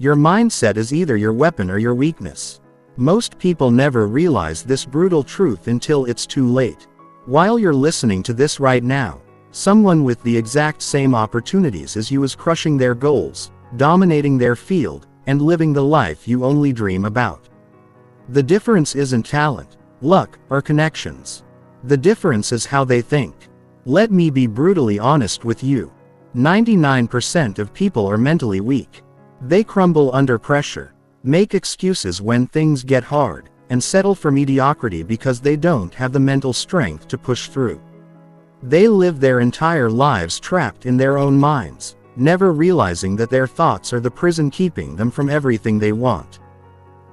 Your mindset is either your weapon or your weakness. Most people never realize this brutal truth until it's too late. While you're listening to this right now, someone with the exact same opportunities as you is crushing their goals, dominating their field, and living the life you only dream about. The difference isn't talent, luck, or connections. The difference is how they think. Let me be brutally honest with you. 99% of people are mentally weak. They crumble under pressure, make excuses when things get hard, and settle for mediocrity because they don't have the mental strength to push through. They live their entire lives trapped in their own minds, never realizing that their thoughts are the prison keeping them from everything they want.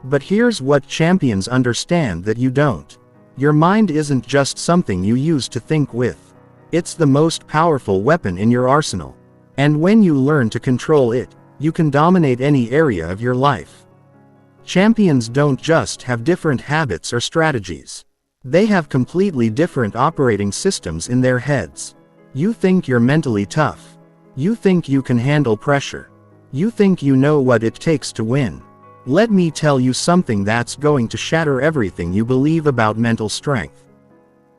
But here's what champions understand that you don't. Your mind isn't just something you use to think with. It's the most powerful weapon in your arsenal. And when you learn to control it, you can dominate any area of your life. Champions don't just have different habits or strategies. They have completely different operating systems in their heads. You think you're mentally tough. You think you can handle pressure. You think you know what it takes to win. Let me tell you something that's going to shatter everything you believe about mental strength.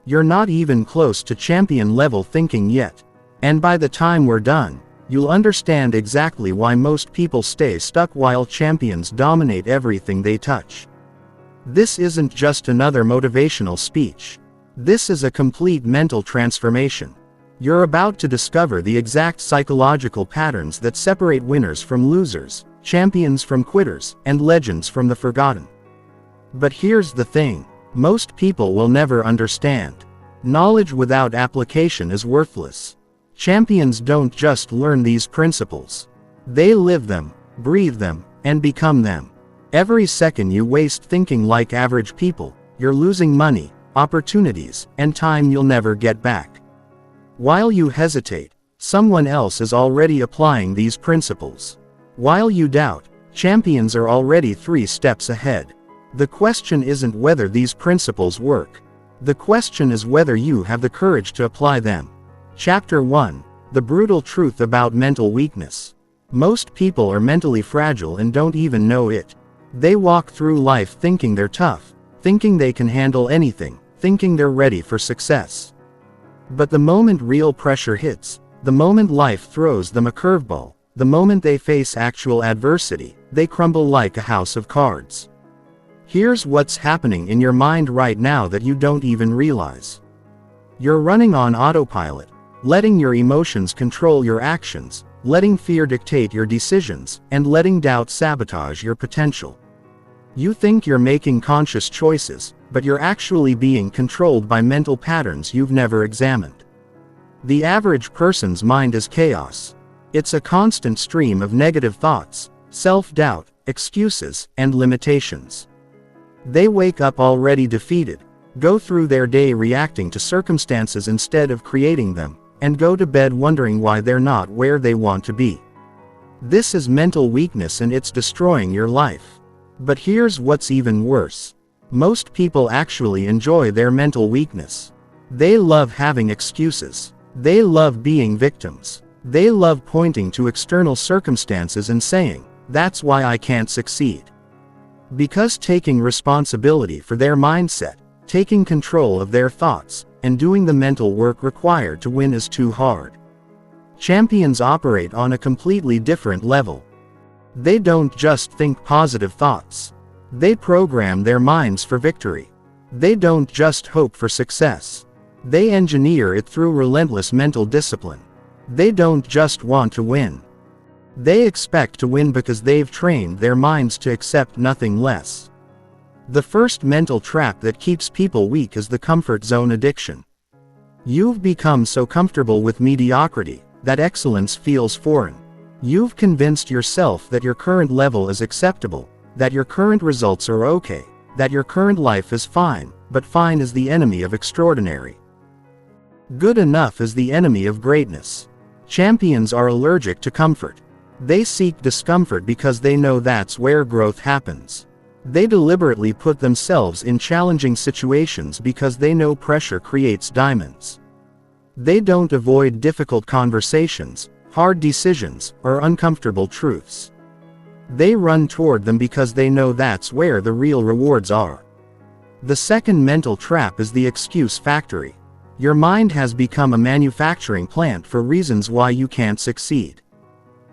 You're not even close to champion level thinking yet. And by the time we're done, you'll understand exactly why most people stay stuck while champions dominate everything they touch. This isn't just another motivational speech. This is a complete mental transformation. You're about to discover the exact psychological patterns that separate winners from losers, champions from quitters, and legends from the forgotten. But here's the thing. Most people will never understand. Knowledge without application is worthless. Champions don't just learn these principles. They live them, breathe them, and become them. Every second you waste thinking like average people, you're losing money, opportunities, and time you'll never get back. While you hesitate, someone else is already applying these principles. While you doubt, champions are already 3 steps ahead. The question isn't whether these principles work. The question is whether you have the courage to apply them. Chapter 1: The Brutal Truth About Mental Weakness. Most people are mentally fragile and don't even know it. They walk through life thinking they're tough, thinking they can handle anything, thinking they're ready for success. But the moment real pressure hits, the moment life throws them a curveball, the moment they face actual adversity, they crumble like a house of cards. Here's what's happening in your mind right now that you don't even realize. You're running on autopilot, letting your emotions control your actions, letting fear dictate your decisions, and letting doubt sabotage your potential. You think you're making conscious choices, but you're actually being controlled by mental patterns you've never examined. The average person's mind is chaos. It's a constant stream of negative thoughts, self-doubt, excuses, and limitations. They wake up already defeated, go through their day reacting to circumstances instead of creating them, and go to bed wondering why they're not where they want to be. This is mental weakness and it's destroying your life. But here's what's even worse. Most people actually enjoy their mental weakness. They love having excuses. They love being victims. They love pointing to external circumstances and saying, "That's why I can't succeed." Because taking responsibility for their mindset, taking control of their thoughts, and doing the mental work required to win is too hard. Champions operate on a completely different level. They don't just think positive thoughts. They program their minds for victory. They don't just hope for success. They engineer it through relentless mental discipline. They don't just want to win. They expect to win because they've trained their minds to accept nothing less. The first mental trap that keeps people weak is the comfort zone addiction. You've become so comfortable with mediocrity that excellence feels foreign. You've convinced yourself that your current level is acceptable, that your current results are okay, that your current life is fine, but fine is the enemy of extraordinary. Good enough is the enemy of greatness. Champions are allergic to comfort. They seek discomfort because they know that's where growth happens. They deliberately put themselves in challenging situations because they know pressure creates diamonds. They don't avoid difficult conversations, hard decisions, or uncomfortable truths. They run toward them because they know that's where the real rewards are. The second mental trap is the excuse factory. Your mind has become a manufacturing plant for reasons why you can't succeed.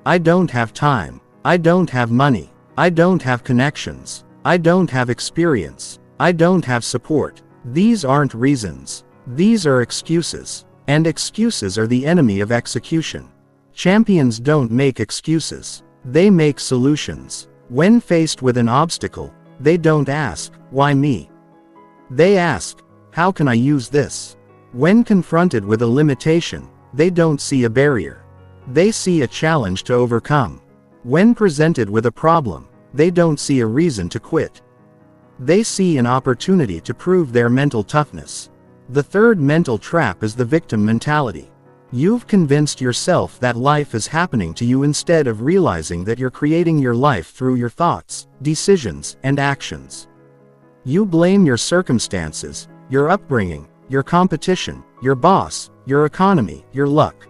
I don't have time. I don't have money. I don't have connections. I don't have experience. I don't have support. These aren't reasons. These are excuses. And excuses are the enemy of execution. Champions don't make excuses. They make solutions. When faced with an obstacle, they don't ask, "Why me?" They ask, "How can I use this?" When confronted with a limitation, they don't see a barrier. They see a challenge to overcome. When presented with a problem, they don't see a reason to quit. They see an opportunity to prove their mental toughness. The third mental trap is the victim mentality. You've convinced yourself that life is happening to you instead of realizing that you're creating your life through your thoughts, decisions, and actions. You blame your circumstances, your upbringing, your competition, your boss, your economy, your luck.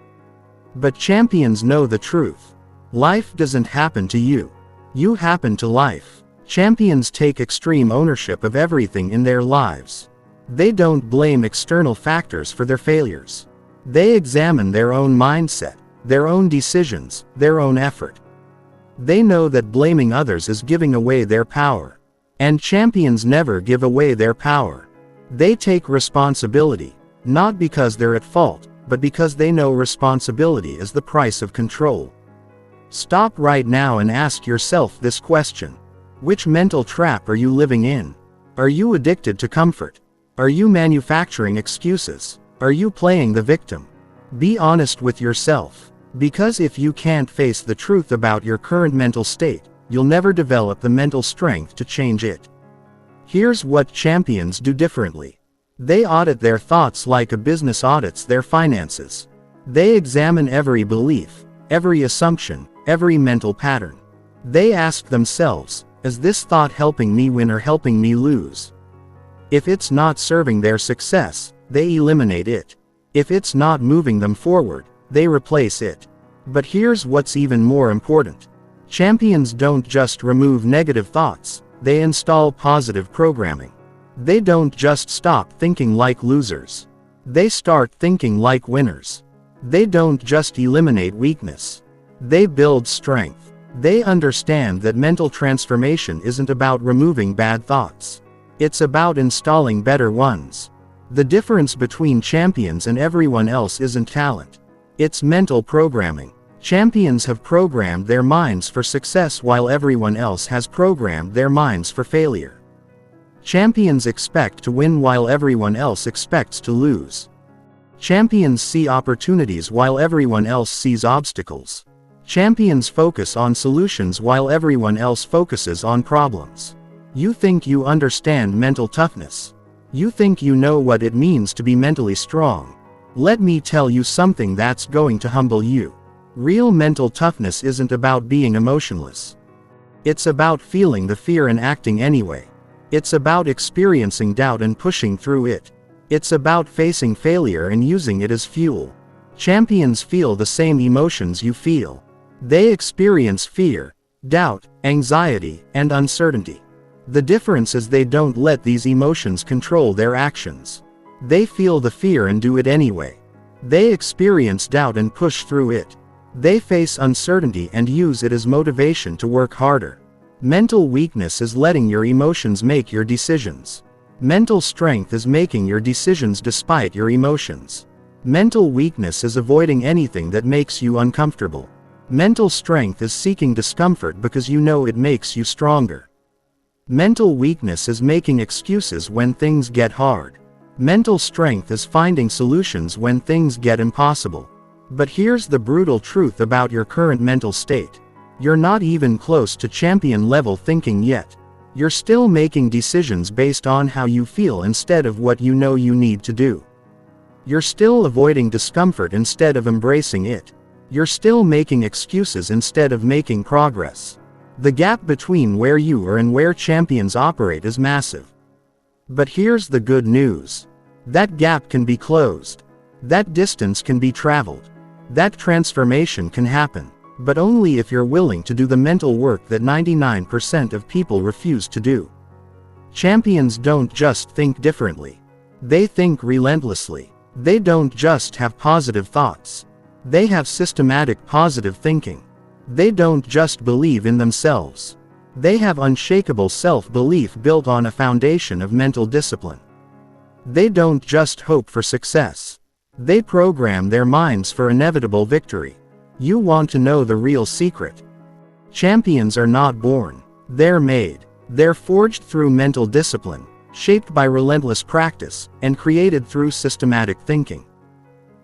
But champions know the truth. Life doesn't happen to you. You happen to life. Champions take extreme ownership of everything in their lives. They don't blame external factors for their failures. They examine their own mindset, their own decisions, their own effort. They know that blaming others is giving away their power. And champions never give away their power. They take responsibility, not because they're at fault, but because they know responsibility is the price of control. Stop right now and ask yourself this question. Which mental trap are you living in? Are you addicted to comfort? Are you manufacturing excuses? Are you playing the victim? Be honest with yourself. Because if you can't face the truth about your current mental state, you'll never develop the mental strength to change it. Here's what champions do differently. They audit their thoughts like a business audits their finances. They examine every belief, every assumption, every mental pattern. They ask themselves, is this thought helping me win or helping me lose? If it's not serving their success, they eliminate it. If it's not moving them forward, they replace it. But here's what's even more important. Champions don't just remove negative thoughts, they install positive programming. They don't just stop thinking like losers. They start thinking like winners. They don't just eliminate weakness. They build strength. They understand that mental transformation isn't about removing bad thoughts. It's about installing better ones. The difference between champions and everyone else isn't talent. It's mental programming. Champions have programmed their minds for success while everyone else has programmed their minds for failure. Champions expect to win while everyone else expects to lose. Champions see opportunities while everyone else sees obstacles. Champions focus on solutions while everyone else focuses on problems. You think you understand mental toughness. You think you know what it means to be mentally strong. Let me tell you something that's going to humble you. Real mental toughness isn't about being emotionless. It's about feeling the fear and acting anyway. It's about experiencing doubt and pushing through it. It's about facing failure and using it as fuel. Champions feel the same emotions you feel. They experience fear, doubt, anxiety, and uncertainty. The difference is they don't let these emotions control their actions. They feel the fear and do it anyway. They experience doubt and push through it. They face uncertainty and use it as motivation to work harder. Mental weakness is letting your emotions make your decisions. Mental strength is making your decisions despite your emotions. Mental weakness is avoiding anything that makes you uncomfortable. Mental strength is seeking discomfort because you know it makes you stronger. Mental weakness is making excuses when things get hard. Mental strength is finding solutions when things get impossible. But here's the brutal truth about your current mental state. You're not even close to champion-level thinking yet. You're still making decisions based on how you feel instead of what you know you need to do. You're still avoiding discomfort instead of embracing it. You're still making excuses instead of making progress. The gap between where you are and where champions operate is massive. But here's the good news. That gap can be closed. That distance can be traveled. That transformation can happen. But only if you're willing to do the mental work that 99% of people refuse to do. Champions don't just think differently. They think relentlessly. They don't just have positive thoughts. They have systematic positive thinking. They don't just believe in themselves. They have unshakable self-belief built on a foundation of mental discipline. They don't just hope for success. They program their minds for inevitable victory. You want to know the real secret? Champions are not born. They're made. They're forged through mental discipline, shaped by relentless practice, and created through systematic thinking.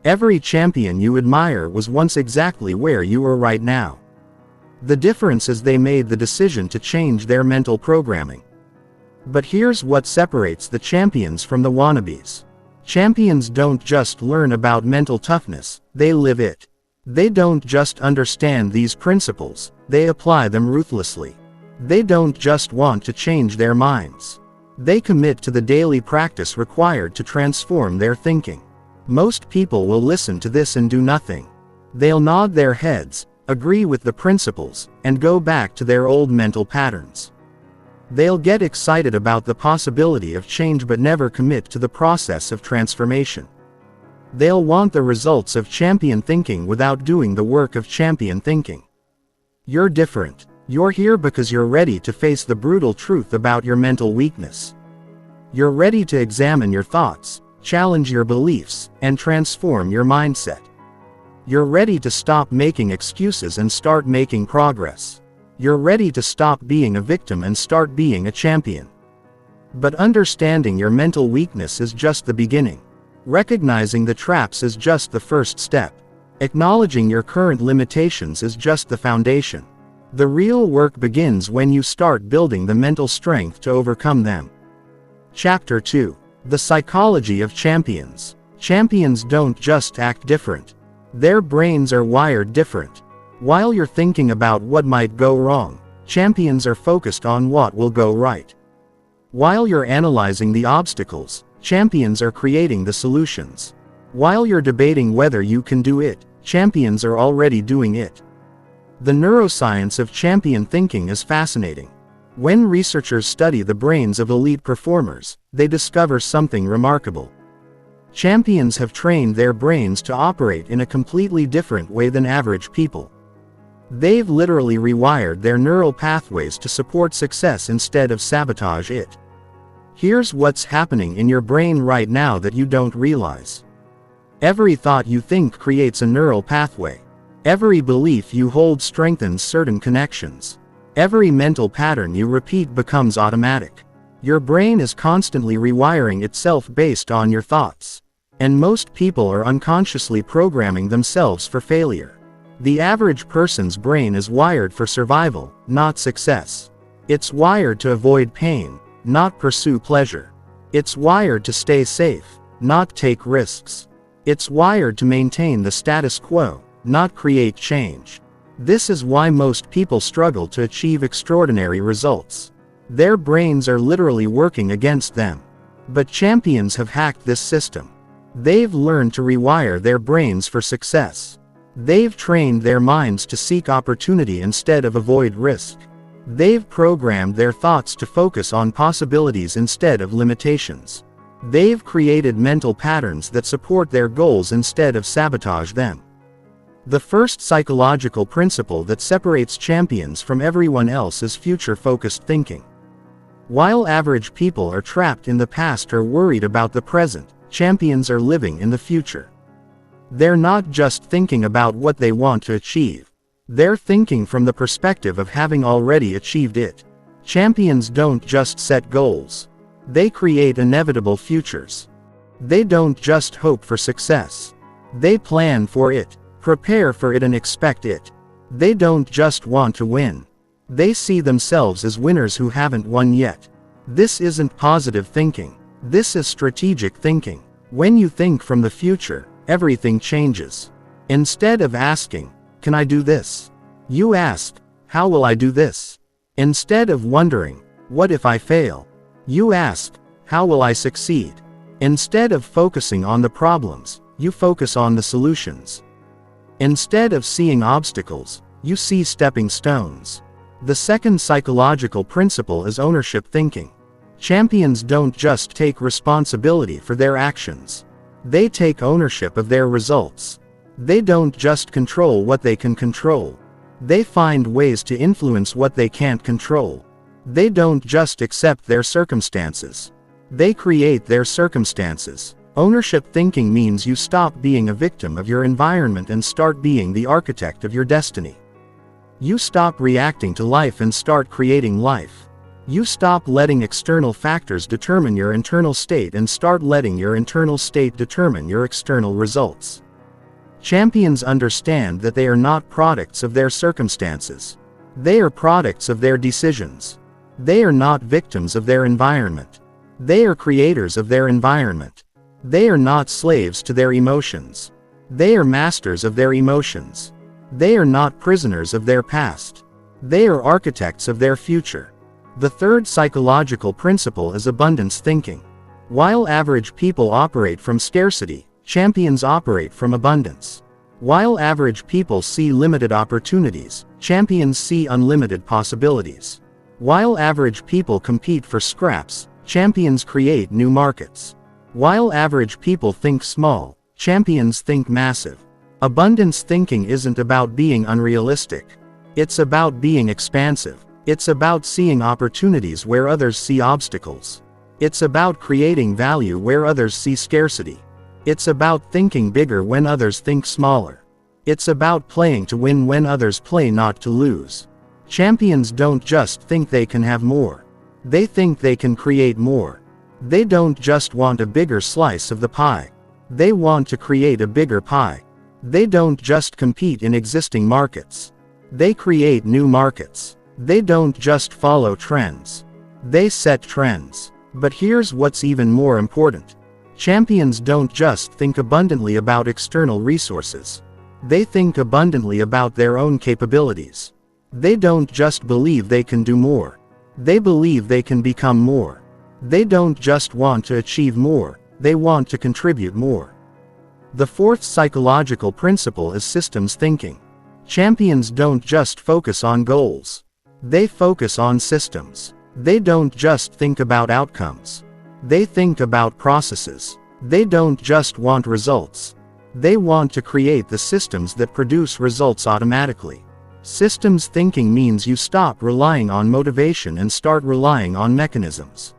Every champion you admire was once exactly where you are right now. The difference is they made the decision to change their mental programming. But here's what separates the champions from the wannabes. Champions don't just learn about mental toughness, they live it. They don't just understand these principles, they apply them ruthlessly. They don't just want to change their minds. They commit to the daily practice required to transform their thinking. Most people will listen to this and do nothing. They'll nod their heads, agree with the principles, and go back to their old mental patterns. They'll get excited about the possibility of change but never commit to the process of transformation. They'll want the results of champion thinking without doing the work of champion thinking. You're different. You're here because you're ready to face the brutal truth about your mental weakness. You're ready to examine your thoughts, challenge your beliefs, and transform your mindset. You're ready to stop making excuses and start making progress. You're ready to stop being a victim and start being a champion. But understanding your mental weakness is just the beginning. Recognizing the traps is just the first step. Acknowledging your current limitations is just the foundation. The real work begins when you start building the mental strength to overcome them. Chapter 2. The Psychology of Champions. Champions don't just act different. Their brains are wired different. While you're thinking about what might go wrong, champions are focused on what will go right. While you're analyzing the obstacles, champions are creating the solutions. While you're debating whether you can do it, champions are already doing it. The neuroscience of champion thinking is fascinating. When researchers study the brains of elite performers, they discover something remarkable. Champions have trained their brains to operate in a completely different way than average people. They've literally rewired their neural pathways to support success instead of sabotage it. Here's what's happening in your brain right now that you don't realize. Every thought you think creates a neural pathway. Every belief you hold strengthens certain connections. Every mental pattern you repeat becomes automatic. Your brain is constantly rewiring itself based on your thoughts. And most people are unconsciously programming themselves for failure. The average person's brain is wired for survival, not success. It's wired to avoid pain, not pursue pleasure. It's wired to stay safe, not take risks. It's wired to maintain the status quo, not create change. This is why most people struggle to achieve extraordinary results. Their brains are literally working against them. But champions have hacked this system. They've learned to rewire their brains for success. They've trained their minds to seek opportunity instead of avoid risk. They've programmed their thoughts to focus on possibilities instead of limitations. They've created mental patterns that support their goals instead of sabotage them. The first psychological principle that separates champions from everyone else is future-focused thinking. While average people are trapped in the past or worried about the present, champions are living in the future. They're not just thinking about what they want to achieve. They're thinking from the perspective of having already achieved it. Champions don't just set goals. They create inevitable futures. They don't just hope for success. They plan for it, prepare for it and expect it. They don't just want to win. They see themselves as winners who haven't won yet. This isn't positive thinking. This is strategic thinking. When you think from the future, everything changes. Instead of asking, "Can I do this?" you ask, "How will I do this?" Instead of wondering, "What if I fail?" you ask, "How will I succeed?" Instead of focusing on the problems, you focus on the solutions. Instead of seeing obstacles, You see stepping stones. The second psychological principle is ownership thinking. Champions don't just take responsibility for their actions. They take ownership of their results. They don't just control what they can control. They find ways to influence what they can't control. They don't just accept their circumstances. They create their circumstances. Ownership thinking means you stop being a victim of your environment and start being the architect of your destiny. You stop reacting to life and start creating life. You stop letting external factors determine your internal state and start letting your internal state determine your external results. Champions understand that they are not products of their circumstances. They are products of their decisions. They are not victims of their environment. They are creators of their environment. They are not slaves to their emotions. They are masters of their emotions. They are not prisoners of their past. They are architects of their future. The third psychological principle is abundance thinking. While average people operate from scarcity, champions operate from abundance. While average people see limited opportunities, champions see unlimited possibilities. While average people compete for scraps, champions create new markets. While average people think small, champions think massive. Abundance thinking isn't about being unrealistic. It's about being expansive. It's about seeing opportunities where others see obstacles. It's about creating value where others see scarcity. It's about thinking bigger when others think smaller. It's about playing to win when others play not to lose. Champions don't just think they can have more. They think they can create more. They don't just want a bigger slice of the pie. They want to create a bigger pie. They don't just compete in existing markets. They create new markets. They don't just follow trends. They set trends. But here's what's even more important. Champions don't just think abundantly about external resources. They think abundantly about their own capabilities. They don't just believe they can do more. They believe they can become more. They don't just want to achieve more, they want to contribute more. The fourth psychological principle is systems thinking. Champions don't just focus on goals. They focus on systems. They don't just think about outcomes. They think about processes. They don't just want results. They want to create the systems that produce results automatically. Systems thinking means you stop relying on motivation and start relying on mechanisms.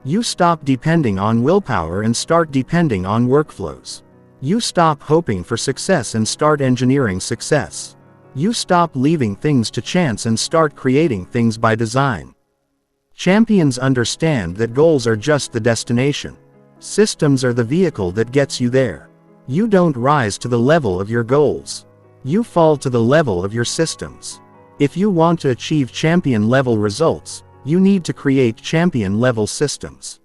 You stop depending on willpower and start depending on workflows. You stop hoping for success and start engineering success. You stop leaving things to chance and start creating things by design. Champions understand that goals are just the destination. Systems are the vehicle that gets you there. You don't rise to the level of your goals. You fall to the level of your systems. If you want to achieve champion-level results, you need to create champion-level systems.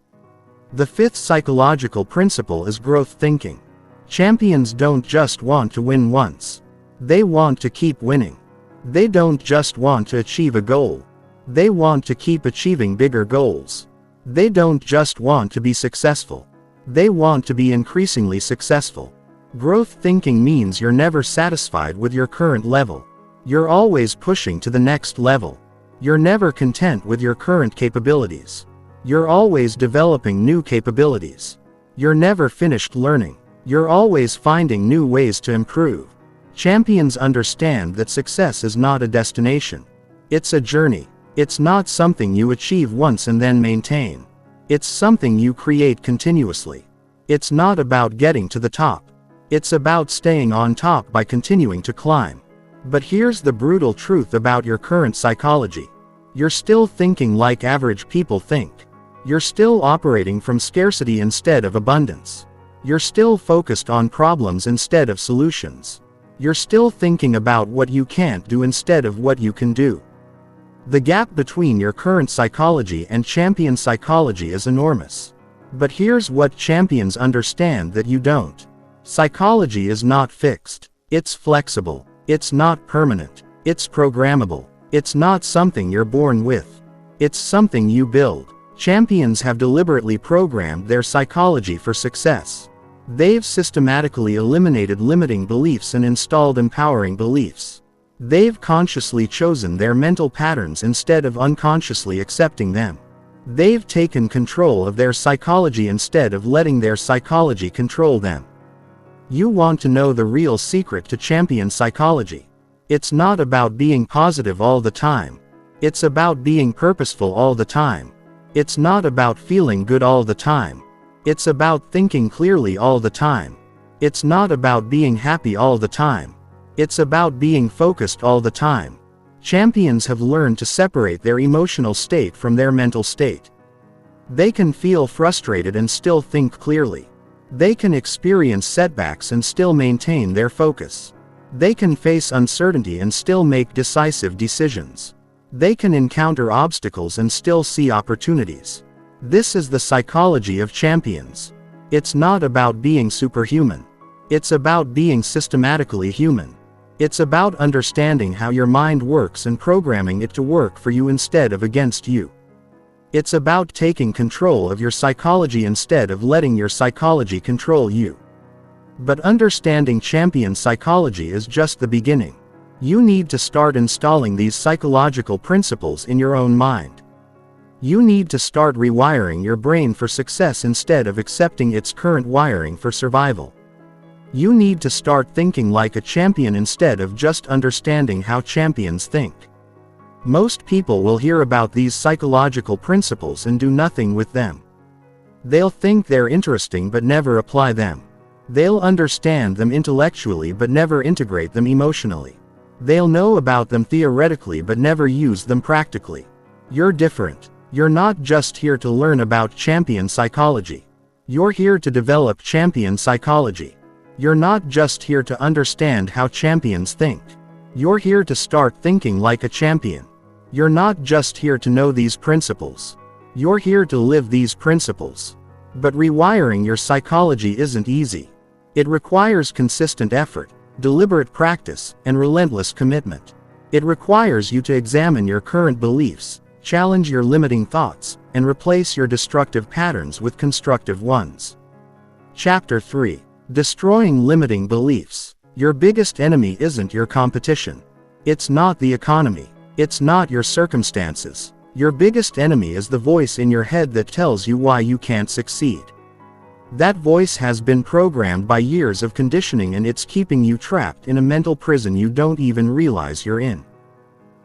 The fifth psychological principle is growth thinking. Champions don't just want to win once. They want to keep winning. They don't just want to achieve a goal. They want to keep achieving bigger goals. They don't just want to be successful. They want to be increasingly successful. Growth thinking means you're never satisfied with your current level. You're always pushing to the next level. You're never content with your current capabilities. You're always developing new capabilities. You're never finished learning. You're always finding new ways to improve. Champions understand that success is not a destination. It's a journey. It's not something you achieve once and then maintain. It's something you create continuously. It's not about getting to the top. It's about staying on top by continuing to climb. But here's the brutal truth about your current psychology. You're still thinking like average people think. You're still operating from scarcity instead of abundance. You're still focused on problems instead of solutions. You're still thinking about what you can't do instead of what you can do. The gap between your current psychology and champion psychology is enormous. But here's what champions understand that you don't. Psychology is not fixed. It's flexible. It's not permanent. It's programmable. It's not something you're born with. It's something you build. Champions have deliberately programmed their psychology for success. They've systematically eliminated limiting beliefs and installed empowering beliefs. They've consciously chosen their mental patterns instead of unconsciously accepting them. They've taken control of their psychology instead of letting their psychology control them. You want to know the real secret to champion psychology. It's not about being positive all the time. It's about being purposeful all the time. It's not about feeling good all the time. It's about thinking clearly all the time. It's not about being happy all the time. It's about being focused all the time. Champions have learned to separate their emotional state from their mental state. They can feel frustrated and still think clearly. They can experience setbacks and still maintain their focus. They can face uncertainty and still make decisive decisions. They can encounter obstacles and still see opportunities. This is the psychology of champions. It's not about being superhuman. It's about being systematically human. It's about understanding how your mind works and programming it to work for you instead of against you. It's about taking control of your psychology instead of letting your psychology control you. But understanding champion psychology is just the beginning. You need to start installing these psychological principles in your own mind. You need to start rewiring your brain for success instead of accepting its current wiring for survival. You need to start thinking like a champion instead of just understanding how champions think. Most people will hear about these psychological principles and do nothing with them. They'll think they're interesting but never apply them. They'll understand them intellectually but never integrate them emotionally. They'll know about them theoretically but never use them practically. You're different. You're not just here to learn about champion psychology. You're here to develop champion psychology. You're not just here to understand how champions think. You're here to start thinking like a champion. You're not just here to know these principles. You're here to live these principles. But rewiring your psychology isn't easy. It requires consistent effort, deliberate practice, and relentless commitment. It requires you to examine your current beliefs, challenge your limiting thoughts, and replace your destructive patterns with constructive ones. Chapter 3. Destroying limiting beliefs. Your biggest enemy isn't your competition. It's not the economy. It's not your circumstances. Your biggest enemy is the voice in your head that tells you why you can't succeed. That voice has been programmed by years of conditioning, and it's keeping you trapped in a mental prison you don't even realize you're in.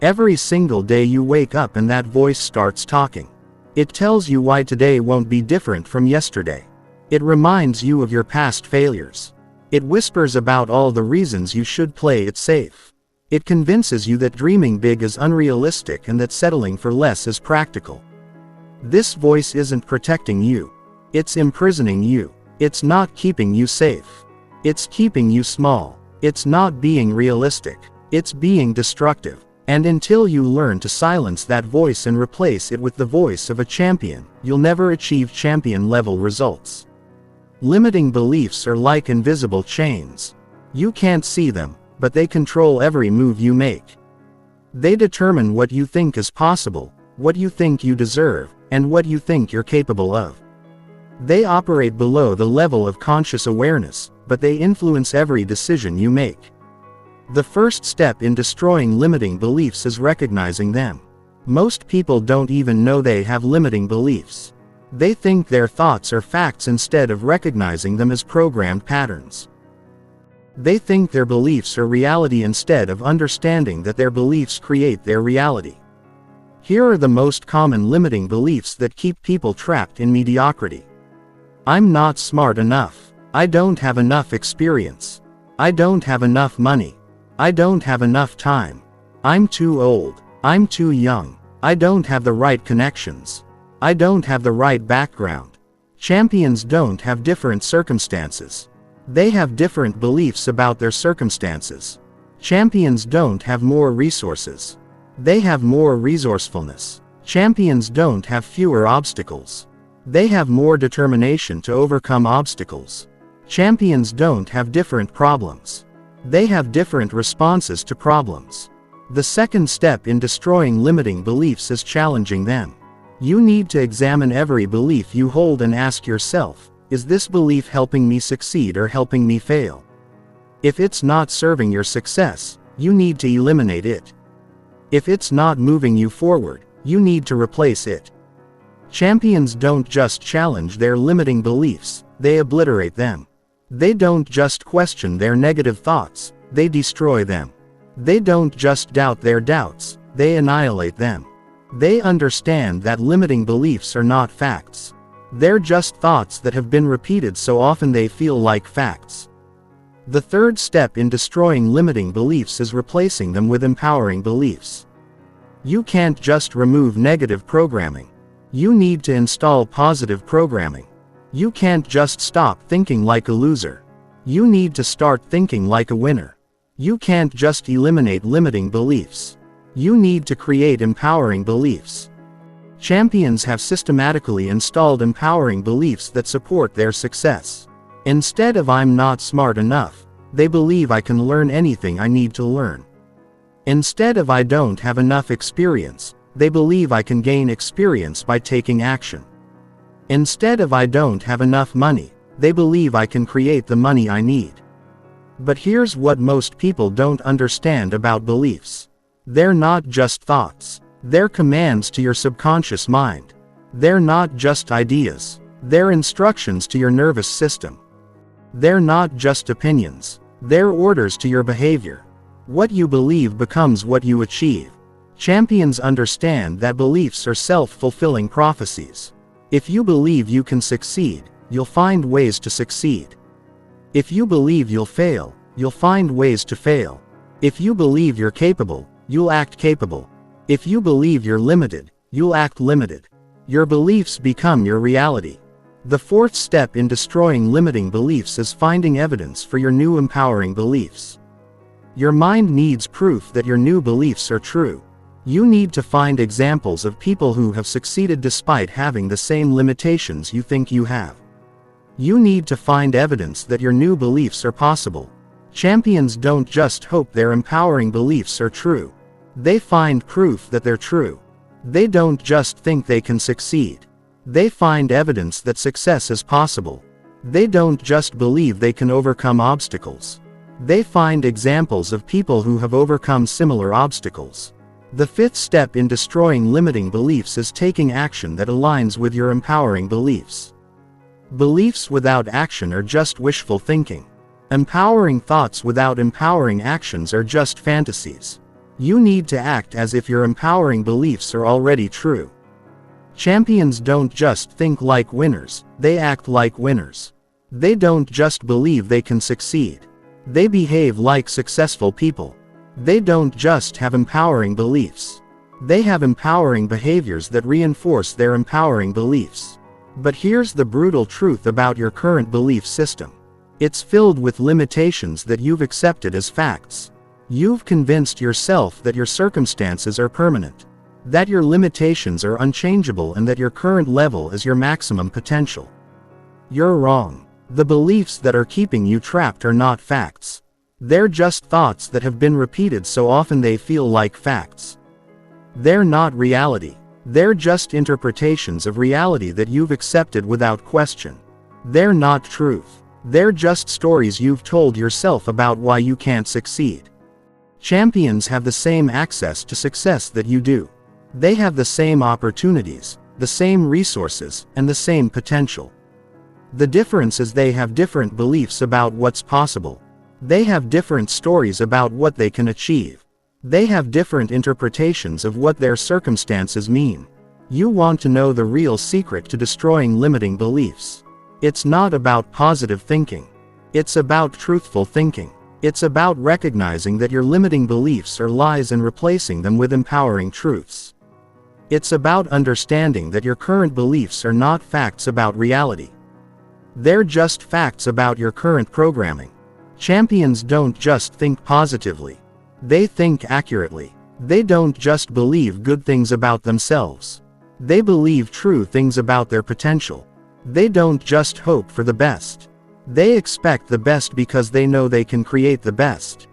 Every single day you wake up and that voice starts talking. It tells you why today won't be different from yesterday. It reminds you of your past failures. It whispers about all the reasons you should play it safe. It convinces you that dreaming big is unrealistic and that settling for less is practical. This voice isn't protecting you. It's imprisoning you. It's not keeping you safe. It's keeping you small. It's not being realistic. It's being destructive. And until you learn to silence that voice and replace it with the voice of a champion, you'll never achieve champion-level results. Limiting beliefs are like invisible chains. You can't see them, but they control every move you make. They determine what you think is possible, what you think you deserve, and what you think you're capable of. They operate below the level of conscious awareness, but they influence every decision you make. The first step in destroying limiting beliefs is recognizing them. Most people don't even know they have limiting beliefs. They think their thoughts are facts instead of recognizing them as programmed patterns. They think their beliefs are reality instead of understanding that their beliefs create their reality. Here are the most common limiting beliefs that keep people trapped in mediocrity. I'm not smart enough. I don't have enough experience. I don't have enough money. I don't have enough time. I'm too old. I'm too young. I don't have the right connections. I don't have the right background. Champions don't have different circumstances. They have different beliefs about their circumstances. Champions don't have more resources. They have more resourcefulness. Champions don't have fewer obstacles. They have more determination to overcome obstacles. Champions don't have different problems. They have different responses to problems. The second step in destroying limiting beliefs is challenging them. You need to examine every belief you hold and ask yourself, is this belief helping me succeed or helping me fail? If it's not serving your success, you need to eliminate it. If it's not moving you forward, you need to replace it. Champions don't just challenge their limiting beliefs, they obliterate them. They don't just question their negative thoughts, they destroy them. They don't just doubt their doubts, they annihilate them. They understand that limiting beliefs are not facts. They're just thoughts that have been repeated so often they feel like facts. The third step in destroying limiting beliefs is replacing them with empowering beliefs. You can't just remove negative programming. You need to install positive programming. You can't just stop thinking like a loser. You need to start thinking like a winner. You can't just eliminate limiting beliefs. You need to create empowering beliefs. Champions have systematically installed empowering beliefs that support their success. Instead of "I'm not smart enough," they believe "I can learn anything I need to learn." Instead of "I don't have enough experience," they believe "I can gain experience by taking action." Instead of "I don't have enough money," they believe "I can create the money I need." But here's what most people don't understand about beliefs. They're not just thoughts. They're commands to your subconscious mind. They're not just ideas. They're instructions to your nervous system. They're not just opinions. They're orders to your behavior. What you believe becomes what you achieve. Champions understand that beliefs are self-fulfilling prophecies. If you believe you can succeed, you'll find ways to succeed. If you believe you'll fail, you'll find ways to fail. If you believe you're capable, you'll act capable. If you believe you're limited, you'll act limited. Your beliefs become your reality. The fourth step in destroying limiting beliefs is finding evidence for your new empowering beliefs. Your mind needs proof that your new beliefs are true. You need to find examples of people who have succeeded despite having the same limitations you think you have. You need to find evidence that your new beliefs are possible. Champions don't just hope their empowering beliefs are true. They find proof that they're true. They don't just think they can succeed. They find evidence that success is possible. They don't just believe they can overcome obstacles. They find examples of people who have overcome similar obstacles. The fifth step in destroying limiting beliefs is taking action that aligns with your empowering beliefs. Beliefs without action are just wishful thinking. Empowering thoughts without empowering actions are just fantasies. You need to act as if your empowering beliefs are already true. Champions don't just think like winners, they act like winners. They don't just believe they can succeed. They behave like successful people. They don't just have empowering beliefs. They have empowering behaviors that reinforce their empowering beliefs. But here's the brutal truth about your current belief system. It's filled with limitations that you've accepted as facts. You've convinced yourself that your circumstances are permanent, that your limitations are unchangeable, and that your current level is your maximum potential. You're wrong. The beliefs that are keeping you trapped are not facts. They're just thoughts that have been repeated so often they feel like facts. They're not reality. They're just interpretations of reality that you've accepted without question. They're not truth. They're just stories you've told yourself about why you can't succeed. Champions have the same access to success that you do. They have the same opportunities, the same resources, and the same potential. The difference is they have different beliefs about what's possible. They have different stories about what they can achieve. They have different interpretations of what their circumstances mean. You want to know the real secret to destroying limiting beliefs. It's not about positive thinking. It's about truthful thinking. It's about recognizing that your limiting beliefs are lies and replacing them with empowering truths. It's about understanding that your current beliefs are not facts about reality. They're just facts about your current programming. Champions don't just think positively. They think accurately. They don't just believe good things about themselves. They believe true things about their potential. They don't just hope for the best. They expect the best because they know they can create the best.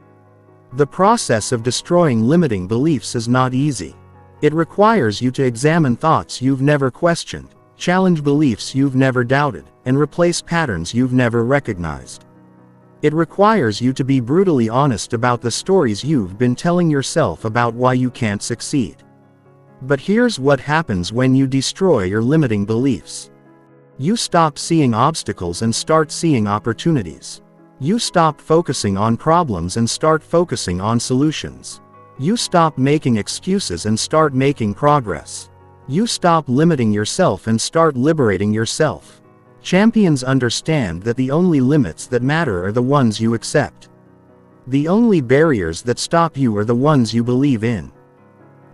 The process of destroying limiting beliefs is not easy. It requires you to examine thoughts you've never questioned, challenge beliefs you've never doubted, and replace patterns you've never recognized. It requires you to be brutally honest about the stories you've been telling yourself about why you can't succeed. But here's what happens when you destroy your limiting beliefs. You stop seeing obstacles and start seeing opportunities. You stop focusing on problems and start focusing on solutions. You stop making excuses and start making progress. You stop limiting yourself and start liberating yourself. Champions understand that the only limits that matter are the ones you accept. The only barriers that stop you are the ones you believe in.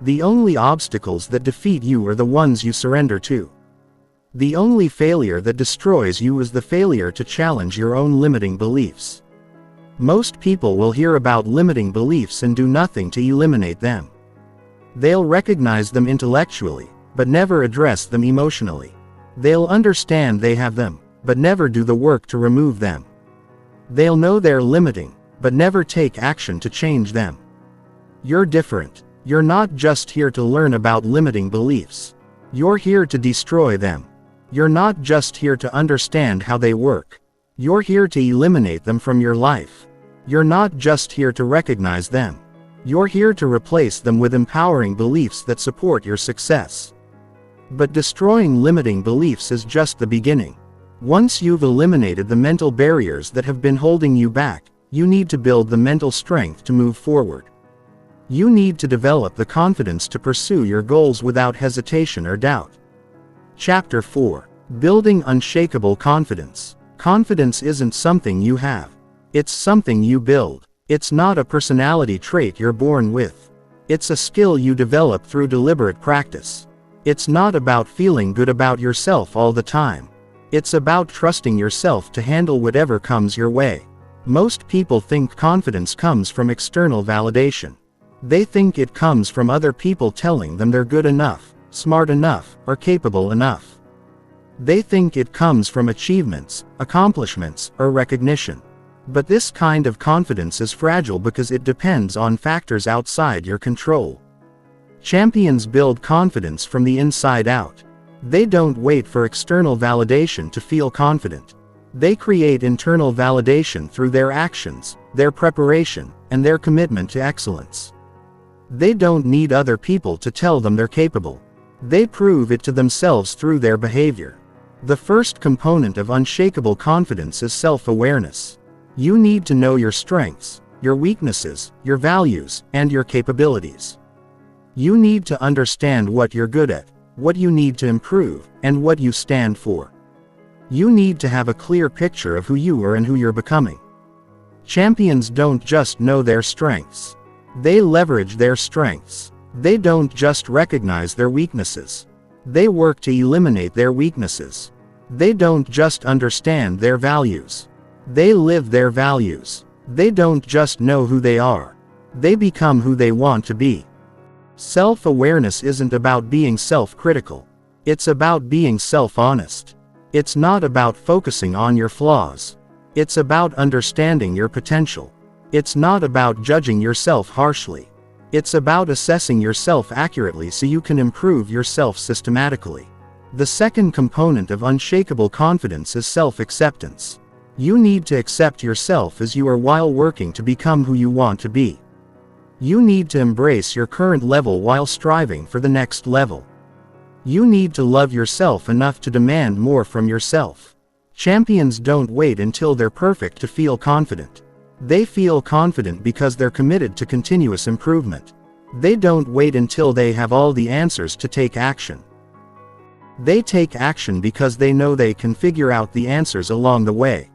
The only obstacles that defeat you are the ones you surrender to. The only failure that destroys you is the failure to challenge your own limiting beliefs. Most people will hear about limiting beliefs and do nothing to eliminate them. They'll recognize them intellectually, but never address them emotionally. They'll understand they have them, but never do the work to remove them. They'll know they're limiting, but never take action to change them. You're different. You're not just here to learn about limiting beliefs. You're here to destroy them. You're not just here to understand how they work. You're here to eliminate them from your life. You're not just here to recognize them. You're here to replace them with empowering beliefs that support your success. But destroying limiting beliefs is just the beginning. Once you've eliminated the mental barriers that have been holding you back, you need to build the mental strength to move forward. You need to develop the confidence to pursue your goals without hesitation or doubt. Chapter 4. Building Unshakable Confidence. Confidence isn't something you have. It's something you build. It's not a personality trait you're born with. It's a skill you develop through deliberate practice. It's not about feeling good about yourself all the time. It's about trusting yourself to handle whatever comes your way. Most people think confidence comes from external validation. They think it comes from other people telling them they're good enough, smart enough, or capable enough. They think it comes from achievements, accomplishments, or recognition. But this kind of confidence is fragile because it depends on factors outside your control. Champions build confidence from the inside out. They don't wait for external validation to feel confident. They create internal validation through their actions, their preparation, and their commitment to excellence. They don't need other people to tell them they're capable. They prove it to themselves through their behavior. The first component of unshakable confidence is self-awareness. You need to know your strengths, your weaknesses, your values, and your capabilities. You need to understand what you're good at, what you need to improve, and what you stand for. You need to have a clear picture of who you are and who you're becoming. Champions don't just know their strengths. They leverage their strengths. They don't just recognize their weaknesses. They work to eliminate their weaknesses. They don't just understand their values. They live their values. They don't just know who they are. They become who they want to be. Self-awareness isn't about being self-critical. It's about being self-honest. It's not about focusing on your flaws. It's about understanding your potential. It's not about judging yourself harshly. It's about assessing yourself accurately so you can improve yourself systematically. The second component of unshakable confidence is self-acceptance. You need to accept yourself as you are while working to become who you want to be. You need to embrace your current level while striving for the next level. You need to love yourself enough to demand more from yourself. Champions don't wait until they're perfect to feel confident. They feel confident because they're committed to continuous improvement. They don't wait until they have all the answers to take action. They take action because they know they can figure out the answers along the way.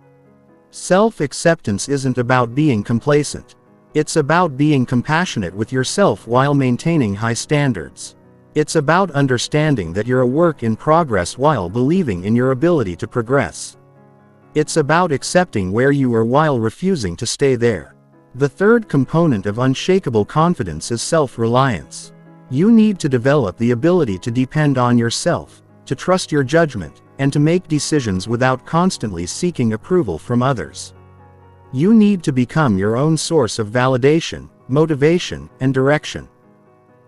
Self-acceptance isn't about being complacent. It's about being compassionate with yourself while maintaining high standards. It's about understanding that you're a work in progress while believing in your ability to progress. It's about accepting where you are while refusing to stay there. The third component of unshakable confidence is self-reliance. You need to develop the ability to depend on yourself, to trust your judgment, and to make decisions without constantly seeking approval from others. You need to become your own source of validation, motivation, and direction.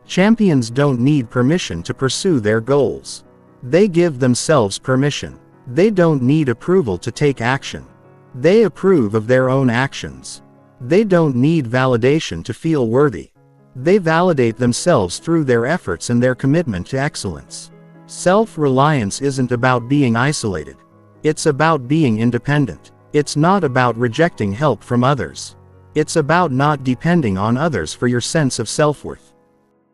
Champions don't need permission to pursue their goals. They give themselves permission. They don't need approval to take action. They approve of their own actions. They don't need validation to feel worthy. They validate themselves through their efforts and their commitment to excellence. Self-reliance isn't about being isolated. It's about being independent. It's not about rejecting help from others. It's about not depending on others for your sense of self-worth.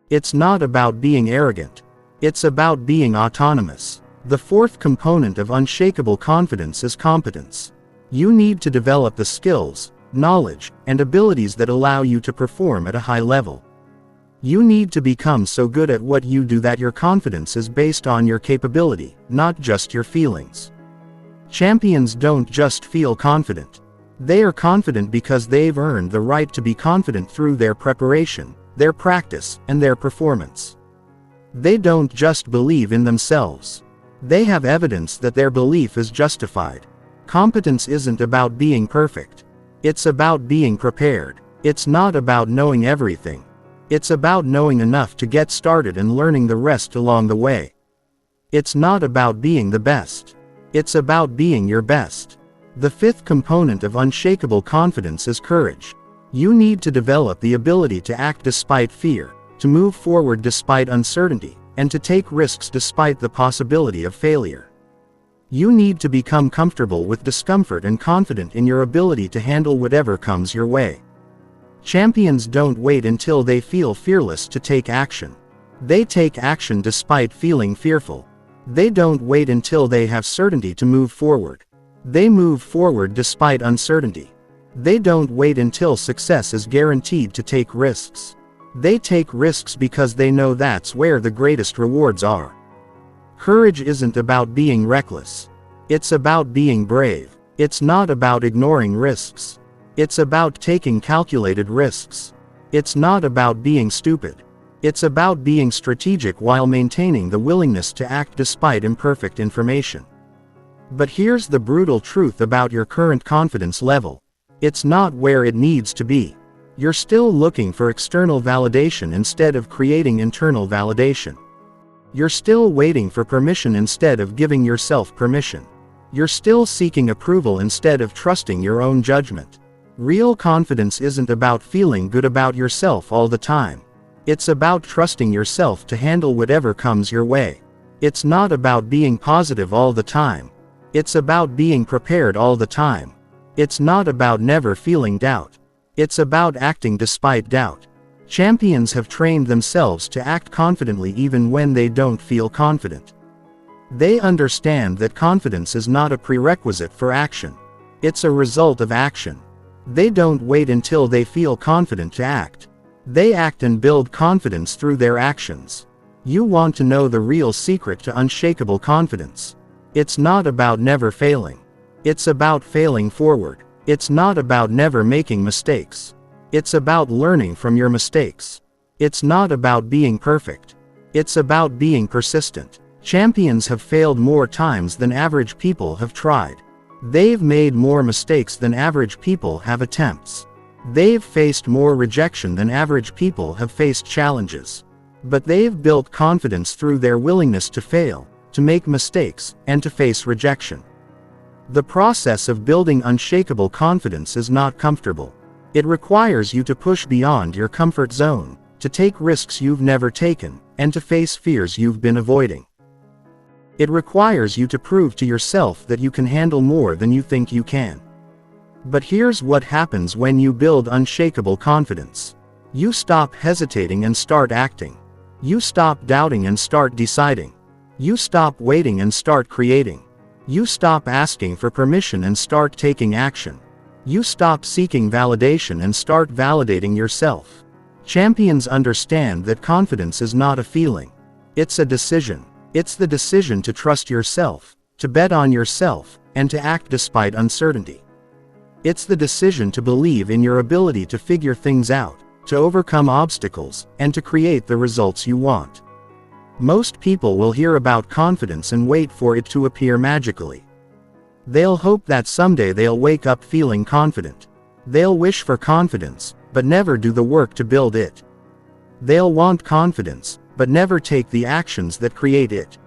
It's not about being arrogant. It's about being autonomous. The fourth component of unshakable confidence is competence. You need to develop the skills, knowledge, and abilities that allow you to perform at a high level. You need to become so good at what you do that your confidence is based on your capability, not just your feelings. Champions don't just feel confident. They are confident because they've earned the right to be confident through their preparation, their practice, and their performance. They don't just believe in themselves. They have evidence that their belief is justified. Competence isn't about being perfect. It's about being prepared. It's not about knowing everything. It's about knowing enough to get started and learning the rest along the way. It's not about being the best. It's about being your best. The fifth component of unshakable confidence is courage. You need to develop the ability to act despite fear, to move forward despite uncertainty, and to take risks despite the possibility of failure. You need to become comfortable with discomfort and confident in your ability to handle whatever comes your way. Champions don't wait until they feel fearless to take action. They take action despite feeling fearful. They don't wait until they have certainty to move forward. They move forward despite uncertainty. They don't wait until success is guaranteed to take risks. They take risks because they know that's where the greatest rewards are. Courage isn't about being reckless. It's about being brave. It's not about ignoring risks. It's about taking calculated risks. It's not about being stupid. It's about being strategic while maintaining the willingness to act despite imperfect information. But here's the brutal truth about your current confidence level. It's not where it needs to be. You're still looking for external validation instead of creating internal validation. You're still waiting for permission instead of giving yourself permission. You're still seeking approval instead of trusting your own judgment. Real confidence isn't about feeling good about yourself all the time. It's about trusting yourself to handle whatever comes your way. It's not about being positive all the time. It's about being prepared all the time. It's not about never feeling doubt. It's about acting despite doubt. Champions have trained themselves to act confidently even when they don't feel confident. They understand that confidence is not a prerequisite for action. It's a result of action. They don't wait until they feel confident to act. They act and build confidence through their actions. You want to know the real secret to unshakable confidence. It's not about never failing. It's about failing forward. It's not about never making mistakes. It's about learning from your mistakes. It's not about being perfect. It's about being persistent. Champions have failed more times than average people have tried. They've made more mistakes than average people have attempts. They've faced more rejection than average people have faced challenges. But they've built confidence through their willingness to fail, to make mistakes, and to face rejection. The process of building unshakable confidence is not comfortable. It requires you to push beyond your comfort zone, to take risks you've never taken, and to face fears you've been avoiding. It requires you to prove to yourself that you can handle more than you think you can. But here's what happens when you build unshakable confidence. You stop hesitating and start acting. You stop doubting and start deciding. You stop waiting and start creating. You stop asking for permission and start taking action. You stop seeking validation and start validating yourself. Champions understand that confidence is not a feeling. It's a decision. It's the decision to trust yourself, to bet on yourself, and to act despite uncertainty. It's the decision to believe in your ability to figure things out, to overcome obstacles, and to create the results you want. Most people will hear about confidence and wait for it to appear magically. They'll hope that someday they'll wake up feeling confident. They'll wish for confidence, but never do the work to build it. They'll want confidence, but never take the actions that create it.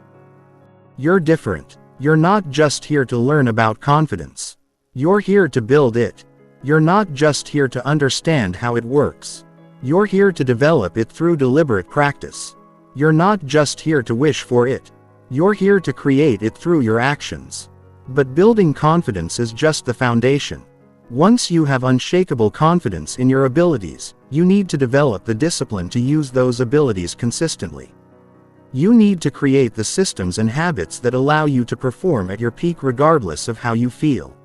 You're different. You're not just here to learn about confidence. You're here to build it. You're not just here to understand how it works. You're here to develop it through deliberate practice. You're not just here to wish for it. You're here to create it through your actions. But building confidence is just the foundation. Once you have unshakable confidence in your abilities, you need to develop the discipline to use those abilities consistently. You need to create the systems and habits that allow you to perform at your peak regardless of how you feel.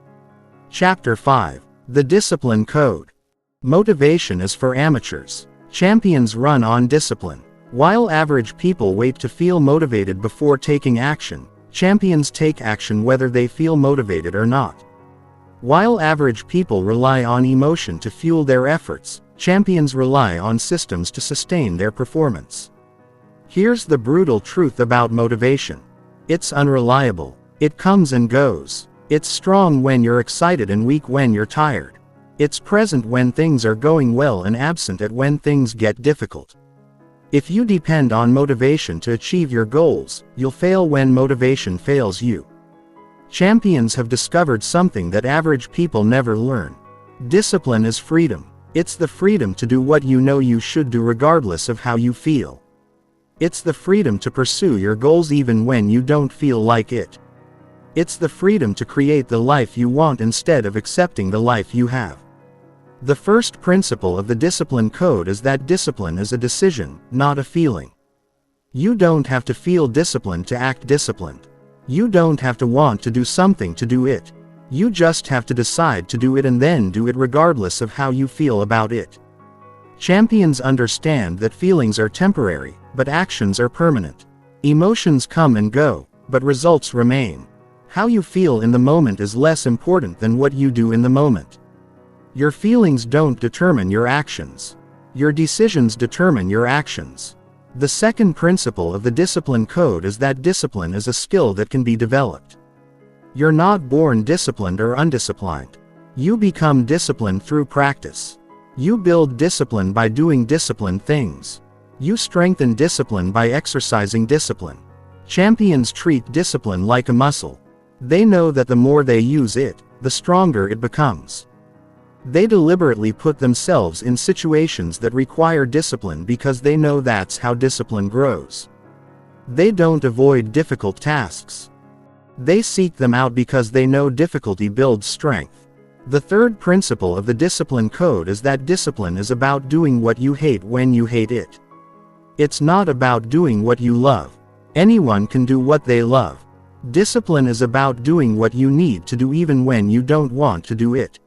Chapter 5. The Discipline Code. Motivation is for amateurs. Champions run on discipline. While average people wait to feel motivated before taking action, champions take action whether they feel motivated or not. While average people rely on emotion to fuel their efforts, champions rely on systems to sustain their performance. Here's the brutal truth about motivation. It's unreliable. It comes and goes. It's strong when you're excited and weak when you're tired. It's present when things are going well and absent at when things get difficult. If you depend on motivation to achieve your goals, you'll fail when motivation fails you. Champions have discovered something that average people never learn. Discipline is freedom. It's the freedom to do what you know you should do regardless of how you feel. It's the freedom to pursue your goals even when you don't feel like it. It's the freedom to create the life you want instead of accepting the life you have. The first principle of the discipline code is that discipline is a decision, not a feeling. You don't have to feel disciplined to act disciplined. You don't have to want to do something to do it. You just have to decide to do it and then do it regardless of how you feel about it. Champions understand that feelings are temporary, but actions are permanent. Emotions come and go, but results remain. How you feel in the moment is less important than what you do in the moment. Your feelings don't determine your actions. Your decisions determine your actions. The second principle of the discipline code is that discipline is a skill that can be developed. You're not born disciplined or undisciplined. You become disciplined through practice. You build discipline by doing disciplined things. You strengthen discipline by exercising discipline. Champions treat discipline like a muscle. They know that the more they use it, the stronger it becomes. They deliberately put themselves in situations that require discipline because they know that's how discipline grows. They don't avoid difficult tasks. They seek them out because they know difficulty builds strength. The third principle of the discipline code is that discipline is about doing what you hate when you hate it. It's not about doing what you love. Anyone can do what they love. Discipline is about doing what you need to do even when you don't want to do it.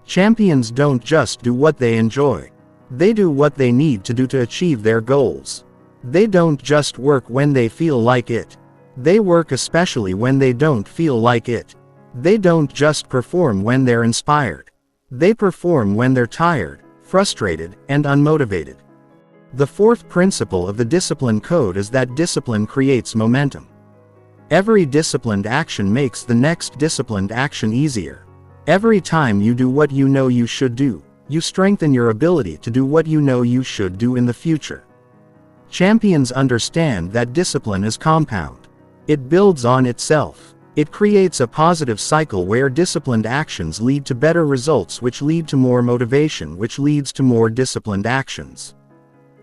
Champions don't just do what they enjoy. They do what they need to do to achieve their goals. They don't just work when they feel like it. They work especially when they don't feel like it. They don't just perform when they're inspired. They perform when they're tired, frustrated, and unmotivated. The fourth principle of the discipline code is that discipline creates momentum. Every disciplined action makes the next disciplined action easier. Every time you do what you know you should do, you strengthen your ability to do what you know you should do in the future. Champions understand that discipline is compound. It builds on itself. It creates a positive cycle where disciplined actions lead to better results, which lead to more motivation, which leads to more disciplined actions.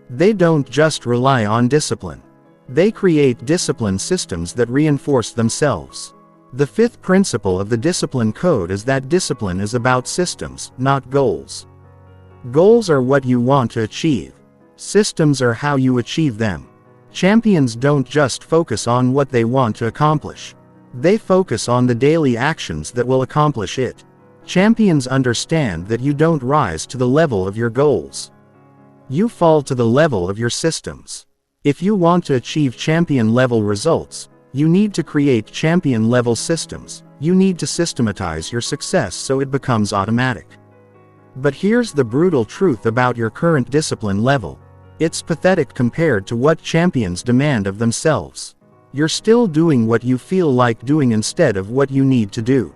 They don't just rely on discipline. They create discipline systems that reinforce themselves. The fifth principle of the discipline code is that discipline is about systems, not goals. Goals are what you want to achieve. Systems are how you achieve them. Champions don't just focus on what they want to accomplish. They focus on the daily actions that will accomplish it. Champions understand that you don't rise to the level of your goals. You fall to the level of your systems. If you want to achieve champion-level results, you need to create champion-level systems. You need to systematize your success so it becomes automatic. But here's the brutal truth about your current discipline level. It's pathetic compared to what champions demand of themselves. You're still doing what you feel like doing instead of what you need to do.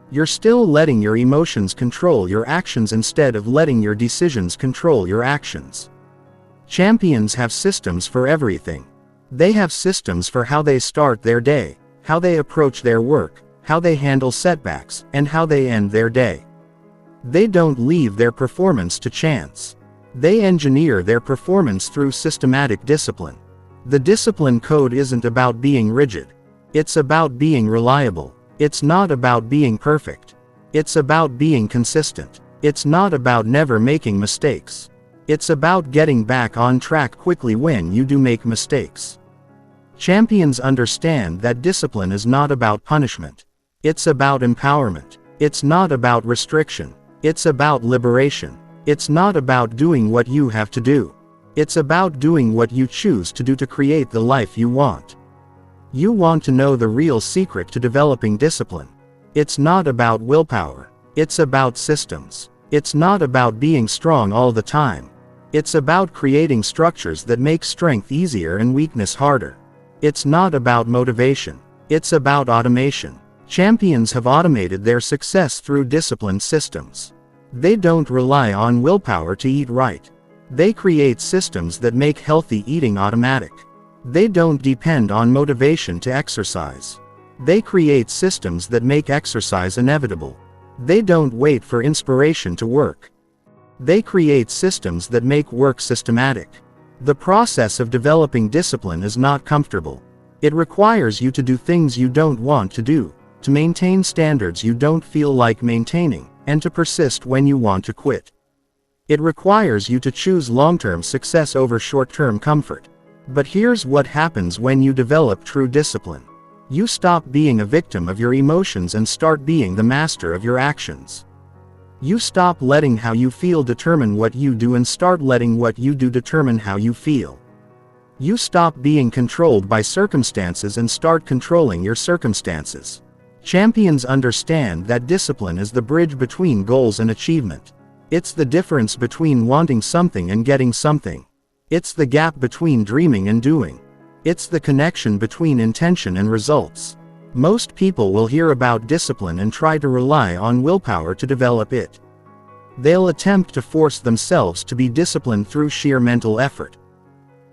You're still letting your emotions control your actions instead of letting your decisions control your actions. Champions have systems for everything. They have systems for how they start their day, how they approach their work, how they handle setbacks, and how they end their day. They don't leave their performance to chance. They engineer their performance through systematic discipline. The discipline code isn't about being rigid. It's about being reliable. It's not about being perfect. It's about being consistent. It's not about never making mistakes. It's about getting back on track quickly when you do make mistakes. Champions understand that discipline is not about punishment. It's about empowerment. It's not about restriction. It's about liberation. It's not about doing what you have to do. It's about doing what you choose to do to create the life you want. You want to know the real secret to developing discipline. It's not about willpower. It's about systems. It's not about being strong all the time. It's about creating structures that make strength easier and weakness harder. It's not about motivation. It's about automation. Champions have automated their success through disciplined systems. They don't rely on willpower to eat right. They create systems that make healthy eating automatic. They don't depend on motivation to exercise. They create systems that make exercise inevitable. They don't wait for inspiration to work. They create systems that make work systematic. The process of developing discipline is not comfortable. It requires you to do things you don't want to do, to maintain standards you don't feel like maintaining, and to persist when you want to quit. It requires you to choose long-term success over short-term comfort. But here's what happens when you develop true discipline. You stop being a victim of your emotions and start being the master of your actions. You stop letting how you feel determine what you do and start letting what you do determine how you feel. You stop being controlled by circumstances and start controlling your circumstances. Champions understand that discipline is the bridge between goals and achievement. It's the difference between wanting something and getting something. It's the gap between dreaming and doing. It's the connection between intention and results. Most people will hear about discipline and try to rely on willpower to develop it. They'll attempt to force themselves to be disciplined through sheer mental effort.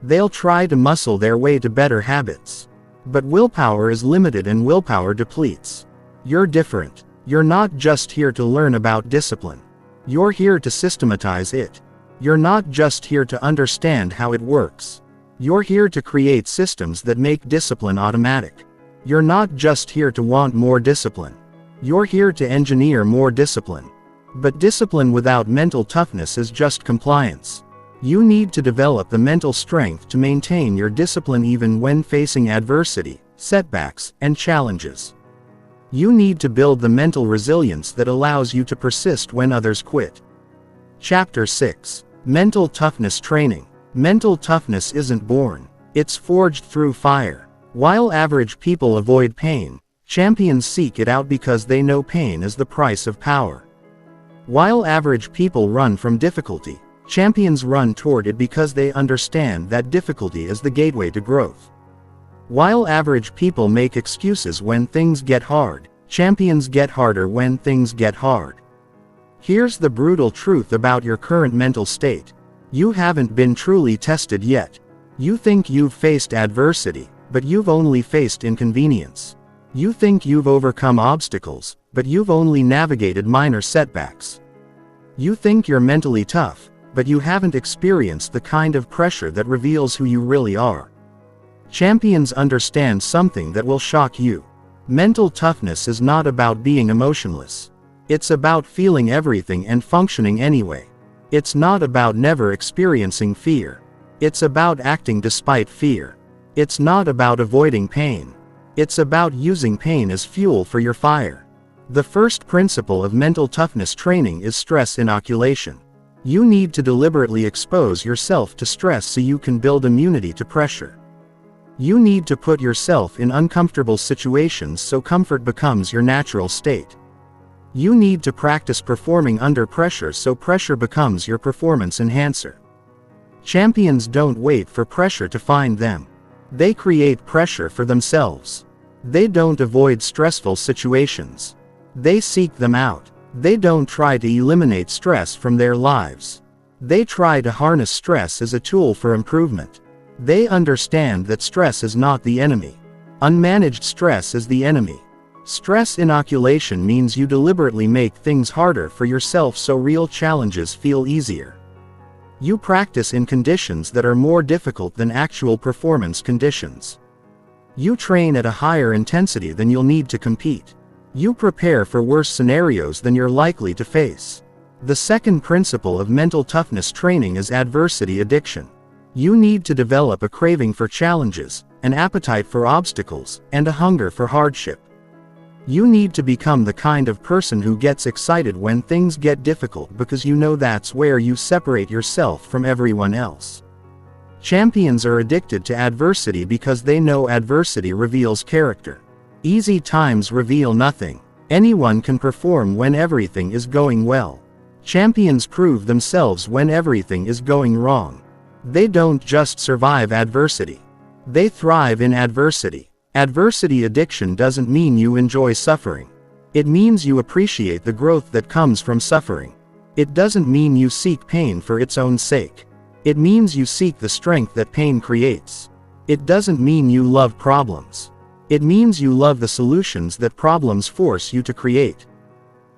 They'll try to muscle their way to better habits. But willpower is limited and willpower depletes. You're different. You're not just here to learn about discipline. You're here to systematize it. You're not just here to understand how it works. You're here to create systems that make discipline automatic. You're not just here to want more discipline. You're here to engineer more discipline. But discipline without mental toughness is just compliance. You need to develop the mental strength to maintain your discipline even when facing adversity, setbacks, and challenges. You need to build the mental resilience that allows you to persist when others quit. Chapter 6. Mental Toughness Training. Mental toughness isn't born. It's forged through fire. While average people avoid pain, champions seek it out because they know pain is the price of power. While average people run from difficulty, champions run toward it because they understand that difficulty is the gateway to growth. While average people make excuses when things get hard, champions get harder when things get hard. Here's the brutal truth about your current mental state. You haven't been truly tested yet. You think you've faced adversity, but you've only faced inconvenience. You think you've overcome obstacles, but you've only navigated minor setbacks. You think you're mentally tough, but you haven't experienced the kind of pressure that reveals who you really are. Champions understand something that will shock you. Mental toughness is not about being emotionless. It's about feeling everything and functioning anyway. It's not about never experiencing fear. It's about acting despite fear. It's not about avoiding pain. It's about using pain as fuel for your fire. The first principle of mental toughness training is stress inoculation. You need to deliberately expose yourself to stress so you can build immunity to pressure. You need to put yourself in uncomfortable situations so comfort becomes your natural state. You need to practice performing under pressure so pressure becomes your performance enhancer. Champions don't wait for pressure to find them. They create pressure for themselves. They don't avoid stressful situations. They seek them out. They don't try to eliminate stress from their lives. They try to harness stress as a tool for improvement. They understand that stress is not the enemy. Unmanaged stress is the enemy. Stress inoculation means you deliberately make things harder for yourself so real challenges feel easier. You practice in conditions that are more difficult than actual performance conditions. You train at a higher intensity than you'll need to compete. You prepare for worse scenarios than you're likely to face. The second principle of mental toughness training is adversity addiction. You need to develop a craving for challenges, an appetite for obstacles, and a hunger for hardship. You need to become the kind of person who gets excited when things get difficult because you know that's where you separate yourself from everyone else. Champions are addicted to adversity because they know adversity reveals character. Easy times reveal nothing. Anyone can perform when everything is going well. Champions prove themselves when everything is going wrong. They don't just survive adversity. They thrive in adversity. Adversity addiction doesn't mean you enjoy suffering. It means you appreciate the growth that comes from suffering. It doesn't mean you seek pain for its own sake. It means you seek the strength that pain creates. It doesn't mean you love problems. It means you love the solutions that problems force you to create.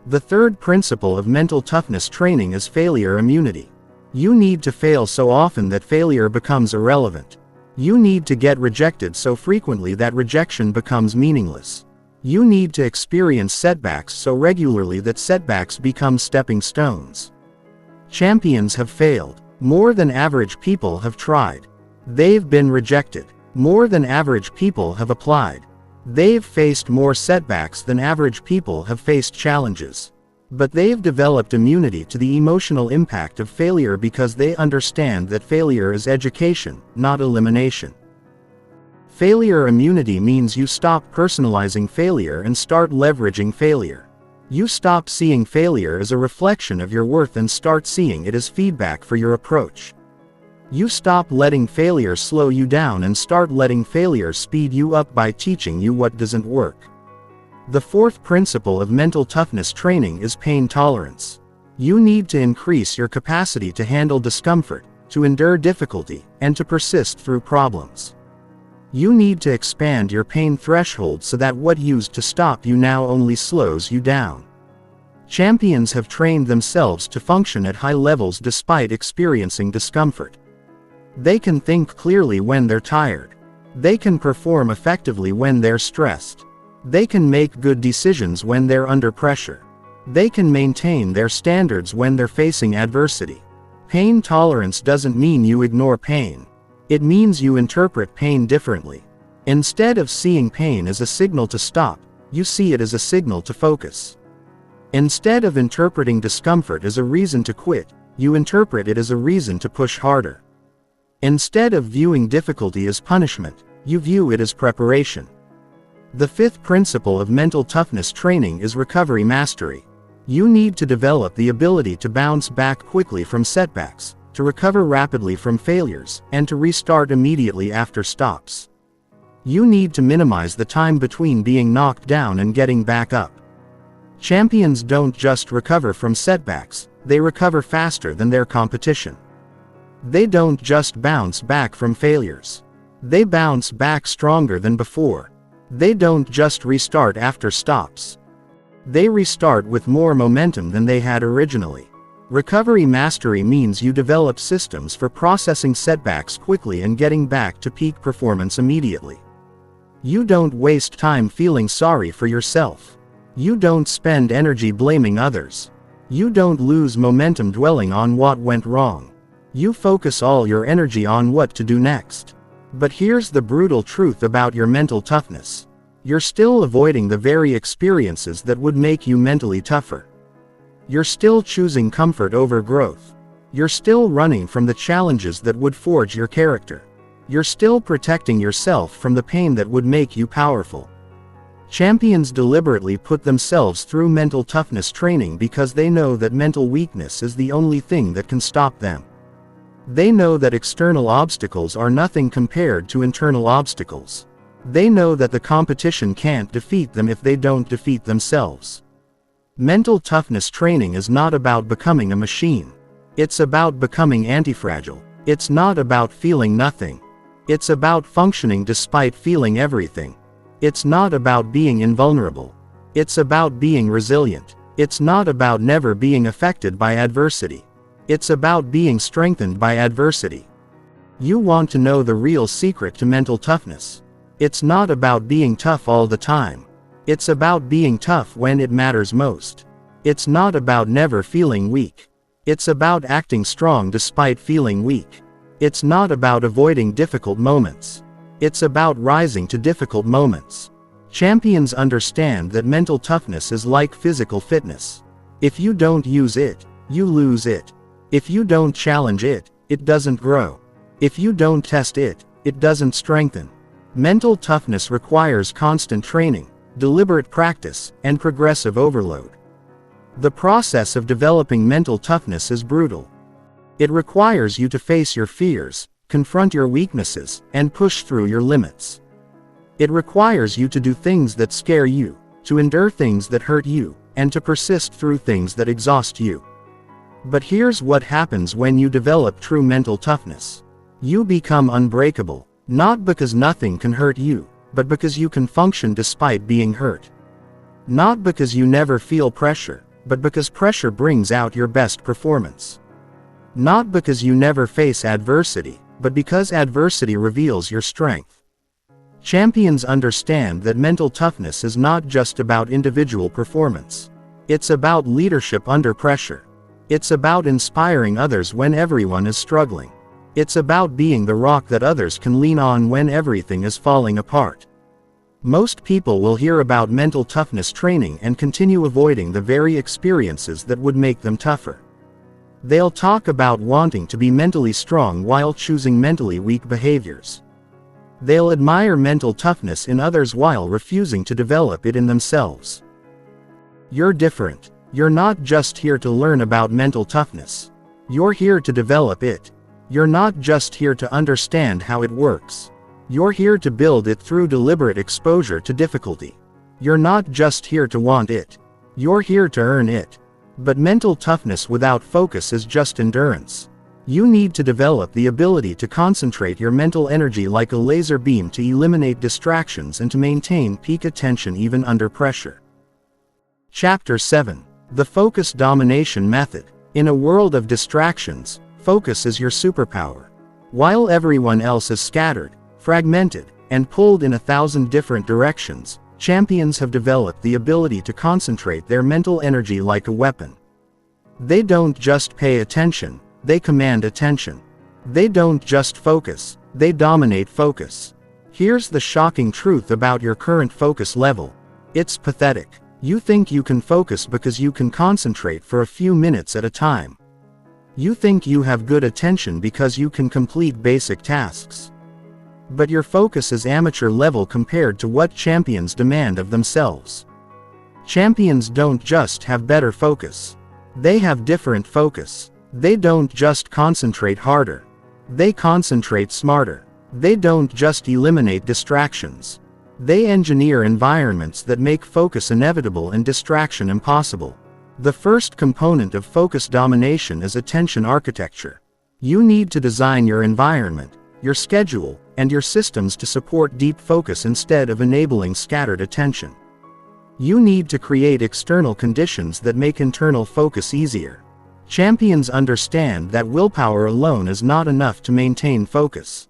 The third principle of mental toughness training is failure immunity. You need to fail so often that failure becomes irrelevant. You need to get rejected so frequently that rejection becomes meaningless. You need to experience setbacks so regularly that setbacks become stepping stones. Champions have failed. More than average people have tried. They've been rejected. More than average people have applied. They've faced more setbacks than average people have faced challenges. But they've developed immunity to the emotional impact of failure because they understand that failure is education, not elimination. Failure immunity means you stop personalizing failure and start leveraging failure. You stop seeing failure as a reflection of your worth and start seeing it as feedback for your approach. You stop letting failure slow you down and start letting failure speed you up by teaching you what doesn't work. The fourth principle of mental toughness training is pain tolerance. You need to increase your capacity to handle discomfort, to endure difficulty, and to persist through problems. You need to expand your pain threshold so that what used to stop you now only slows you down. Champions have trained themselves to function at high levels despite experiencing discomfort. They can think clearly when they're tired. They can perform effectively when they're stressed. They can make good decisions when they're under pressure. They can maintain their standards when they're facing adversity. Pain tolerance doesn't mean you ignore pain. It means you interpret pain differently. Instead of seeing pain as a signal to stop, you see it as a signal to focus. Instead of interpreting discomfort as a reason to quit, you interpret it as a reason to push harder. Instead of viewing difficulty as punishment, you view it as preparation. The fifth principle of mental toughness training is recovery mastery. You need to develop the ability to bounce back quickly from setbacks, to recover rapidly from failures, and to restart immediately after stops. You need to minimize the time between being knocked down and getting back up. Champions don't just recover from setbacks, they recover faster than their competition. They don't just bounce back from failures. They bounce back stronger than before. They don't just restart after stops. They restart with more momentum than they had originally. Recovery mastery means you develop systems for processing setbacks quickly and getting back to peak performance immediately. You don't waste time feeling sorry for yourself. You don't spend energy blaming others. You don't lose momentum dwelling on what went wrong. You focus all your energy on what to do next. But here's the brutal truth about your mental toughness. You're still avoiding the very experiences that would make you mentally tougher. You're still choosing comfort over growth. You're still running from the challenges that would forge your character. You're still protecting yourself from the pain that would make you powerful. Champions deliberately put themselves through mental toughness training because they know that mental weakness is the only thing that can stop them. They know that external obstacles are nothing compared to internal obstacles. They know that the competition can't defeat them if they don't defeat themselves. Mental toughness training is not about becoming a machine. It's about becoming antifragile. It's not about feeling nothing. It's about functioning despite feeling everything. It's not about being invulnerable. It's about being resilient. It's not about never being affected by adversity. It's about being strengthened by adversity. You want to know the real secret to mental toughness. It's not about being tough all the time. It's about being tough when it matters most. It's not about never feeling weak. It's about acting strong despite feeling weak. It's not about avoiding difficult moments. It's about rising to difficult moments. Champions understand that mental toughness is like physical fitness. If you don't use it, you lose it. If you don't challenge it, it doesn't grow. If you don't test it, it doesn't strengthen. Mental toughness requires constant training, deliberate practice, and progressive overload. The process of developing mental toughness is brutal. It requires you to face your fears, confront your weaknesses, and push through your limits. It requires you to do things that scare you, to endure things that hurt you, and to persist through things that exhaust you. But here's what happens when you develop true mental toughness. You become unbreakable, not because nothing can hurt you, but because you can function despite being hurt. Not because you never feel pressure, but because pressure brings out your best performance. Not because you never face adversity, but because adversity reveals your strength. Champions understand that mental toughness is not just about individual performance. It's about leadership under pressure. It's about inspiring others when everyone is struggling. It's about being the rock that others can lean on when everything is falling apart. Most people will hear about mental toughness training and continue avoiding the very experiences that would make them tougher. They'll talk about wanting to be mentally strong while choosing mentally weak behaviors. They'll admire mental toughness in others while refusing to develop it in themselves. You're different. You're not just here to learn about mental toughness. You're here to develop it. You're not just here to understand how it works. You're here to build it through deliberate exposure to difficulty. You're not just here to want it. You're here to earn it. But mental toughness without focus is just endurance. You need to develop the ability to concentrate your mental energy like a laser beam to eliminate distractions and to maintain peak attention even under pressure. Chapter 7. The Focus Domination Method. In a world of distractions, focus is your superpower. While everyone else is scattered, fragmented, and pulled in 1,000 different directions, champions have developed the ability to concentrate their mental energy like a weapon. They don't just pay attention, they command attention. They don't just focus, they dominate focus. Here's the shocking truth about your current focus level. It's pathetic. You think you can focus because you can concentrate for a few minutes at a time. You think you have good attention because you can complete basic tasks. But your focus is amateur level compared to what champions demand of themselves. Champions don't just have better focus. They have different focus. They don't just concentrate harder. They concentrate smarter. They don't just eliminate distractions. They engineer environments that make focus inevitable and distraction impossible. The first component of focus domination is attention architecture. You need to design your environment, your schedule, and your systems to support deep focus instead of enabling scattered attention. You need to create external conditions that make internal focus easier. Champions understand that willpower alone is not enough to maintain focus.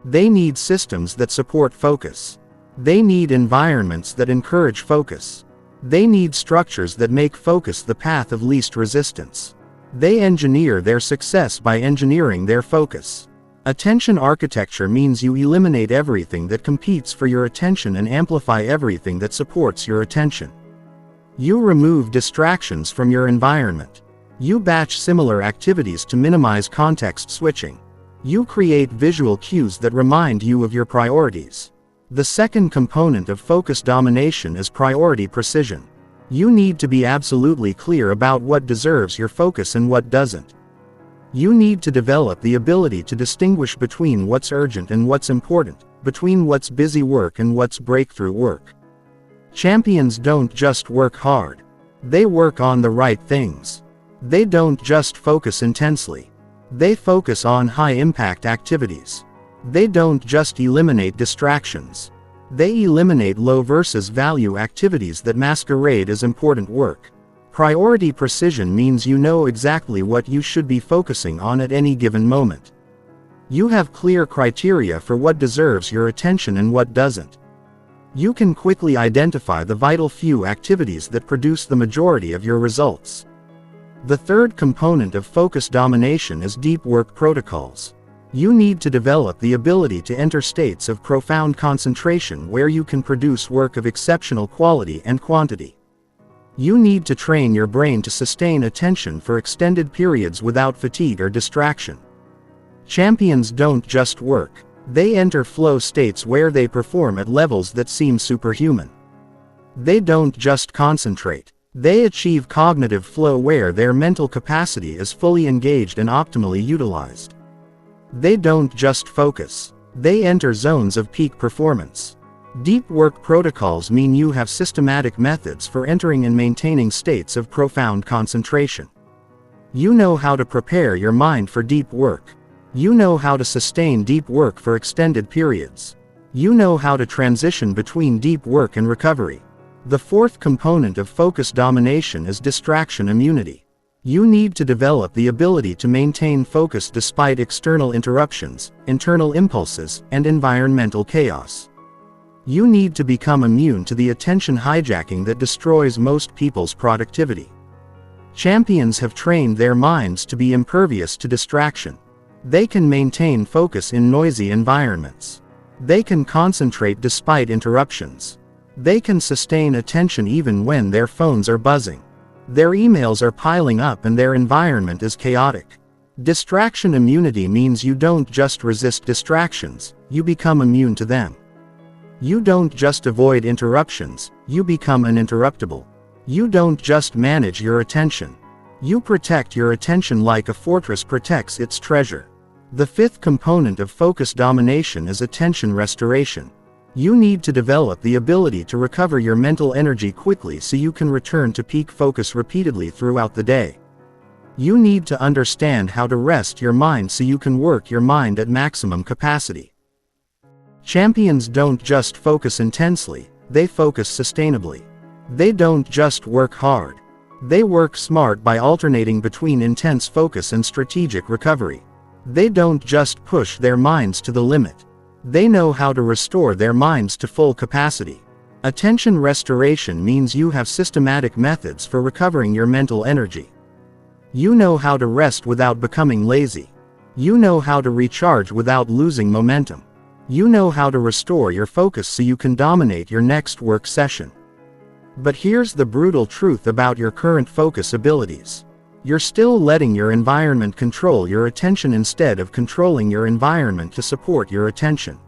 They need systems that support focus. They need environments that encourage focus. They need structures that make focus the path of least resistance. They engineer their success by engineering their focus. Attention architecture means you eliminate everything that competes for your attention and amplify everything that supports your attention. You remove distractions from your environment. You batch similar activities to minimize context switching. You create visual cues that remind you of your priorities. The second component of focus domination is priority precision. You need to be absolutely clear about what deserves your focus and what doesn't. You need to develop the ability to distinguish between what's urgent and what's important, between what's busy work and what's breakthrough work. Champions don't just work hard. They work on the right things. They don't just focus intensely. They focus on high-impact activities. They don't just eliminate distractions. They eliminate low versus value activities that masquerade as important work. Priority precision means you know exactly what you should be focusing on at any given moment. You have clear criteria for what deserves your attention and what doesn't. You can quickly identify the vital few activities that produce the majority of your results. The third component of focus domination is deep work protocols. You need to develop the ability to enter states of profound concentration where you can produce work of exceptional quality and quantity. You need to train your brain to sustain attention for extended periods without fatigue or distraction. Champions don't just work. They enter flow states where they perform at levels that seem superhuman. They don't just concentrate. They achieve cognitive flow where their mental capacity is fully engaged and optimally utilized. They don't just focus. They enter zones of peak performance. Deep work protocols mean you have systematic methods for entering and maintaining states of profound concentration. You know how to prepare your mind for deep work. You know how to sustain deep work for extended periods. You know how to transition between deep work and recovery. The fourth component of focus domination is distraction immunity. You need to develop the ability to maintain focus despite external interruptions, internal impulses, and environmental chaos. You need to become immune to the attention hijacking that destroys most people's productivity. Champions have trained their minds to be impervious to distraction. They can maintain focus in noisy environments. They can concentrate despite interruptions. They can sustain attention even when their phones are buzzing. Their emails are piling up and their environment is chaotic. Distraction immunity means you don't just resist distractions, you become immune to them. You don't just avoid interruptions, you become uninterruptible. You don't just manage your attention. You protect your attention like a fortress protects its treasure. The fifth component of focus domination is attention restoration. You need to develop the ability to recover your mental energy quickly so you can return to peak focus repeatedly throughout the day. You need to understand how to rest your mind so you can work your mind at maximum capacity. Champions don't just focus intensely, they focus sustainably. They don't just work hard. They work smart by alternating between intense focus and strategic recovery. They don't just push their minds to the limit. They know how to restore their minds to full capacity. Attention restoration means you have systematic methods for recovering your mental energy. You know how to rest without becoming lazy. You know how to recharge without losing momentum. You know how to restore your focus so you can dominate your next work session. But here's the brutal truth about your current focus abilities. You're still letting your environment control your attention instead of controlling your environment to support your attention.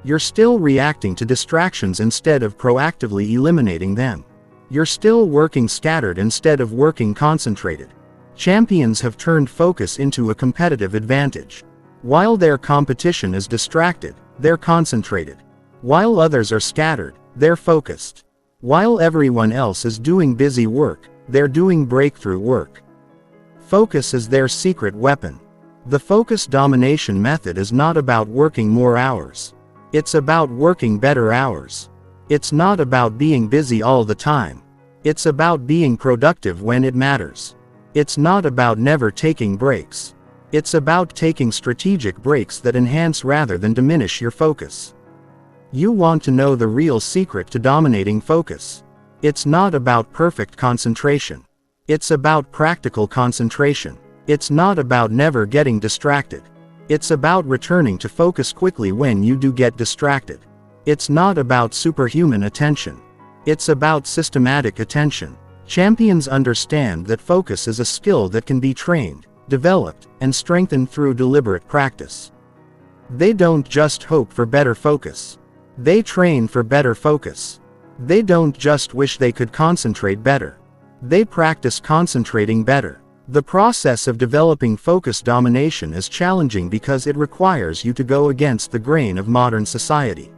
You're still reacting to distractions instead of proactively eliminating them. You're still working scattered instead of working concentrated. Champions have turned focus into a competitive advantage. While their competition is distracted, they're concentrated. While others are scattered, they're focused. While everyone else is doing busy work, they're doing breakthrough work. Focus is their secret weapon. The focus domination method is not about working more hours. It's about working better hours. It's not about being busy all the time. It's about being productive when it matters. It's not about never taking breaks. It's about taking strategic breaks that enhance rather than diminish your focus. You want to know the real secret to dominating focus. It's not about perfect concentration. It's about practical concentration. It's not about never getting distracted. It's about returning to focus quickly when you do get distracted. It's not about superhuman attention. It's about systematic attention. Champions understand that focus is a skill that can be trained, developed, and strengthened through deliberate practice. They don't just hope for better focus. They train for better focus. They don't just wish they could concentrate better. They practice concentrating better. The process of developing focus domination is challenging because it requires you to go against the grain of modern society.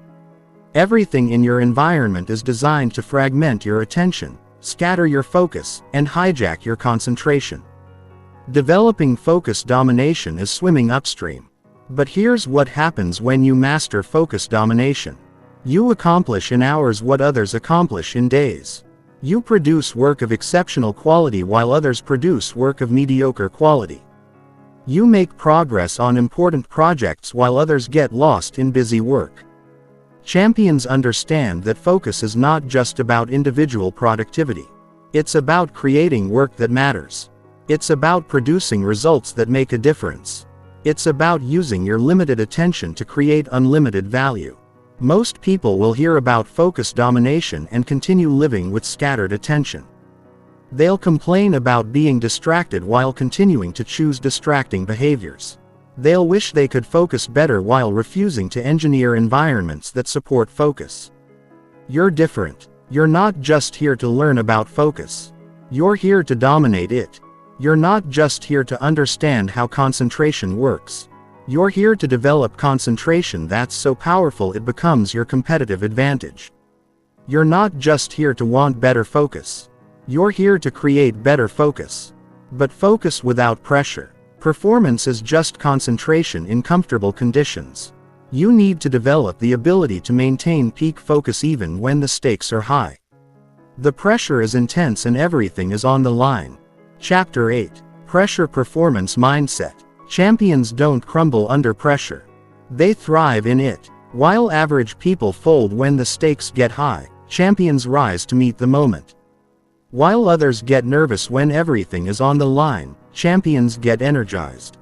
Everything in your environment is designed to fragment your attention, scatter your focus, and hijack your concentration. Developing focus domination is swimming upstream. But here's what happens when you master focus domination. You accomplish in hours what others accomplish in days. You produce work of exceptional quality while others produce work of mediocre quality. You make progress on important projects while others get lost in busy work. Champions understand that focus is not just about individual productivity. It's about creating work that matters. It's about producing results that make a difference. It's about using your limited attention to create unlimited value. Most people will hear about focus domination and continue living with scattered attention. They'll complain about being distracted while continuing to choose distracting behaviors. They'll wish they could focus better while refusing to engineer environments that support focus. You're different. You're not just here to learn about focus. You're here to dominate it. You're not just here to understand how concentration works. You're here to develop concentration that's so powerful it becomes your competitive advantage. You're not just here to want better focus. You're here to create better focus. But focus without pressure. Performance is just concentration in comfortable conditions. You need to develop the ability to maintain peak focus even when the stakes are high. The pressure is intense and everything is on the line. Chapter 8. Pressure Performance Mindset. Champions don't crumble under pressure. They thrive in it. While average people fold when the stakes get high, champions rise to meet the moment. While others get nervous when everything is on the line, champions get energized.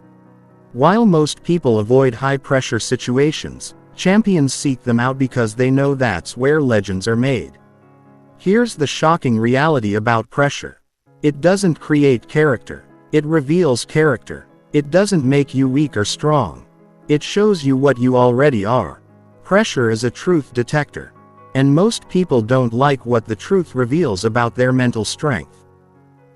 While most people avoid high-pressure situations, champions seek them out because they know that's where legends are made. Here's the shocking reality about pressure. It doesn't create character. It reveals character. It doesn't make you weak or strong. It shows you what you already are. Pressure is a truth detector. And most people don't like what the truth reveals about their mental strength.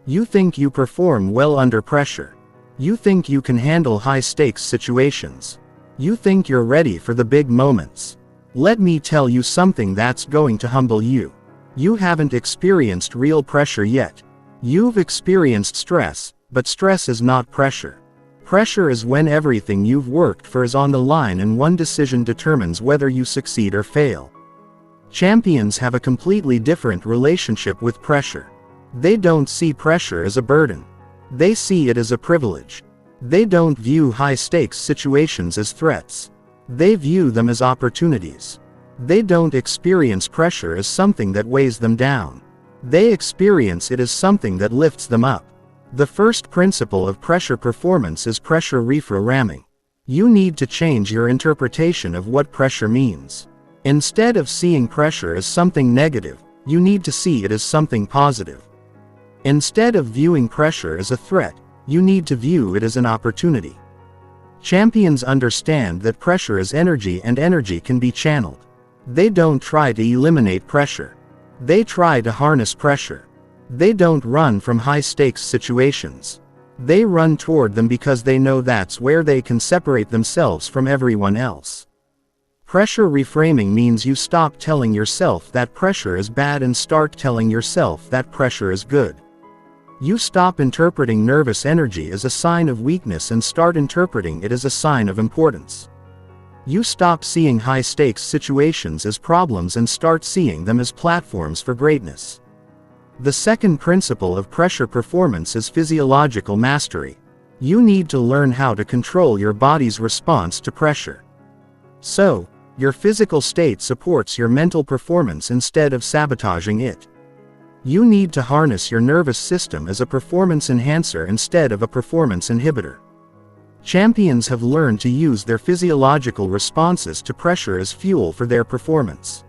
You think you perform well under pressure. You think you can handle high-stakes situations. You think you're ready for the big moments. Let me tell you something that's going to humble you. You haven't experienced real pressure yet. You've experienced stress, but stress is not pressure. Pressure is when everything you've worked for is on the line and one decision determines whether you succeed or fail. Champions have a completely different relationship with pressure. They don't see pressure as a burden. They see it as a privilege. They don't view high-stakes situations as threats. They view them as opportunities. They don't experience pressure as something that weighs them down. They experience it as something that lifts them up. The first principle of pressure performance is pressure reprogramming. You need to change your interpretation of what pressure means. Instead of seeing pressure as something negative, you need to see it as something positive. Instead of viewing pressure as a threat, you need to view it as an opportunity. Champions understand that pressure is energy and energy can be channeled. They don't try to eliminate pressure. They try to harness pressure. They don't run from high-stakes situations. They run toward them because they know that's where they can separate themselves from everyone else. Pressure reframing means you stop telling yourself that pressure is bad and start telling yourself that pressure is good. You stop interpreting nervous energy as a sign of weakness and start interpreting it as a sign of importance. You stop seeing high-stakes situations as problems and start seeing them as platforms for greatness. The second principle of pressure performance is physiological mastery. You need to learn how to control your body's response to pressure. So, your physical state supports your mental performance instead of sabotaging it. You need to harness your nervous system as a performance enhancer instead of a performance inhibitor. Champions have learned to use their physiological responses to pressure as fuel for their performance.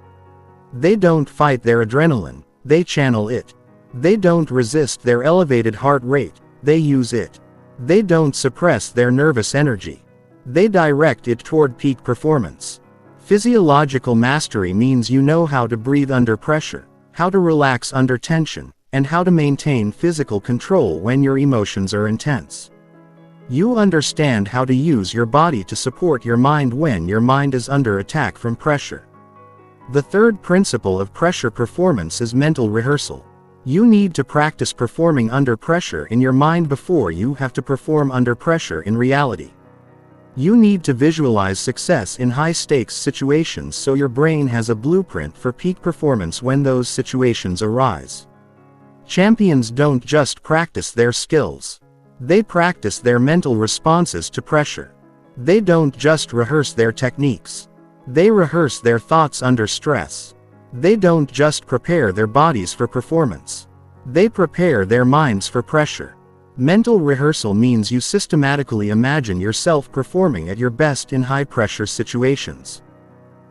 They don't fight their adrenaline, they channel it. They don't resist their elevated heart rate, they use it. They don't suppress their nervous energy. They direct it toward peak performance. Physiological mastery means you know how to breathe under pressure, how to relax under tension, and how to maintain physical control when your emotions are intense. You understand how to use your body to support your mind when your mind is under attack from pressure. The third principle of pressure performance is mental rehearsal. You need to practice performing under pressure in your mind before you have to perform under pressure in reality. You need to visualize success in high-stakes situations so your brain has a blueprint for peak performance when those situations arise. Champions don't just practice their skills. They practice their mental responses to pressure. They don't just rehearse their techniques. They rehearse their thoughts under stress. They don't just prepare their bodies for performance. They prepare their minds for pressure. Mental rehearsal means you systematically imagine yourself performing at your best in high-pressure situations.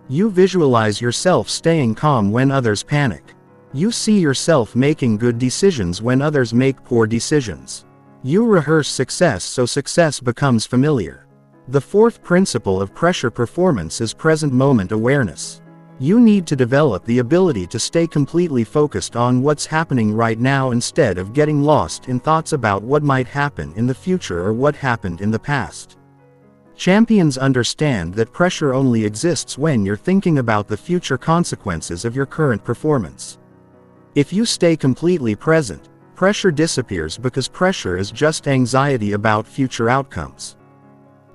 You visualize yourself staying calm when others panic. You see yourself making good decisions when others make poor decisions. You rehearse success so success becomes familiar. The fourth principle of pressure performance is present moment awareness. You need to develop the ability to stay completely focused on what's happening right now instead of getting lost in thoughts about what might happen in the future or what happened in the past. Champions understand that pressure only exists when you're thinking about the future consequences of your current performance. If you stay completely present, pressure disappears because pressure is just anxiety about future outcomes.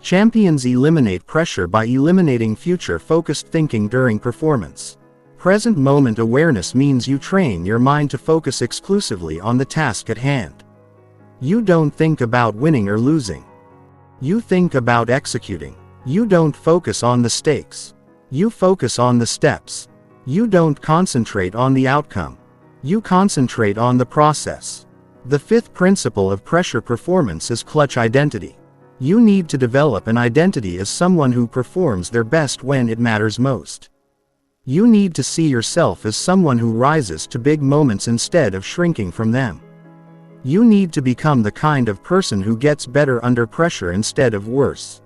Champions eliminate pressure by eliminating future-focused thinking during performance. Present moment awareness means you train your mind to focus exclusively on the task at hand. You don't think about winning or losing. You think about executing. You don't focus on the stakes. You focus on the steps. You don't concentrate on the outcome. You concentrate on the process. The fifth principle of pressure performance is clutch identity. You need to develop an identity as someone who performs their best when it matters most. You need to see yourself as someone who rises to big moments instead of shrinking from them. You need to become the kind of person who gets better under pressure instead of worse.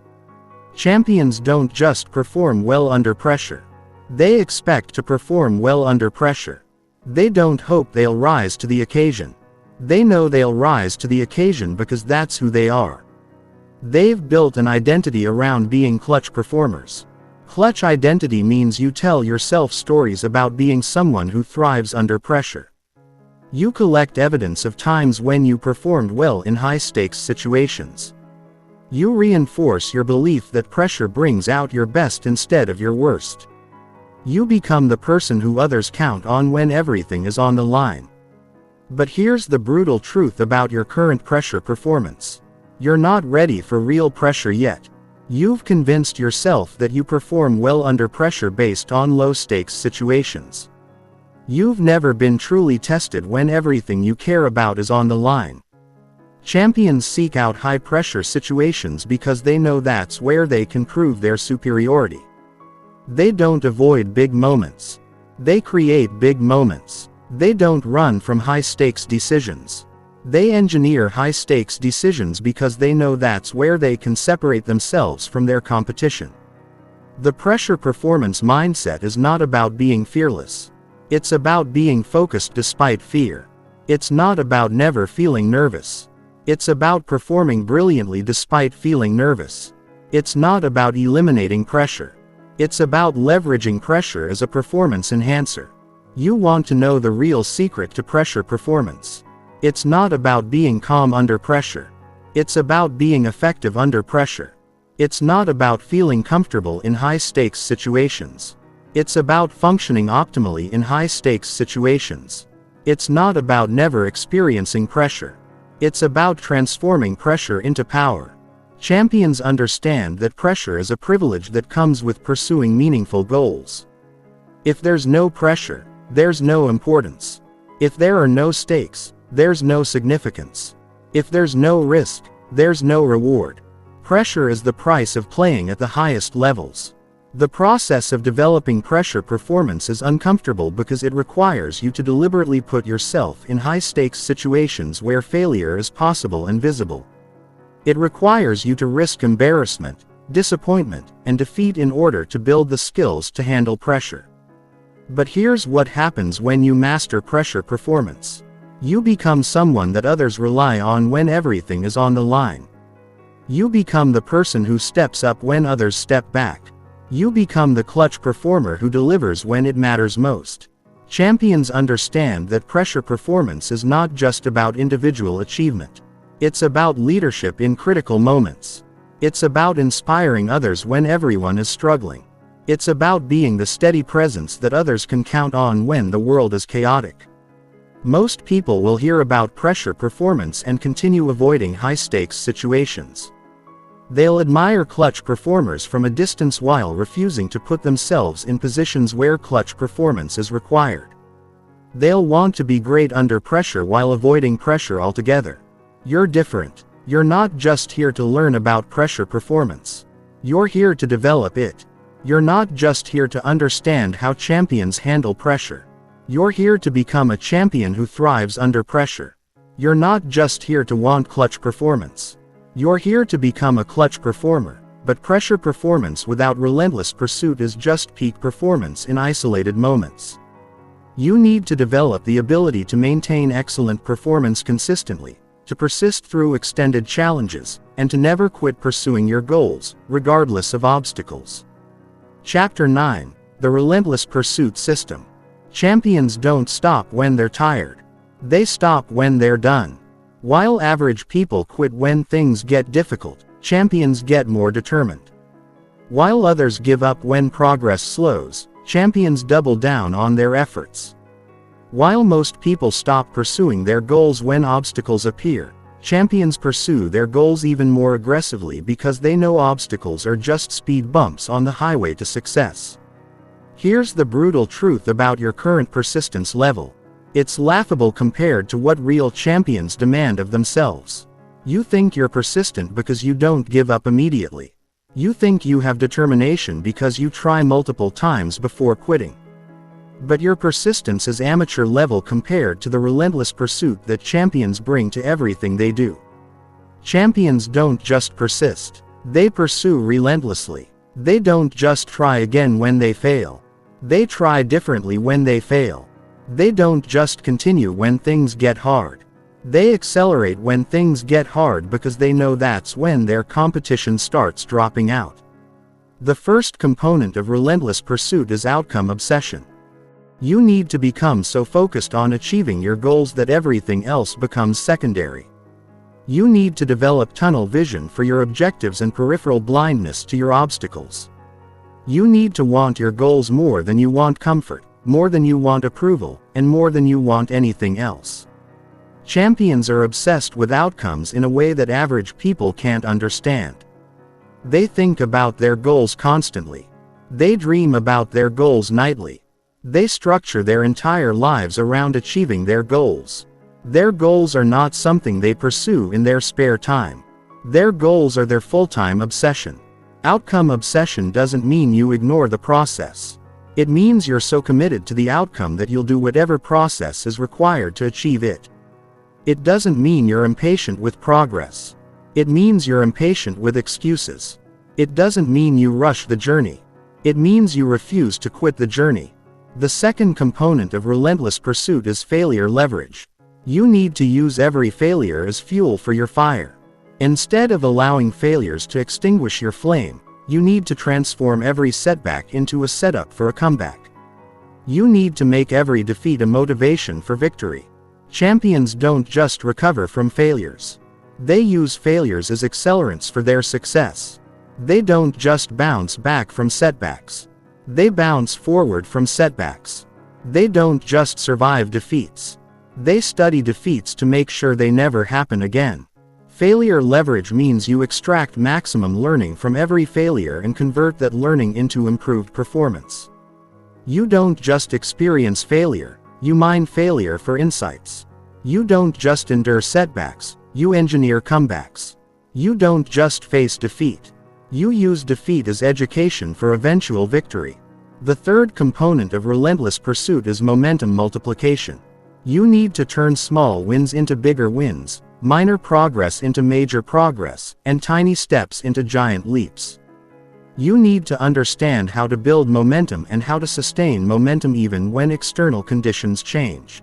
Champions don't just perform well under pressure. They expect to perform well under pressure. They don't hope they'll rise to the occasion. They know they'll rise to the occasion because that's who they are. They've built an identity around being clutch performers. Clutch identity means you tell yourself stories about being someone who thrives under pressure. You collect evidence of times when you performed well in high-stakes situations. You reinforce your belief that pressure brings out your best instead of your worst. You become the person who others count on when everything is on the line. But here's the brutal truth about your current pressure performance. You're not ready for real pressure yet. You've convinced yourself that you perform well under pressure based on low-stakes situations. You've never been truly tested when everything you care about is on the line. Champions seek out high-pressure situations because they know that's where they can prove their superiority. They don't avoid big moments. They create big moments. They don't run from high-stakes decisions. They engineer high-stakes decisions because they know that's where they can separate themselves from their competition. The pressure performance mindset is not about being fearless. It's about being focused despite fear. It's not about never feeling nervous. It's about performing brilliantly despite feeling nervous. It's not about eliminating pressure. It's about leveraging pressure as a performance enhancer. You want to know the real secret to pressure performance. It's not about being calm under pressure. It's about being effective under pressure. It's not about feeling comfortable in high-stakes situations. It's about functioning optimally in high-stakes situations. It's not about never experiencing pressure. It's about transforming pressure into power. Champions understand that pressure is a privilege that comes with pursuing meaningful goals. If there's no pressure, there's no importance. If there are no stakes, there's no significance. If there's no risk, there's no reward. Pressure is the price of playing at the highest levels. The process of developing pressure performance is uncomfortable because it requires you to deliberately put yourself in high-stakes situations where failure is possible and visible. It requires you to risk embarrassment, disappointment, and defeat in order to build the skills to handle pressure. But here's what happens when you master pressure performance. You become someone that others rely on when everything is on the line. You become the person who steps up when others step back. You become the clutch performer who delivers when it matters most. Champions understand that pressure performance is not just about individual achievement. It's about leadership in critical moments. It's about inspiring others when everyone is struggling. It's about being the steady presence that others can count on when the world is chaotic. Most people will hear about pressure performance and continue avoiding high-stakes situations. They'll admire clutch performers from a distance while refusing to put themselves in positions where clutch performance is required. They'll want to be great under pressure while avoiding pressure altogether. You're different. You're not just here to learn about pressure performance. You're here to develop it. You're not just here to understand how champions handle pressure. You're here to become a champion who thrives under pressure. You're not just here to want clutch performance. You're here to become a clutch performer, but pressure performance without relentless pursuit is just peak performance in isolated moments. You need to develop the ability to maintain excellent performance consistently, to persist through extended challenges, and to never quit pursuing your goals, regardless of obstacles. Chapter 9: The Relentless Pursuit System. Champions don't stop when they're tired. They stop when they're done. While average people quit when things get difficult, champions get more determined. While others give up when progress slows, champions double down on their efforts. While most people stop pursuing their goals when obstacles appear, champions pursue their goals even more aggressively because they know obstacles are just speed bumps on the highway to success. Here's the brutal truth about your current persistence level. It's laughable compared to what real champions demand of themselves. You think you're persistent because you don't give up immediately. You think you have determination because you try multiple times before quitting. But your persistence is amateur level compared to the relentless pursuit that champions bring to everything they do. Champions don't just persist. They pursue relentlessly. They don't just try again when they fail. They try differently when they fail. They don't just continue when things get hard. They accelerate when things get hard because they know that's when their competition starts dropping out. The first component of relentless pursuit is outcome obsession. You need to become so focused on achieving your goals that everything else becomes secondary. You need to develop tunnel vision for your objectives and peripheral blindness to your obstacles. You need to want your goals more than you want comfort, more than you want approval, and more than you want anything else. Champions are obsessed with outcomes in a way that average people can't understand. They think about their goals constantly. They dream about their goals nightly. They structure their entire lives around achieving their goals. Their goals are not something they pursue in their spare time. Their goals are their full-time obsession. Outcome obsession doesn't mean you ignore the process. It means you're so committed to the outcome that you'll do whatever process is required to achieve it. It doesn't mean you're impatient with progress. It means you're impatient with excuses. It doesn't mean you rush the journey. It means you refuse to quit the journey. The second component of relentless pursuit is failure leverage. You need to use every failure as fuel for your fire. Instead of allowing failures to extinguish your flame, you need to transform every setback into a setup for a comeback. You need to make every defeat a motivation for victory. Champions don't just recover from failures. They use failures as accelerants for their success. They don't just bounce back from setbacks. They bounce forward from setbacks. They don't just survive defeats. They study defeats to make sure they never happen again. Failure leverage means you extract maximum learning from every failure and convert that learning into improved performance. You don't just experience failure, you mine failure for insights. You don't just endure setbacks, you engineer comebacks. You don't just face defeat. You use defeat as education for eventual victory. The third component of relentless pursuit is momentum multiplication. You need to turn small wins into bigger wins, minor progress into major progress, and tiny steps into giant leaps. You need to understand how to build momentum and how to sustain momentum even when external conditions change.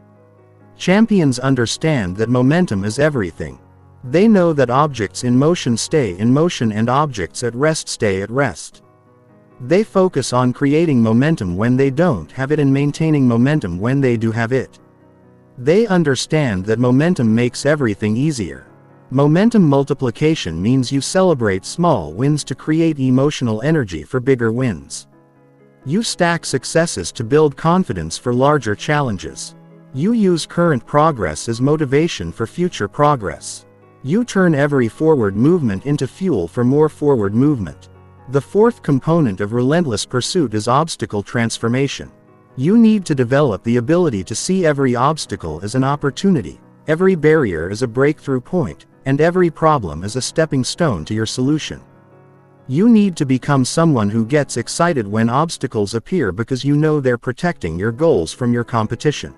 Champions understand that momentum is everything. They know that objects in motion stay in motion and objects at rest stay at rest. They focus on creating momentum when they don't have it and maintaining momentum when they do have it. They understand that momentum makes everything easier. Momentum multiplication means you celebrate small wins to create emotional energy for bigger wins. You stack successes to build confidence for larger challenges. You use current progress as motivation for future progress. You turn every forward movement into fuel for more forward movement. The fourth component of relentless pursuit is obstacle transformation. You need to develop the ability to see every obstacle as an opportunity, every barrier as a breakthrough point, and every problem as a stepping stone to your solution. You need to become someone who gets excited when obstacles appear because you know they're protecting your goals from your competition.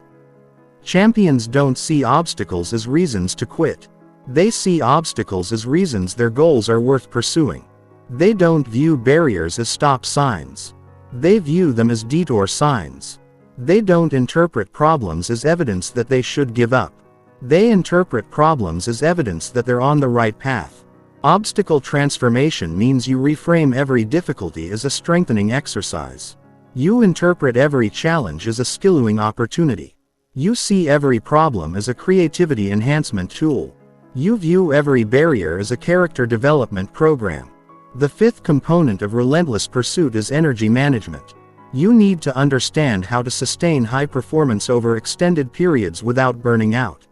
Champions don't see obstacles as reasons to quit. They see obstacles as reasons their goals are worth pursuing. They don't view barriers as stop signs. They view them as detour signs. They don't interpret problems as evidence that they should give up. They interpret problems as evidence that they're on the right path. Obstacle transformation means you reframe every difficulty as a strengthening exercise. You interpret every challenge as a skilling opportunity. You see every problem as a creativity enhancement tool. You view every barrier as a character development program. The fifth component of relentless pursuit is energy management. You need to understand how to sustain high performance over extended periods without burning out.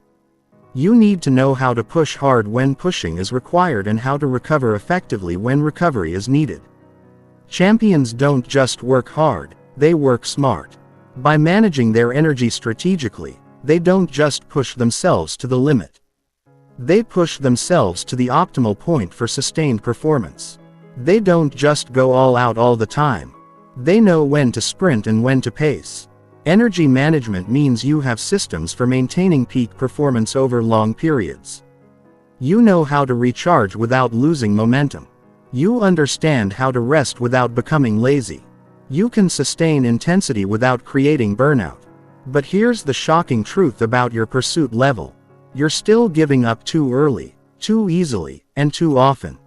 You need to know how to push hard when pushing is required and how to recover effectively when recovery is needed. Champions don't just work hard, they work smart. By managing their energy strategically, they don't just push themselves to the limit. They push themselves to the optimal point for sustained performance. They don't just go all out all the time. They know when to sprint and when to pace. Energy management means you have systems for maintaining peak performance over long periods. You know how to recharge without losing momentum. You understand how to rest without becoming lazy. You can sustain intensity without creating burnout. But here's the shocking truth about your pursuit level. You're still giving up too early, too easily, and too often.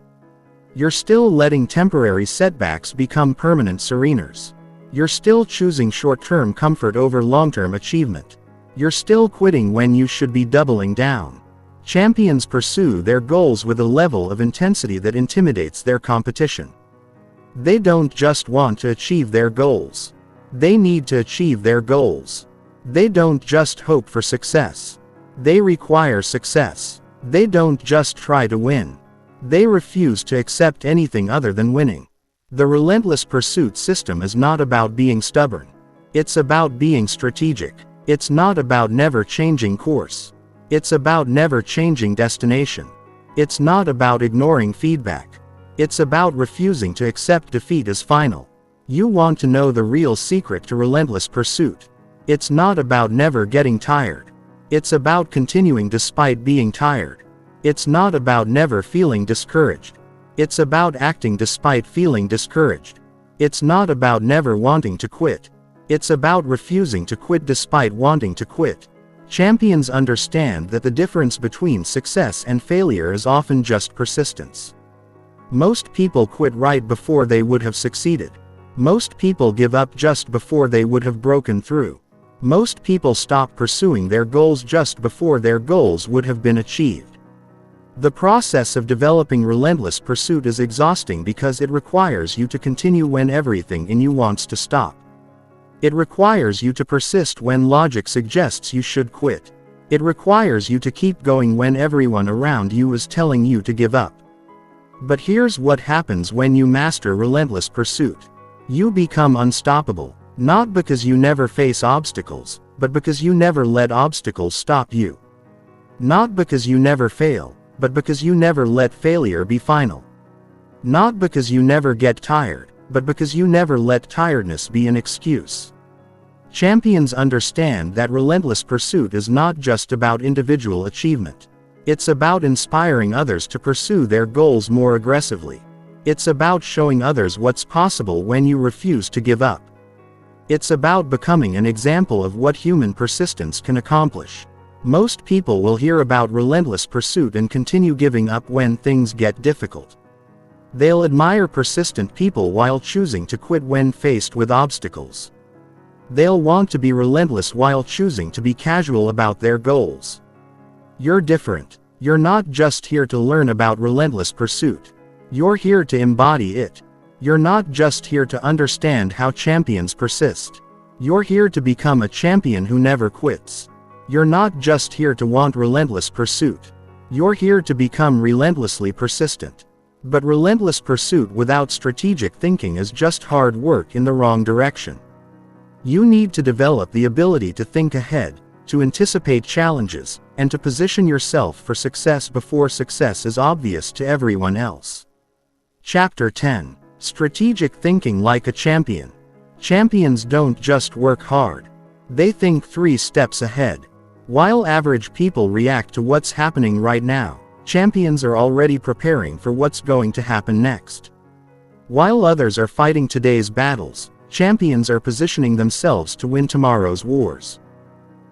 You're still letting temporary setbacks become permanent sereners. You're still choosing short-term comfort over long-term achievement. You're still quitting when you should be doubling down. Champions pursue their goals with a level of intensity that intimidates their competition. They don't just want to achieve their goals. They need to achieve their goals. They don't just hope for success. They require success. They don't just try to win. They refuse to accept anything other than winning. The relentless pursuit system is not about being stubborn. It's about being strategic. It's not about never changing course. It's about never changing destination. It's not about ignoring feedback. It's about refusing to accept defeat as final. You want to know the real secret to relentless pursuit. It's not about never getting tired. It's about continuing despite being tired. It's not about never feeling discouraged. It's about acting despite feeling discouraged. It's not about never wanting to quit. It's about refusing to quit despite wanting to quit. Champions understand that the difference between success and failure is often just persistence. Most people quit right before they would have succeeded. Most people give up just before they would have broken through. Most people stop pursuing their goals just before their goals would have been achieved. The process of developing relentless pursuit is exhausting because it requires you to continue when everything in you wants to stop. It requires you to persist when logic suggests you should quit. It requires you to keep going when everyone around you is telling you to give up. But here's what happens when you master relentless pursuit. You become unstoppable, not because you never face obstacles, but because you never let obstacles stop you. Not because you never fail, but because you never let failure be final. Not because you never get tired, but because you never let tiredness be an excuse. Champions understand that relentless pursuit is not just about individual achievement. It's about inspiring others to pursue their goals more aggressively. It's about showing others what's possible when you refuse to give up. It's about becoming an example of what human persistence can accomplish. Most people will hear about relentless pursuit and continue giving up when things get difficult. They'll admire persistent people while choosing to quit when faced with obstacles. They'll want to be relentless while choosing to be casual about their goals. You're different. You're not just here to learn about relentless pursuit. You're here to embody it. You're not just here to understand how champions persist. You're here to become a champion who never quits. You're not just here to want relentless pursuit. You're here to become relentlessly persistent. But relentless pursuit without strategic thinking is just hard work in the wrong direction. You need to develop the ability to think ahead, to anticipate challenges, and to position yourself for success before success is obvious to everyone else. Chapter 10. Strategic Thinking Like a Champion. Champions don't just work hard. They think 3 steps ahead. While average people react to what's happening right now, champions are already preparing for what's going to happen next. While others are fighting today's battles, champions are positioning themselves to win tomorrow's wars.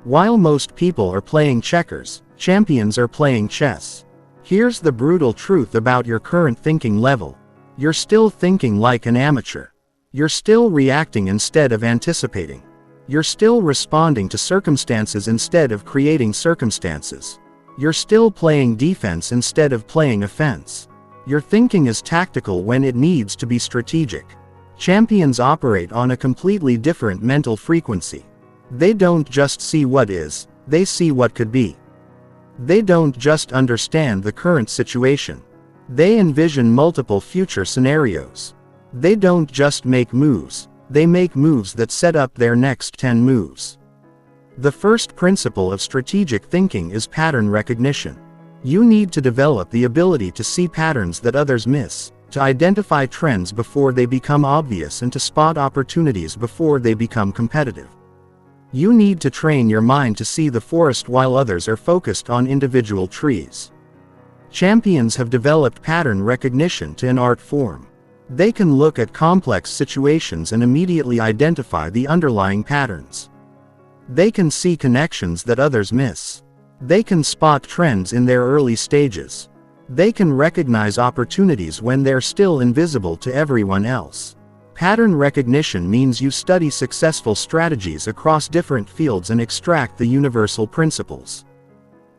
While most people are playing checkers, champions are playing chess. Here's the brutal truth about your current thinking level. You're still thinking like an amateur. You're still reacting instead of anticipating. You're still responding to circumstances instead of creating circumstances. You're still playing defense instead of playing offense. Your thinking is tactical when it needs to be strategic. Champions operate on a completely different mental frequency. They don't just see what is, they see what could be. They don't just understand the current situation. They envision multiple future scenarios. They don't just make moves, they make moves that set up their next 10 moves. The first principle of strategic thinking is pattern recognition. You need to develop the ability to see patterns that others miss, to identify trends before they become obvious, and to spot opportunities before they become competitive. You need to train your mind to see the forest while others are focused on individual trees. Champions have developed pattern recognition to an art form. They can look at complex situations and immediately identify the underlying patterns. They can see connections that others miss. They can spot trends in their early stages. They can recognize opportunities when they're still invisible to everyone else. Pattern recognition means you study successful strategies across different fields and extract the universal principles.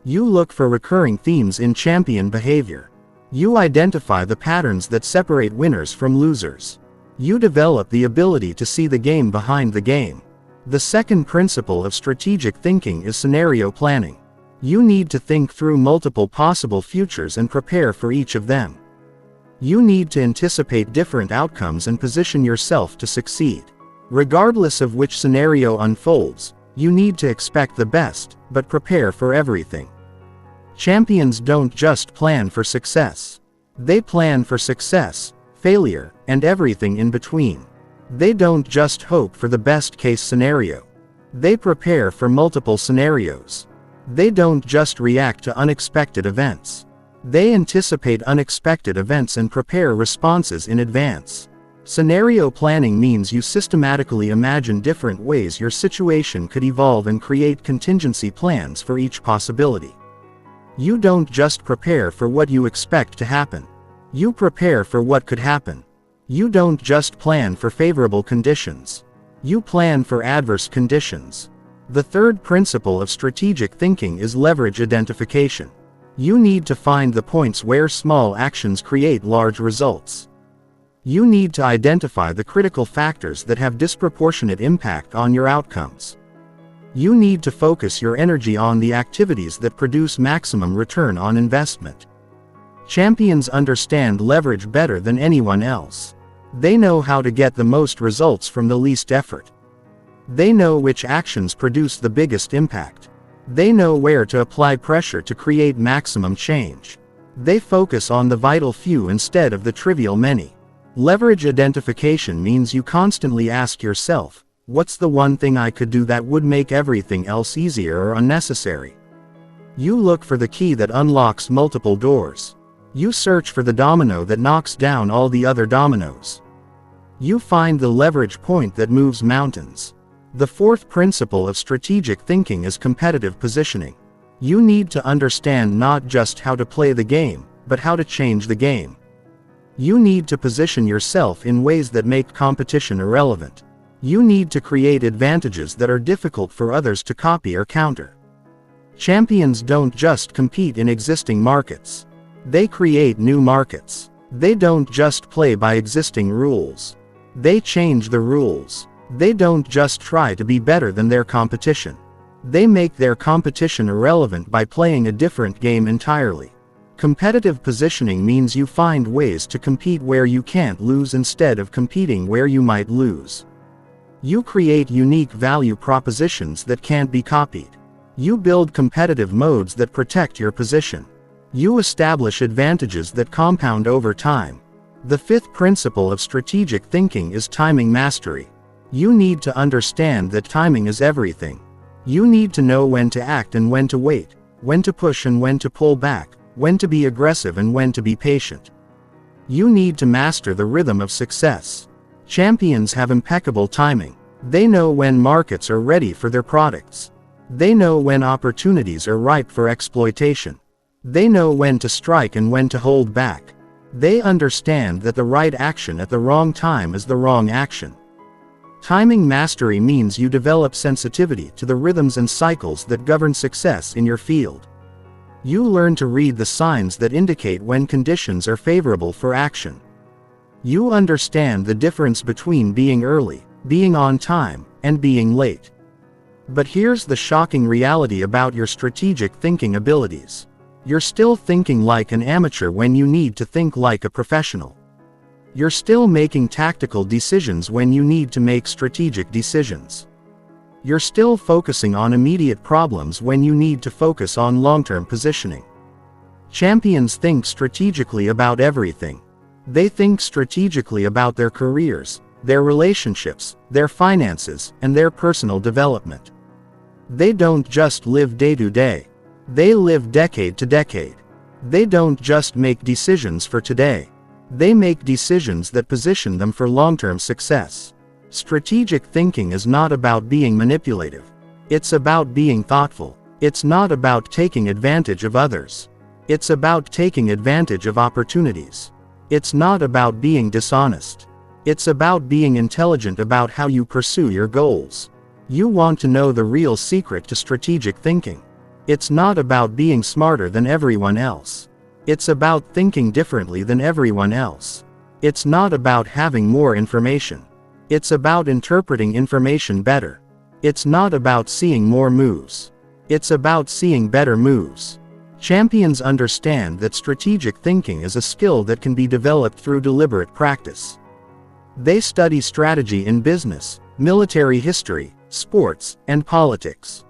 You look for recurring themes in champion behavior. You identify the patterns that separate winners from losers. You develop the ability to see the game behind the game. The second principle of strategic thinking is scenario planning. You need to think through multiple possible futures and prepare for each of them. You need to anticipate different outcomes and position yourself to succeed. Regardless of which scenario unfolds, you need to expect the best, but prepare for everything. Champions don't just plan for success. They plan for success, failure, and everything in between. They don't just hope for the best-case scenario. They prepare for multiple scenarios. They don't just react to unexpected events. They anticipate unexpected events and prepare responses in advance. Scenario planning means you systematically imagine different ways your situation could evolve and create contingency plans for each possibility. You don't just prepare for what you expect to happen. You prepare for what could happen. You don't just plan for favorable conditions. You plan for adverse conditions. The third principle of strategic thinking is leverage identification. You need to find the points where small actions create large results. You need to identify the critical factors that have disproportionate impact on your outcomes. You need to focus your energy on the activities that produce maximum return on investment. Champions understand leverage better than anyone else. They know how to get the most results from the least effort. They know which actions produce the biggest impact. They know where to apply pressure to create maximum change. They focus on the vital few instead of the trivial many. Leverage identification means you constantly ask yourself, what's the one thing I could do that would make everything else easier or unnecessary? You look for the key that unlocks multiple doors. You search for the domino that knocks down all the other dominoes. You find the leverage point that moves mountains. The fourth principle of strategic thinking is competitive positioning. You need to understand not just how to play the game, but how to change the game. You need to position yourself in ways that make competition irrelevant. You need to create advantages that are difficult for others to copy or counter. Champions don't just compete in existing markets. They create new markets. They don't just play by existing rules. They change the rules. They don't just try to be better than their competition. They make their competition irrelevant by playing a different game entirely. Competitive positioning means you find ways to compete where you can't lose instead of competing where you might lose. You create unique value propositions that can't be copied. You build competitive modes that protect your position. You establish advantages that compound over time. The fifth principle of strategic thinking is timing mastery. You need to understand that timing is everything. You need to know when to act and when to wait, when to push and when to pull back, when to be aggressive and when to be patient. You need to master the rhythm of success. Champions have impeccable timing. They know when markets are ready for their products. They know when opportunities are ripe for exploitation. They know when to strike and when to hold back. They understand that the right action at the wrong time is the wrong action. Timing mastery means you develop sensitivity to the rhythms and cycles that govern success in your field. You learn to read the signs that indicate when conditions are favorable for action. You understand the difference between being early, being on time, and being late. But here's the shocking reality about your strategic thinking abilities. You're still thinking like an amateur when you need to think like a professional. You're still making tactical decisions when you need to make strategic decisions. You're still focusing on immediate problems when you need to focus on long-term positioning. Champions think strategically about everything. They think strategically about their careers, their relationships, their finances, and their personal development. They don't just live day to day. They live decade to decade. They don't just make decisions for today. They make decisions that position them for long-term success. Strategic thinking is not about being manipulative. It's about being thoughtful. It's not about taking advantage of others. It's about taking advantage of opportunities. It's not about being dishonest. It's about being intelligent about how you pursue your goals. You want to know the real secret to strategic thinking. It's not about being smarter than everyone else. It's about thinking differently than everyone else. It's not about having more information. It's about interpreting information better. It's not about seeing more moves. It's about seeing better moves. Champions understand that strategic thinking is a skill that can be developed through deliberate practice. They study strategy in business, military history, sports, and politics.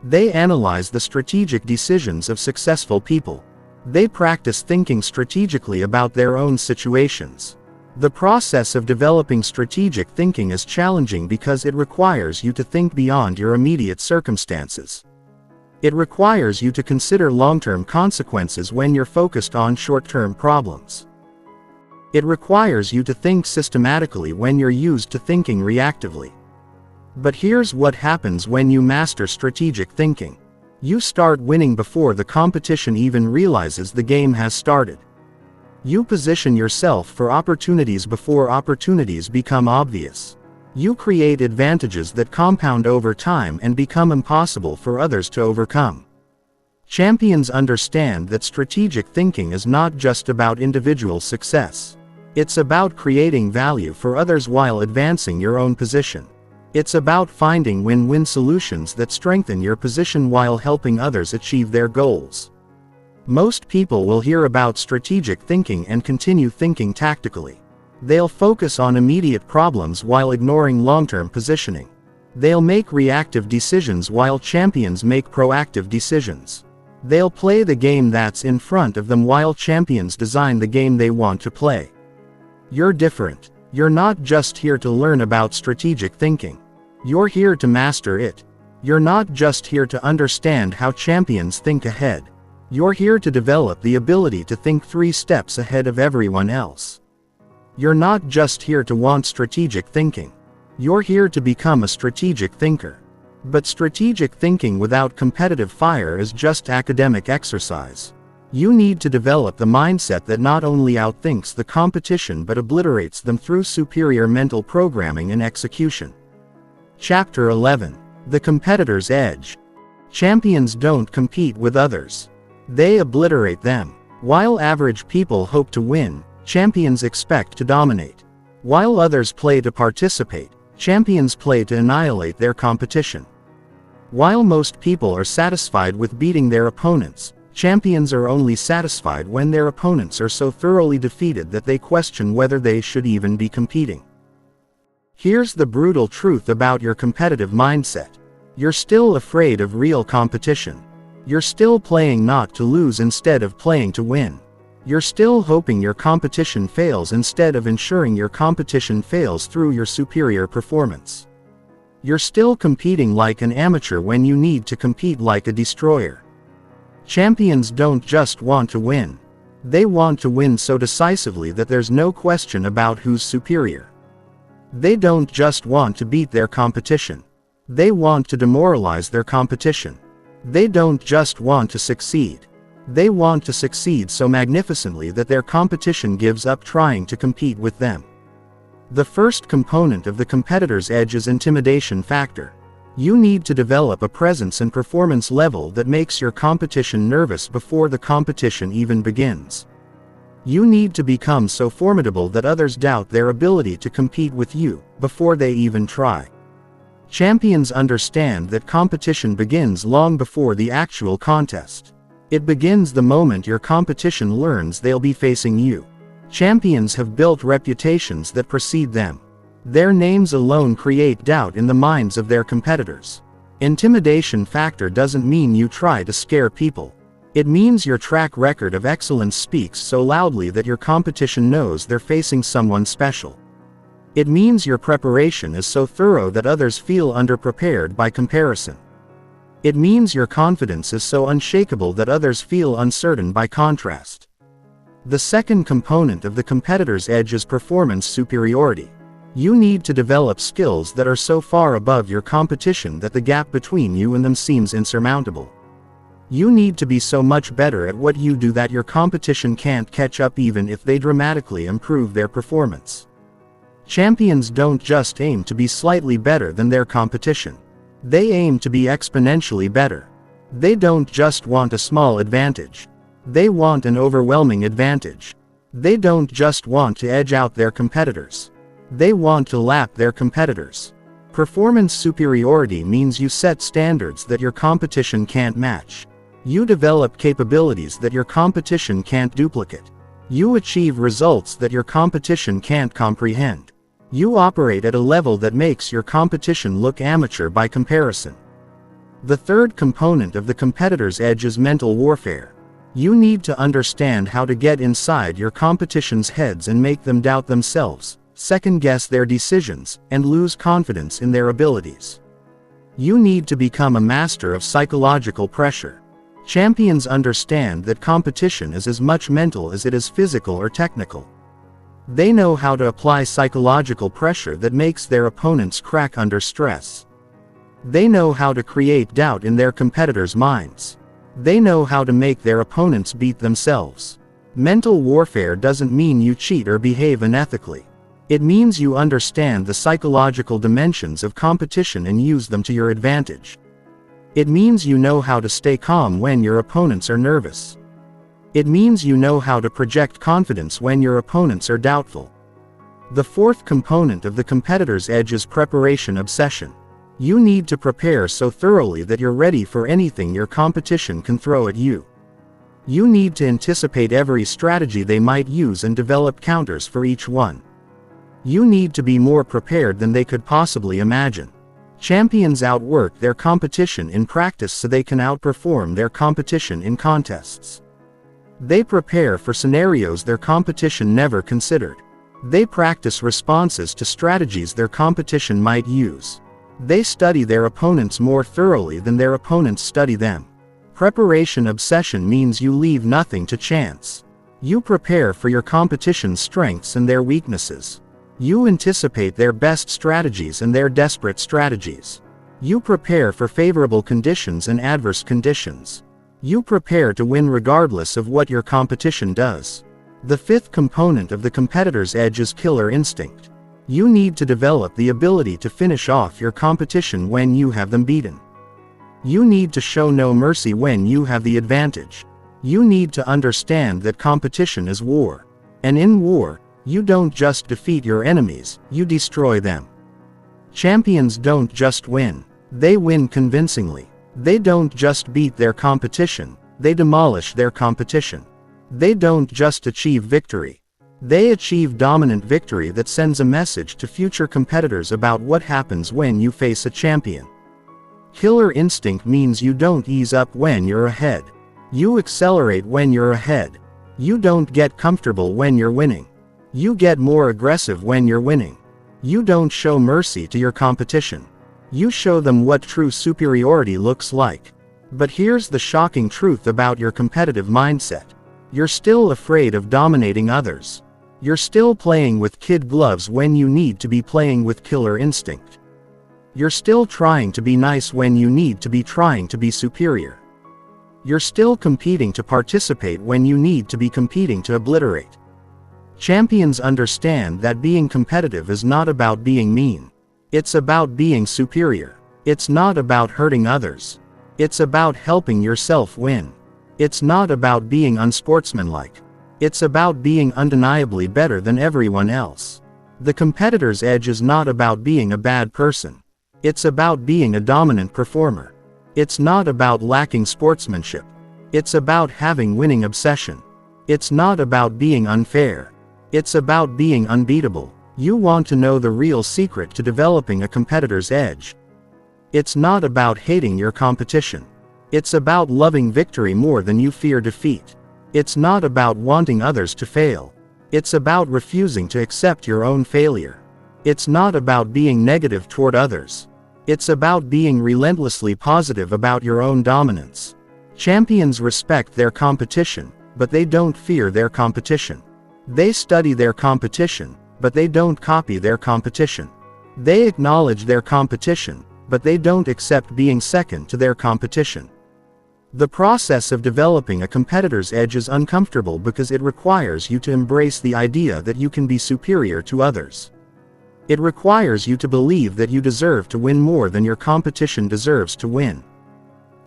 They analyze the strategic decisions of successful people. They practice thinking strategically about their own situations. The process of developing strategic thinking is challenging because it requires you to think beyond your immediate circumstances. It requires you to consider long-term consequences when you're focused on short-term problems. It requires you to think systematically when you're used to thinking reactively. But here's what happens when you master strategic thinking. You start winning before the competition even realizes the game has started. You position yourself for opportunities before opportunities become obvious. You create advantages that compound over time and become impossible for others to overcome. Champions understand that strategic thinking is not just about individual success. It's about creating value for others while advancing your own position. It's about finding win-win solutions that strengthen your position while helping others achieve their goals. Most people will hear about strategic thinking and continue thinking tactically. They'll focus on immediate problems while ignoring long-term positioning. They'll make reactive decisions while champions make proactive decisions. They'll play the game that's in front of them while champions design the game they want to play. You're different. You're not just here to learn about strategic thinking. You're here to master it. You're not just here to understand how champions think ahead. You're here to develop the ability to think 3 steps ahead of everyone else. You're not just here to want strategic thinking. You're here to become a strategic thinker. But strategic thinking without competitive fire is just academic exercise. You need to develop the mindset that not only outthinks the competition but obliterates them through superior mental programming and execution. Chapter 11. The Competitor's Edge. Champions don't compete with others. They obliterate them. While average people hope to win, champions expect to dominate. While others play to participate, champions play to annihilate their competition. While most people are satisfied with beating their opponents, champions are only satisfied when their opponents are so thoroughly defeated that they question whether they should even be competing. Here's the brutal truth about your competitive mindset. You're still afraid of real competition. You're still playing not to lose instead of playing to win. You're still hoping your competition fails instead of ensuring your competition fails through your superior performance. You're still competing like an amateur when you need to compete like a destroyer. Champions don't just want to win. They want to win so decisively that there's no question about who's superior. They don't just want to beat their competition. They want to demoralize their competition. They don't just want to succeed. They want to succeed so magnificently that their competition gives up trying to compete with them. The first component of the competitor's edge is intimidation factor. You need to develop a presence and performance level that makes your competition nervous before the competition even begins. You need to become so formidable that others doubt their ability to compete with you before they even try. Champions understand that competition begins long before the actual contest. It begins the moment your competition learns they'll be facing you. Champions have built reputations that precede them. Their names alone create doubt in the minds of their competitors. Intimidation factor doesn't mean you try to scare people. It means your track record of excellence speaks so loudly that your competition knows they're facing someone special. It means your preparation is so thorough that others feel underprepared by comparison. It means your confidence is so unshakable that others feel uncertain by contrast. The second component of the competitor's edge is performance superiority. You need to develop skills that are so far above your competition that the gap between you and them seems insurmountable. You need to be so much better at what you do that your competition can't catch up even if they dramatically improve their performance. Champions don't just aim to be slightly better than their competition. They aim to be exponentially better. They don't just want a small advantage. They want an overwhelming advantage. They don't just want to edge out their competitors. They want to lap their competitors. Performance superiority means you set standards that your competition can't match. You develop capabilities that your competition can't duplicate. You achieve results that your competition can't comprehend. You operate at a level that makes your competition look amateur by comparison. The third component of the competitor's edge is mental warfare. You need to understand how to get inside your competition's heads and make them doubt themselves, second-guess their decisions, and lose confidence in their abilities. You need to become a master of psychological pressure. Champions understand that competition is as much mental as it is physical or technical. They know how to apply psychological pressure that makes their opponents crack under stress. They know how to create doubt in their competitors' minds. They know how to make their opponents beat themselves. Mental warfare doesn't mean you cheat or behave unethically. It means you understand the psychological dimensions of competition and use them to your advantage. It means you know how to stay calm when your opponents are nervous. It means you know how to project confidence when your opponents are doubtful. The fourth component of the competitor's edge is preparation obsession. You need to prepare so thoroughly that you're ready for anything your competition can throw at you. You need to anticipate every strategy they might use and develop counters for each one. You need to be more prepared than they could possibly imagine. Champions outwork their competition in practice so they can outperform their competition in contests. They prepare for scenarios their competition never considered. They practice responses to strategies their competition might use. They study their opponents more thoroughly than their opponents study them. Preparation obsession means you leave nothing to chance. You prepare for your competition's strengths and their weaknesses. You anticipate their best strategies and their desperate strategies. You prepare for favorable conditions and adverse conditions. You prepare to win regardless of what your competition does. The fifth component of the competitor's edge is killer instinct. You need to develop the ability to finish off your competition when you have them beaten. You need to show no mercy when you have the advantage. You need to understand that competition is war. And in war, you don't just defeat your enemies, you destroy them. Champions don't just win. They win convincingly. They don't just beat their competition, they demolish their competition. They don't just achieve victory. They achieve dominant victory that sends a message to future competitors about what happens when you face a champion. Killer instinct means you don't ease up when you're ahead. You accelerate when you're ahead. You don't get comfortable when you're winning. You get more aggressive when you're winning. You don't show mercy to your competition. You show them what true superiority looks like. But here's the shocking truth about your competitive mindset. You're still afraid of dominating others. You're still playing with kid gloves when you need to be playing with killer instinct. You're still trying to be nice when you need to be trying to be superior. You're still competing to participate when you need to be competing to obliterate. Champions understand that being competitive is not about being mean. It's about being superior. It's not about hurting others. It's about helping yourself win. It's not about being unsportsmanlike. It's about being undeniably better than everyone else. The competitor's edge is not about being a bad person. It's about being a dominant performer. It's not about lacking sportsmanship. It's about having winning obsession. It's not about being unfair. It's about being unbeatable. You want to know the real secret to developing a competitor's edge. It's not about hating your competition. It's about loving victory more than you fear defeat. It's not about wanting others to fail. It's about refusing to accept your own failure. It's not about being negative toward others. It's about being relentlessly positive about your own dominance. Champions respect their competition, but they don't fear their competition. They study their competition, but they don't copy their competition. They acknowledge their competition, but they don't accept being second to their competition. The process of developing a competitor's edge is uncomfortable because it requires you to embrace the idea that you can be superior to others. It requires you to believe that you deserve to win more than your competition deserves to win.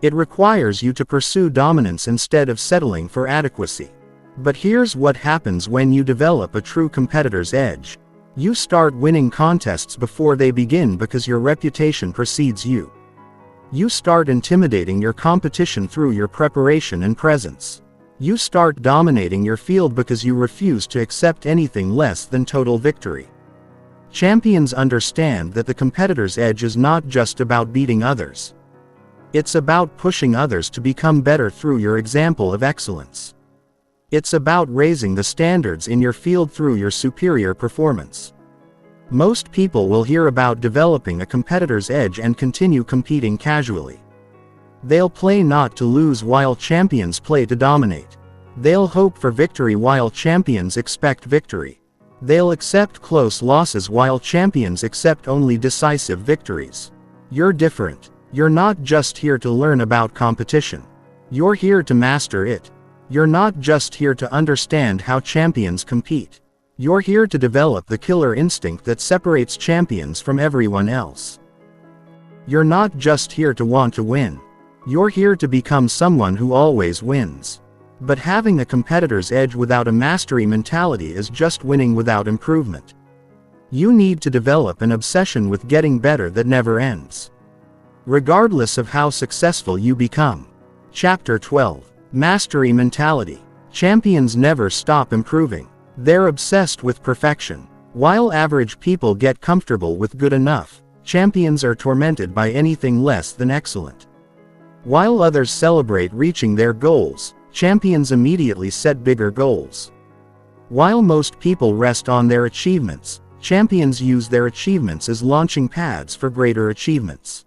It requires you to pursue dominance instead of settling for adequacy. But here's what happens when you develop a true competitor's edge. You start winning contests before they begin because your reputation precedes you. You start intimidating your competition through your preparation and presence. You start dominating your field because you refuse to accept anything less than total victory. Champions understand that the competitor's edge is not just about beating others. It's about pushing others to become better through your example of excellence. It's about raising the standards in your field through your superior performance. Most people will hear about developing a competitor's edge and continue competing casually. They'll play not to lose while champions play to dominate. They'll hope for victory while champions expect victory. They'll accept close losses while champions accept only decisive victories. You're different. You're not just here to learn about competition. You're here to master it. You're not just here to understand how champions compete. You're here to develop the killer instinct that separates champions from everyone else. You're not just here to want to win. You're here to become someone who always wins. But having a competitor's edge without a mastery mentality is just winning without improvement. You need to develop an obsession with getting better that never ends, regardless of how successful you become. Chapter 12. Mastery Mentality. Champions never stop improving. They're obsessed with perfection. While average people get comfortable with good enough, champions are tormented by anything less than excellent. While others celebrate reaching their goals, champions immediately set bigger goals. While most people rest on their achievements, champions use their achievements as launching pads for greater achievements.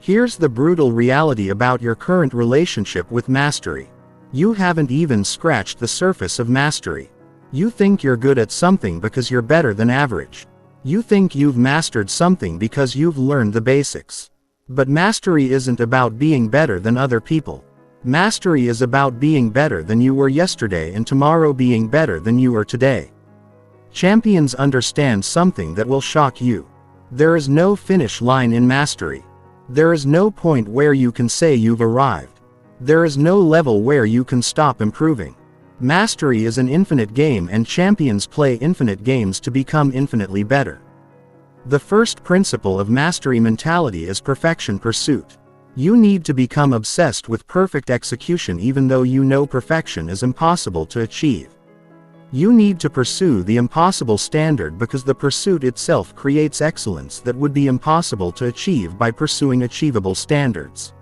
Here's the brutal reality about your current relationship with mastery. You haven't even scratched the surface of mastery. You think you're good at something because you're better than average. You think you've mastered something because you've learned the basics. But mastery isn't about being better than other people. Mastery is about being better than you were yesterday and tomorrow being better than you are today. Champions understand something that will shock you. There is no finish line in mastery. There is no point where you can say you've arrived. There is no level where you can stop improving. Mastery is an infinite game, and champions play infinite games to become infinitely better. The first principle of mastery mentality is perfection pursuit. You need to become obsessed with perfect execution even though you know perfection is impossible to achieve. You need to pursue the impossible standard because the pursuit itself creates excellence that would be impossible to achieve by pursuing achievable standards.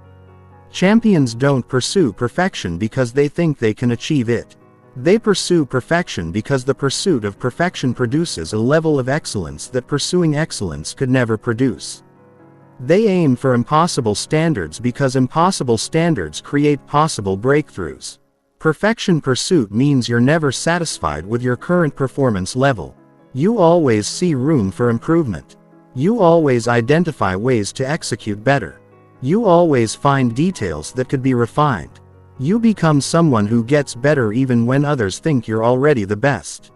Champions don't pursue perfection because they think they can achieve it. They pursue perfection because the pursuit of perfection produces a level of excellence that pursuing excellence could never produce. They aim for impossible standards because impossible standards create possible breakthroughs. Perfection pursuit means you're never satisfied with your current performance level. You always see room for improvement. You always identify ways to execute better. You always find details that could be refined. You become someone who gets better even when others think you're already the best.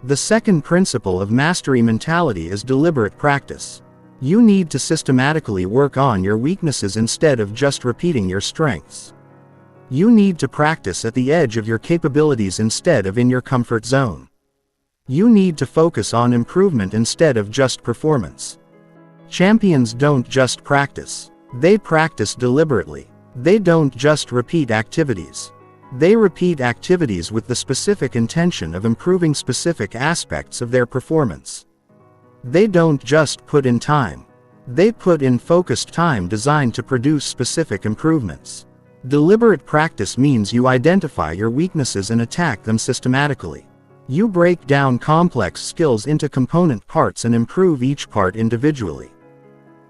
The second principle of mastery mentality is deliberate practice. You need to systematically work on your weaknesses instead of just repeating your strengths. You need to practice at the edge of your capabilities instead of in your comfort zone. You need to focus on improvement instead of just performance. Champions don't just practice. They practice deliberately. They don't just repeat activities. They repeat activities with the specific intention of improving specific aspects of their performance. They don't just put in time. They put in focused time designed to produce specific improvements. Deliberate practice means you identify your weaknesses and attack them systematically. You break down complex skills into component parts and improve each part individually.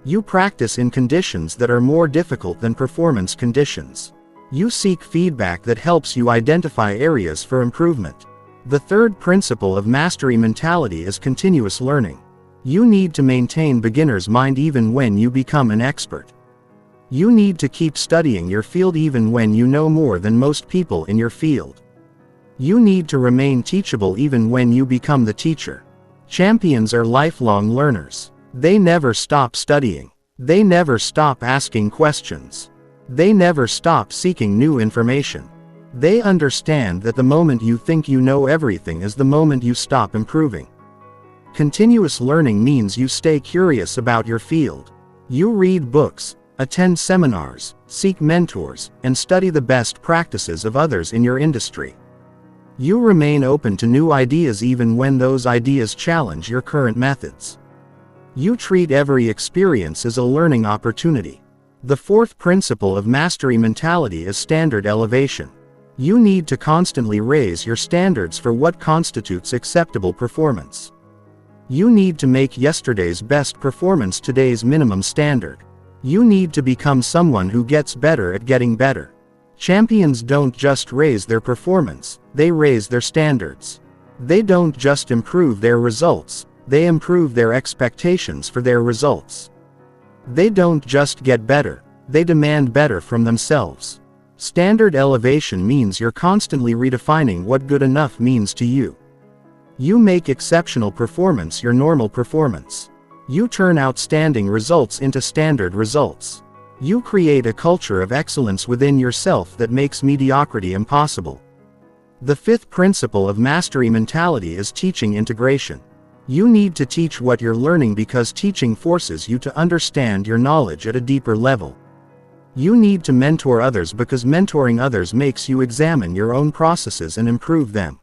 You practice in conditions that are more difficult than performance conditions. You seek feedback that helps you identify areas for improvement. The third principle of mastery mentality is continuous learning. You need to maintain beginner's mind even when you become an expert. You need to keep studying your field even when you know more than most people in your field. You need to remain teachable even when you become the teacher. Champions are lifelong learners. They never stop studying. They never stop asking questions. They never stop seeking new information. They understand that the moment you think you know everything is the moment you stop improving. Continuous learning means you stay curious about your field. You read books, attend seminars, seek mentors, and study the best practices of others in your industry. You remain open to new ideas even when those ideas challenge your current methods. You treat every experience as a learning opportunity. The fourth principle of mastery mentality is standard elevation. You need to constantly raise your standards for what constitutes acceptable performance. You need to make yesterday's best performance today's minimum standard. You need to become someone who gets better at getting better. Champions don't just raise their performance, they raise their standards. They don't just improve their results, they improve their expectations for their results. They don't just get better, they demand better from themselves. Standard elevation means you're constantly redefining what good enough means to you. You make exceptional performance your normal performance. You turn outstanding results into standard results. You create a culture of excellence within yourself that makes mediocrity impossible. The fifth principle of mastery mentality is teaching integration. You need to teach what you're learning because teaching forces you to understand your knowledge at a deeper level. You need to mentor others because mentoring others makes you examine your own processes and improve them.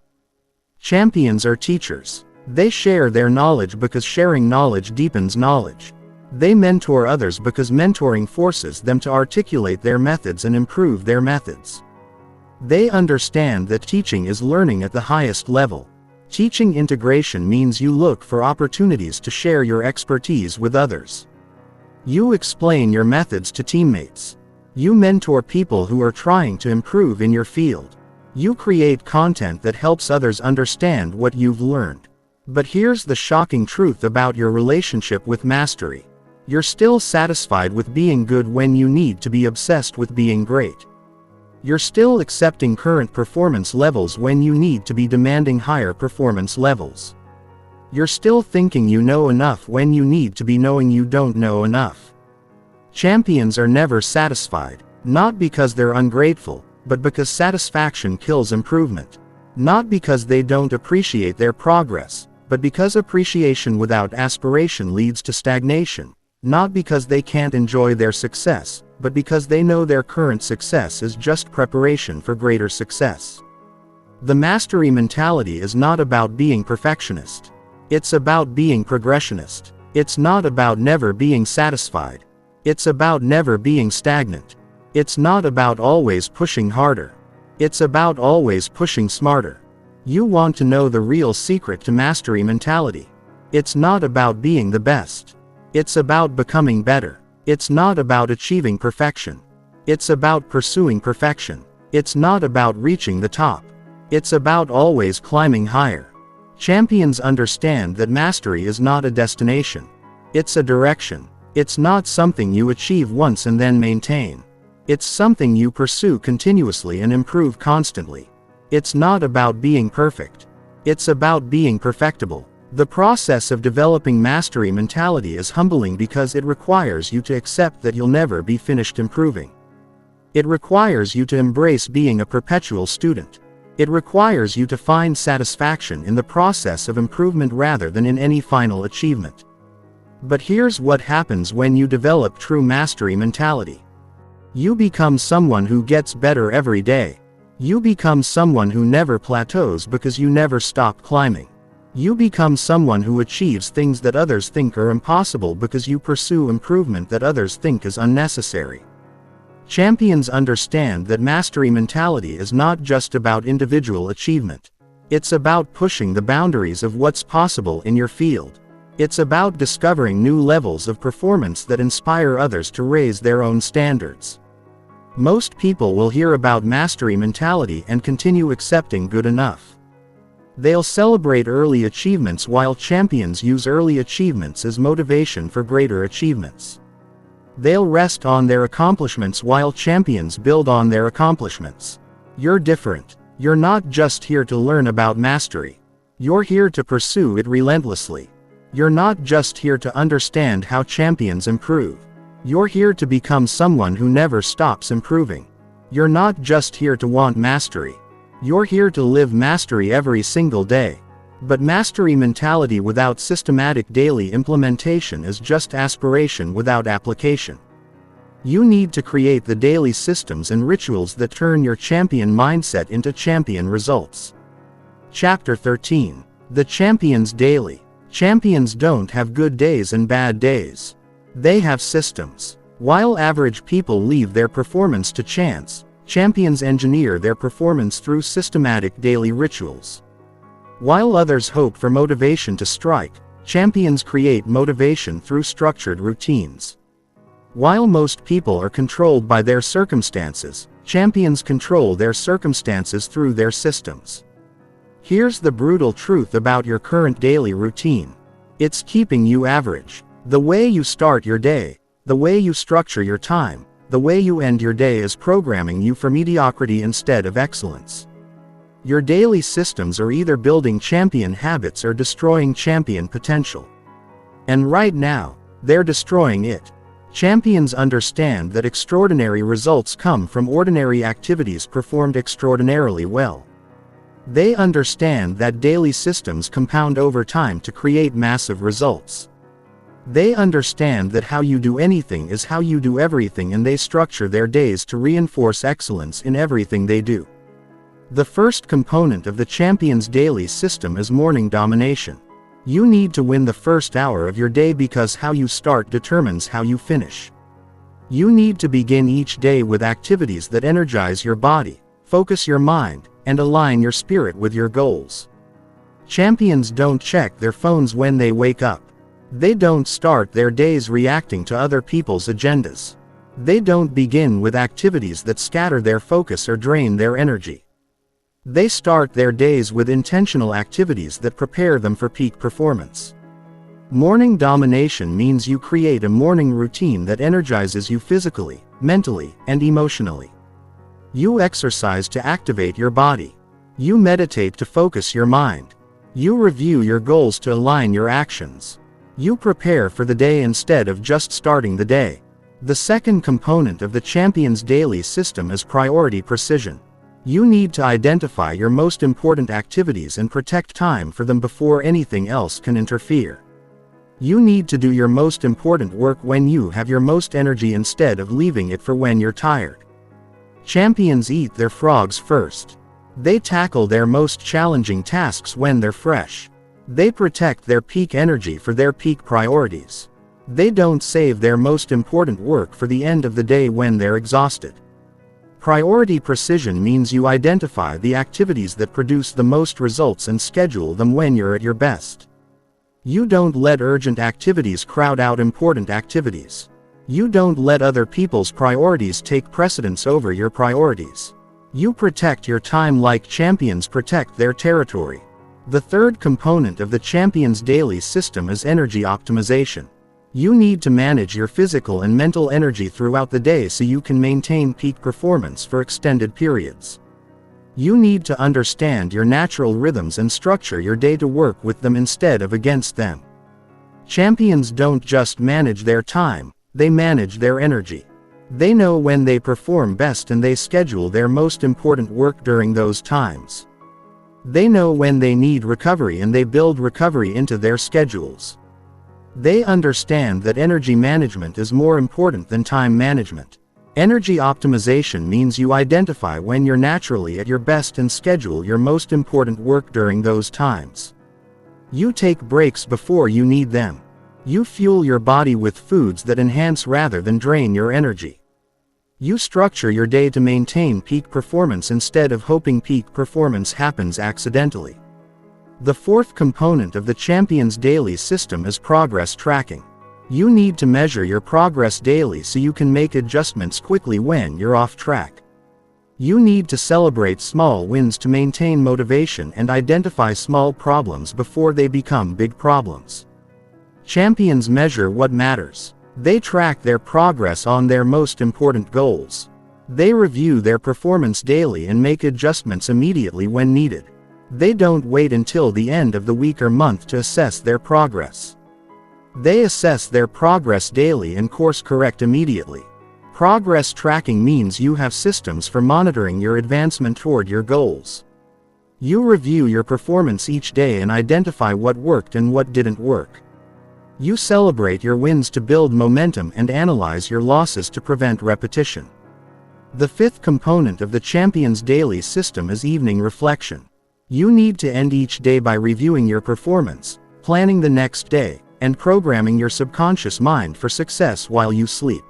Champions are teachers. They share their knowledge because sharing knowledge deepens knowledge. They mentor others because mentoring forces them to articulate their methods and improve their methods. They understand that teaching is learning at the highest level. Teaching integration means you look for opportunities to share your expertise with others. You explain your methods to teammates. You mentor people who are trying to improve in your field. You create content that helps others understand what you've learned. But here's the shocking truth about your relationship with mastery. You're still satisfied with being good when you need to be obsessed with being great. You're still accepting current performance levels when you need to be demanding higher performance levels. You're still thinking you know enough when you need to be knowing you don't know enough. Champions are never satisfied, not because they're ungrateful, but because satisfaction kills improvement. Not because they don't appreciate their progress, but because appreciation without aspiration leads to stagnation. Not because they can't enjoy their success, but because they know their current success is just preparation for greater success. The mastery mentality is not about being perfectionist. It's about being progressionist. It's not about never being satisfied. It's about never being stagnant. It's not about always pushing harder. It's about always pushing smarter. You want to know the real secret to mastery mentality. It's not about being the best. It's about becoming better. It's not about achieving perfection. It's about pursuing perfection. It's not about reaching the top. It's about always climbing higher. Champions understand that mastery is not a destination. It's a direction. It's not something you achieve once and then maintain. It's something you pursue continuously and improve constantly. It's not about being perfect. It's about being perfectible. The process of developing mastery mentality is humbling because it requires you to accept that you'll never be finished improving. It requires you to embrace being a perpetual student. It requires you to find satisfaction in the process of improvement rather than in any final achievement. But here's what happens when you develop true mastery mentality. You become someone who gets better every day. You become someone who never plateaus because you never stop climbing. You become someone who achieves things that others think are impossible because you pursue improvement that others think is unnecessary. Champions understand that mastery mentality is not just about individual achievement. It's about pushing the boundaries of what's possible in your field. It's about discovering new levels of performance that inspire others to raise their own standards. Most people will hear about mastery mentality and continue accepting good enough. They'll celebrate early achievements while champions use early achievements as motivation for greater achievements. They'll rest on their accomplishments while champions build on their accomplishments. You're different. You're not just here to learn about mastery. You're here to pursue it relentlessly. You're not just here to understand how champions improve. You're here to become someone who never stops improving. You're not just here to want mastery. You're here to live mastery every single day. But mastery mentality without systematic daily implementation is just aspiration without application. You need to create the daily systems and rituals that turn your champion mindset into champion results. Chapter 13. The Champion's Daily. Champions don't have good days and bad days. They have systems. While average people leave their performance to chance, champions engineer their performance through systematic daily rituals. While others hope for motivation to strike, champions create motivation through structured routines. While most people are controlled by their circumstances, champions control their circumstances through their systems. Here's the brutal truth about your current daily routine. It's keeping you average. The way you start your day, the way you structure your time, the way you end your day is programming you for mediocrity instead of excellence. Your daily systems are either building champion habits or destroying champion potential. And right now, they're destroying it. Champions understand that extraordinary results come from ordinary activities performed extraordinarily well. They understand that daily systems compound over time to create massive results. They understand that how you do anything is how you do everything, and they structure their days to reinforce excellence in everything they do. The first component of the champion's daily system is morning domination. You need to win the first hour of your day because how you start determines how you finish. You need to begin each day with activities that energize your body, focus your mind, and align your spirit with your goals. Champions don't check their phones when they wake up. They don't start their days reacting to other people's agendas. They don't begin with activities that scatter their focus or drain their energy. They start their days with intentional activities that prepare them for peak performance. Morning domination means you create a morning routine that energizes you physically, mentally, and emotionally. You exercise to activate your body. You meditate to focus your mind. You review your goals to align your actions. You prepare for the day instead of just starting the day. The second component of the champion's daily system is priority precision. You need to identify your most important activities and protect time for them before anything else can interfere. You need to do your most important work when you have your most energy instead of leaving it for when you're tired. Champions eat their frogs first. They tackle their most challenging tasks when they're fresh. They protect their peak energy for their peak priorities. They don't save their most important work for the end of the day when they're exhausted. Priority precision means you identify the activities that produce the most results and schedule them when you're at your best. You don't let urgent activities crowd out important activities. You don't let other people's priorities take precedence over your priorities. You protect your time like champions protect their territory. The third component of the champion's daily system is energy optimization. You need to manage your physical and mental energy throughout the day so you can maintain peak performance for extended periods. You need to understand your natural rhythms and structure your day to work with them instead of against them. Champions don't just manage their time, they manage their energy. They know when they perform best and they schedule their most important work during those times. They know when they need recovery and they build recovery into their schedules. They understand that energy management is more important than time management. Energy optimization means you identify when you're naturally at your best and schedule your most important work during those times. You take breaks before you need them. You fuel your body with foods that enhance rather than drain your energy. You structure your day to maintain peak performance instead of hoping peak performance happens accidentally. The fourth component of the champion's daily system is progress tracking. You need to measure your progress daily so you can make adjustments quickly when you're off track. You need to celebrate small wins to maintain motivation and identify small problems before they become big problems. Champions measure what matters. They track their progress on their most important goals. They review their performance daily and make adjustments immediately when needed. They don't wait until the end of the week or month to assess their progress. They assess their progress daily and course correct immediately. Progress tracking means you have systems for monitoring your advancement toward your goals. You review your performance each day and identify what worked and what didn't work. You celebrate your wins to build momentum and analyze your losses to prevent repetition. The fifth component of the champion's daily system is evening reflection. You need to end each day by reviewing your performance, planning the next day, and programming your subconscious mind for success while you sleep.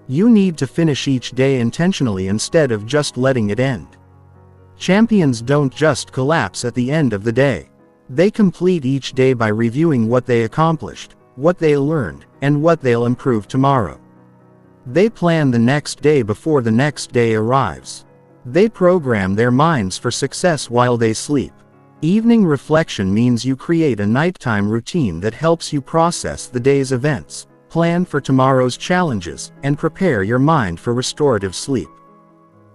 You need to finish each day intentionally instead of just letting it end. Champions don't just collapse at the end of the day. They complete each day by reviewing what they accomplished, what they learned, and what they'll improve tomorrow. They plan the next day before the next day arrives. They program their minds for success while they sleep. Evening reflection means you create a nighttime routine that helps you process the day's events, plan for tomorrow's challenges, and prepare your mind for restorative sleep.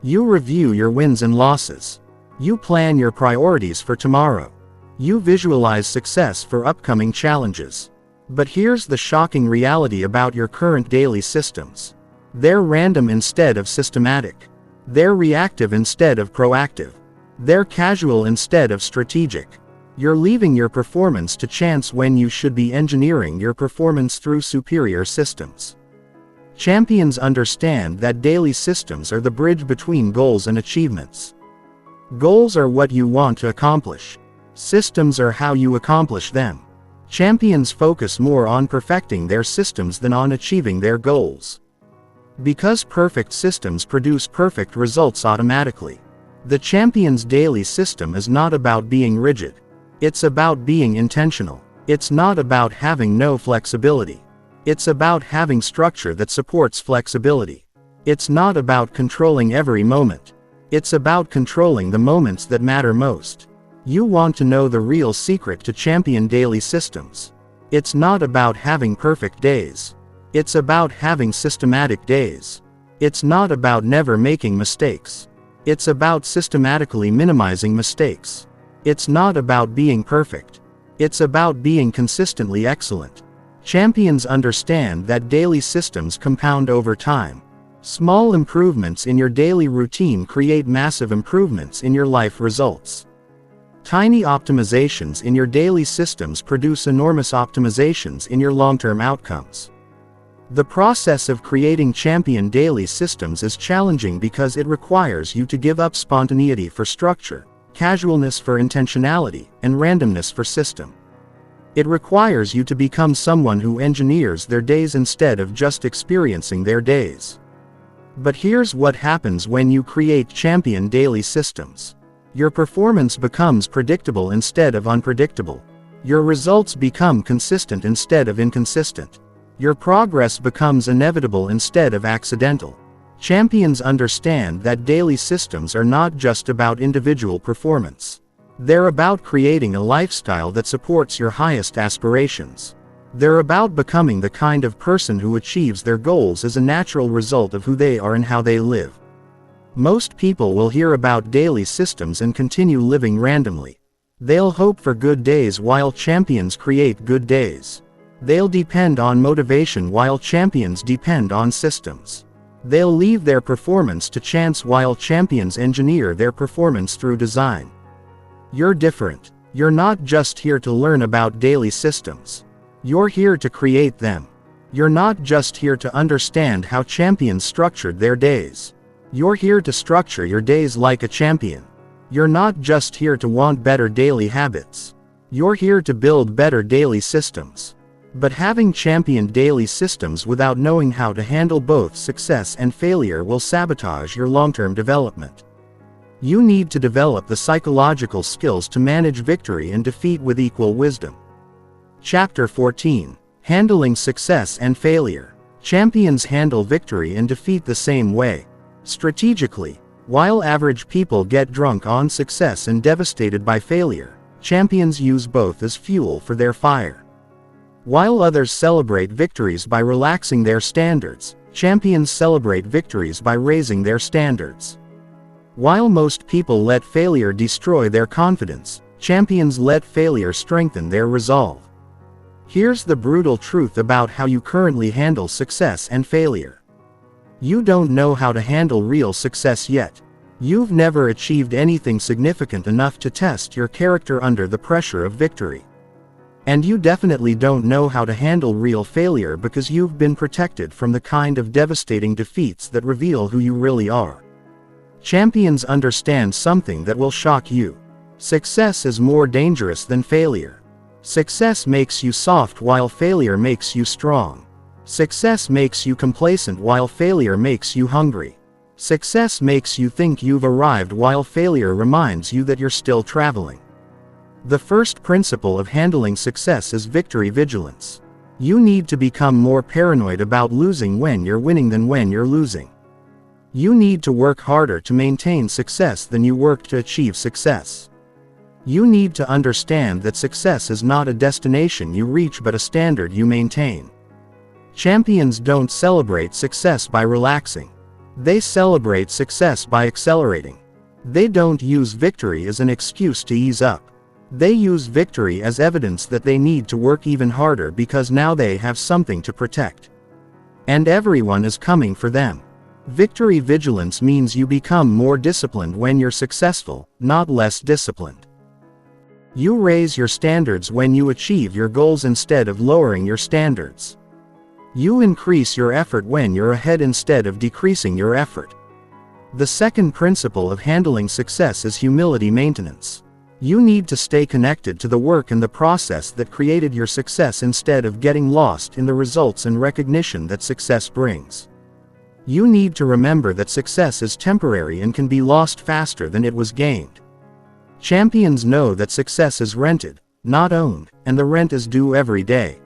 You review your wins and losses. You plan your priorities for tomorrow. You visualize success for upcoming challenges. But here's the shocking reality about your current daily systems. They're random instead of systematic. They're reactive instead of proactive. They're casual instead of strategic. You're leaving your performance to chance when you should be engineering your performance through superior systems. Champions understand that daily systems are the bridge between goals and achievements. Goals are what you want to accomplish. Systems are how you accomplish them. Champions focus more on perfecting their systems than on achieving their goals. Because perfect systems produce perfect results automatically. The champion's daily system is not about being rigid. It's about being intentional. It's not about having no flexibility. It's about having structure that supports flexibility. It's not about controlling every moment. It's about controlling the moments that matter most. You want to know the real secret to champion daily systems. It's not about having perfect days. It's about having systematic days. It's not about never making mistakes. It's about systematically minimizing mistakes. It's not about being perfect. It's about being consistently excellent. Champions understand that daily systems compound over time. Small improvements in your daily routine create massive improvements in your life results. Tiny optimizations in your daily systems produce enormous optimizations in your long-term outcomes. The process of creating champion daily systems is challenging because it requires you to give up spontaneity for structure, casualness for intentionality, and randomness for system. It requires you to become someone who engineers their days instead of just experiencing their days. But here's what happens when you create champion daily systems. Your performance becomes predictable instead of unpredictable. Your results become consistent instead of inconsistent. Your progress becomes inevitable instead of accidental. Champions understand that daily systems are not just about individual performance. They're about creating a lifestyle that supports your highest aspirations. They're about becoming the kind of person who achieves their goals as a natural result of who they are and how they live. Most people will hear about daily systems and continue living randomly. They'll hope for good days while champions create good days. They'll depend on motivation while champions depend on systems. They'll leave their performance to chance while champions engineer their performance through design. You're different. You're not just here to learn about daily systems. You're here to create them. You're not just here to understand how champions structured their days. You're here to structure your days like a champion. You're not just here to want better daily habits. You're here to build better daily systems. But having championed daily systems without knowing how to handle both success and failure will sabotage your long-term development. You need to develop the psychological skills to manage victory and defeat with equal wisdom. Chapter 14. Handling Success and Failure. Champions handle victory and defeat the same way. Strategically, while average people get drunk on success and devastated by failure, champions use both as fuel for their fire. While others celebrate victories by relaxing their standards, champions celebrate victories by raising their standards. While most people let failure destroy their confidence, champions let failure strengthen their resolve. Here's the brutal truth about how you currently handle success and failure. You don't know how to handle real success yet. You've never achieved anything significant enough to test your character under the pressure of victory. And you definitely don't know how to handle real failure because you've been protected from the kind of devastating defeats that reveal who you really are. Champions understand something that will shock you. Success is more dangerous than failure. Success makes you soft while failure makes you strong. Success makes you complacent while failure makes you hungry. Success makes you think you've arrived while failure reminds you that you're still traveling. The first principle of handling success is victory vigilance. You need to become more paranoid about losing when you're winning than when you're losing. You need to work harder to maintain success than you work to achieve success. You need to understand that success is not a destination you reach but a standard you maintain. Champions don't celebrate success by relaxing. They celebrate success by accelerating. They don't use victory as an excuse to ease up. They use victory as evidence that they need to work even harder because now they have something to protect. And everyone is coming for them. Victory vigilance means you become more disciplined when you're successful, not less disciplined. You raise your standards when you achieve your goals instead of lowering your standards. You increase your effort when you're ahead instead of decreasing your effort. The second principle of handling success is humility maintenance. You need to stay connected to the work and the process that created your success instead of getting lost in the results and recognition that success brings. You need to remember that success is temporary and can be lost faster than it was gained. Champions know that success is rented, not owned, and the rent is due every day.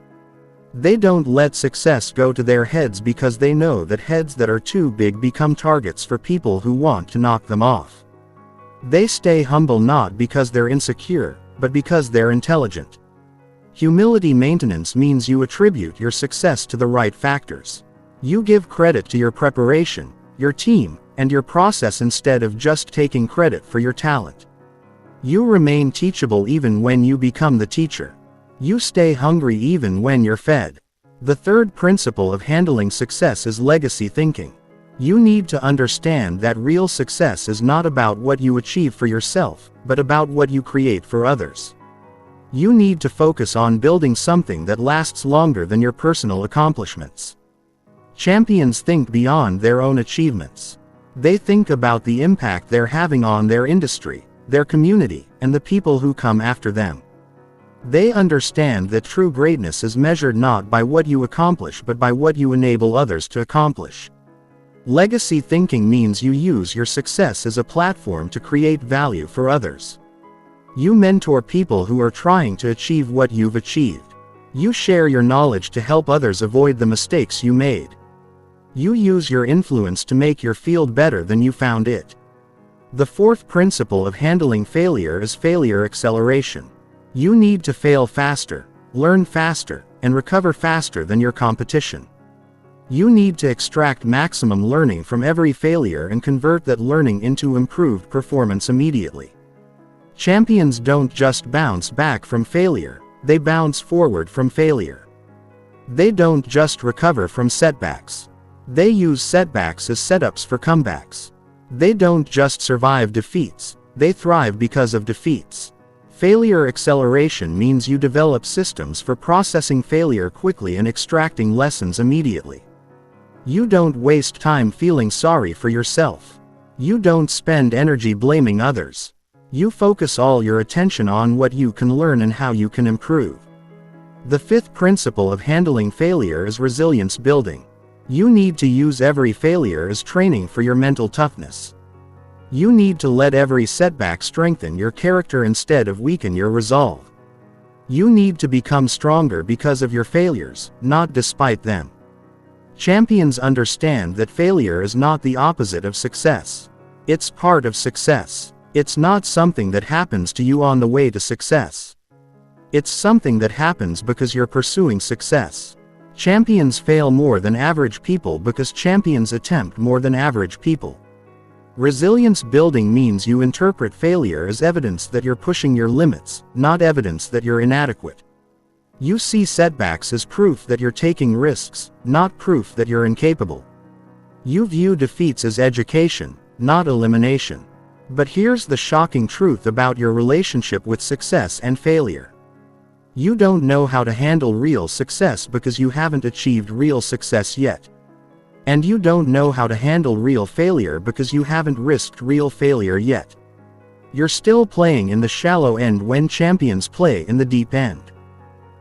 They don't let success go to their heads because they know that heads that are too big become targets for people who want to knock them off. They stay humble not because they're insecure, but because they're intelligent. Humility maintenance means you attribute your success to the right factors. You give credit to your preparation, your team, and your process instead of just taking credit for your talent. You remain teachable even when you become the teacher. You stay hungry even when you're fed. The third principle of handling success is legacy thinking. You need to understand that real success is not about what you achieve for yourself, but about what you create for others. You need to focus on building something that lasts longer than your personal accomplishments. Champions think beyond their own achievements. They think about the impact they're having on their industry, their community, and the people who come after them. They understand that true greatness is measured not by what you accomplish but by what you enable others to accomplish. Legacy thinking means you use your success as a platform to create value for others. You mentor people who are trying to achieve what you've achieved. You share your knowledge to help others avoid the mistakes you made. You use your influence to make your field better than you found it. The fourth principle of handling failure is failure acceleration. You need to fail faster, learn faster, and recover faster than your competition. You need to extract maximum learning from every failure and convert that learning into improved performance immediately. Champions don't just bounce back from failure, they bounce forward from failure. They don't just recover from setbacks. They use setbacks as setups for comebacks. They don't just survive defeats, they thrive because of defeats. Failure acceleration means you develop systems for processing failure quickly and extracting lessons immediately. You don't waste time feeling sorry for yourself. You don't spend energy blaming others. You focus all your attention on what you can learn and how you can improve. The fifth principle of handling failure is resilience building. You need to use every failure as training for your mental toughness. You need to let every setback strengthen your character instead of weaken your resolve. You need to become stronger because of your failures, not despite them. Champions understand that failure is not the opposite of success. It's part of success. It's not something that happens to you on the way to success. It's something that happens because you're pursuing success. Champions fail more than average people because champions attempt more than average people. Resilience building means you interpret failure as evidence that you're pushing your limits, not evidence that you're inadequate. You see setbacks as proof that you're taking risks, not proof that you're incapable. You view defeats as education, not elimination. But here's the shocking truth about your relationship with success and failure. You don't know how to handle real success because you haven't achieved real success yet. And you don't know how to handle real failure because you haven't risked real failure yet. You're still playing in the shallow end when champions play in the deep end.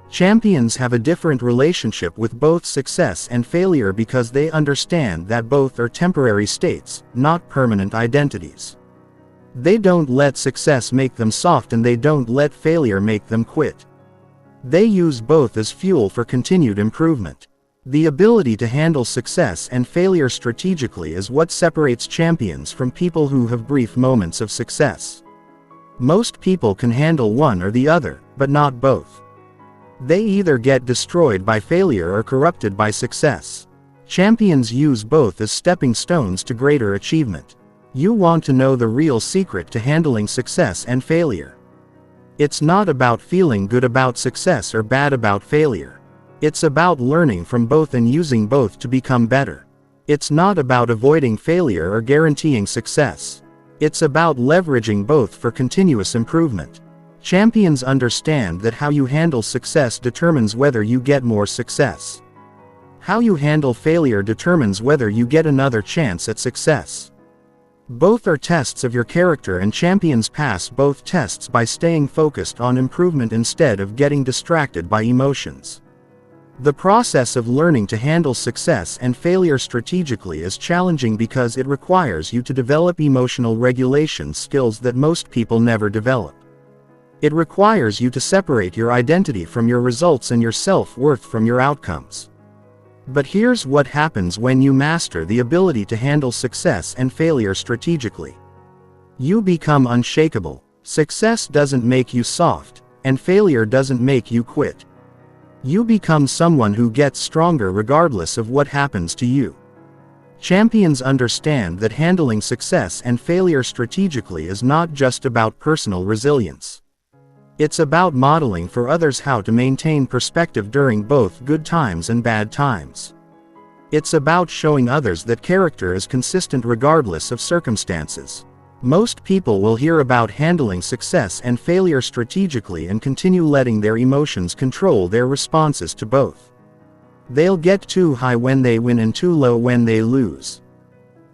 Champions have a different relationship with both success and failure because they understand that both are temporary states, not permanent identities. They don't let success make them soft and they don't let failure make them quit. They use both as fuel for continued improvement. The ability to handle success and failure strategically is what separates champions from people who have brief moments of success. Most people can handle one or the other, but not both. They either get destroyed by failure or corrupted by success. Champions use both as stepping stones to greater achievement. You want to know the real secret to handling success and failure. It's not about feeling good about success or bad about failure. It's about learning from both and using both to become better. It's not about avoiding failure or guaranteeing success. It's about leveraging both for continuous improvement. Champions understand that how you handle success determines whether you get more success. How you handle failure determines whether you get another chance at success. Both are tests of your character, and champions pass both tests by staying focused on improvement instead of getting distracted by emotions. The process of learning to handle success and failure strategically is challenging because it requires you to develop emotional regulation skills that most people never develop. It requires you to separate your identity from your results and your self-worth from your outcomes. But here's what happens when you master the ability to handle success and failure strategically. You become unshakable. Success doesn't make you soft, and failure doesn't make you quit. You become someone who gets stronger regardless of what happens to you. Champions understand that handling success and failure strategically is not just about personal resilience. It's about modeling for others how to maintain perspective during both good times and bad times. It's about showing others that character is consistent regardless of circumstances. Most people will hear about handling success and failure strategically and continue letting their emotions control their responses to both. They'll get too high when they win and too low when they lose.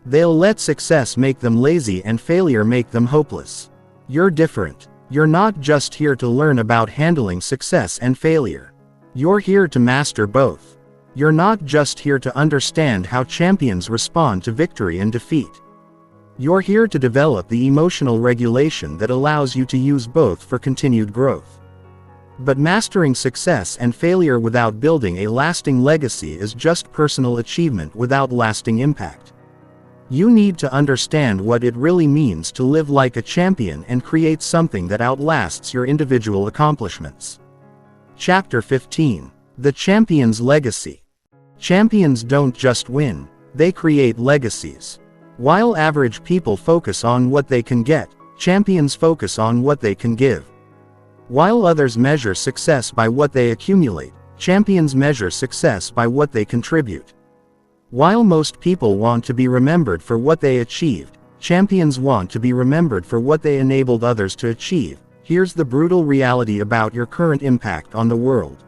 They'll let success make them lazy and failure make them hopeless. You're different. You're not just here to learn about handling success and failure. You're here to master both. You're not just here to understand how champions respond to victory and defeat. You're here to develop the emotional regulation that allows you to use both for continued growth. But mastering success and failure without building a lasting legacy is just personal achievement without lasting impact. You need to understand what it really means to live like a champion and create something that outlasts your individual accomplishments. Chapter 15. The Champion's Legacy. Champions don't just win, they create legacies. While average people focus on what they can get, champions focus on what they can give. While others measure success by what they accumulate, champions measure success by what they contribute. While most people want to be remembered for what they achieved, champions want to be remembered for what they enabled others to achieve. Here's the brutal reality about your current impact on the world.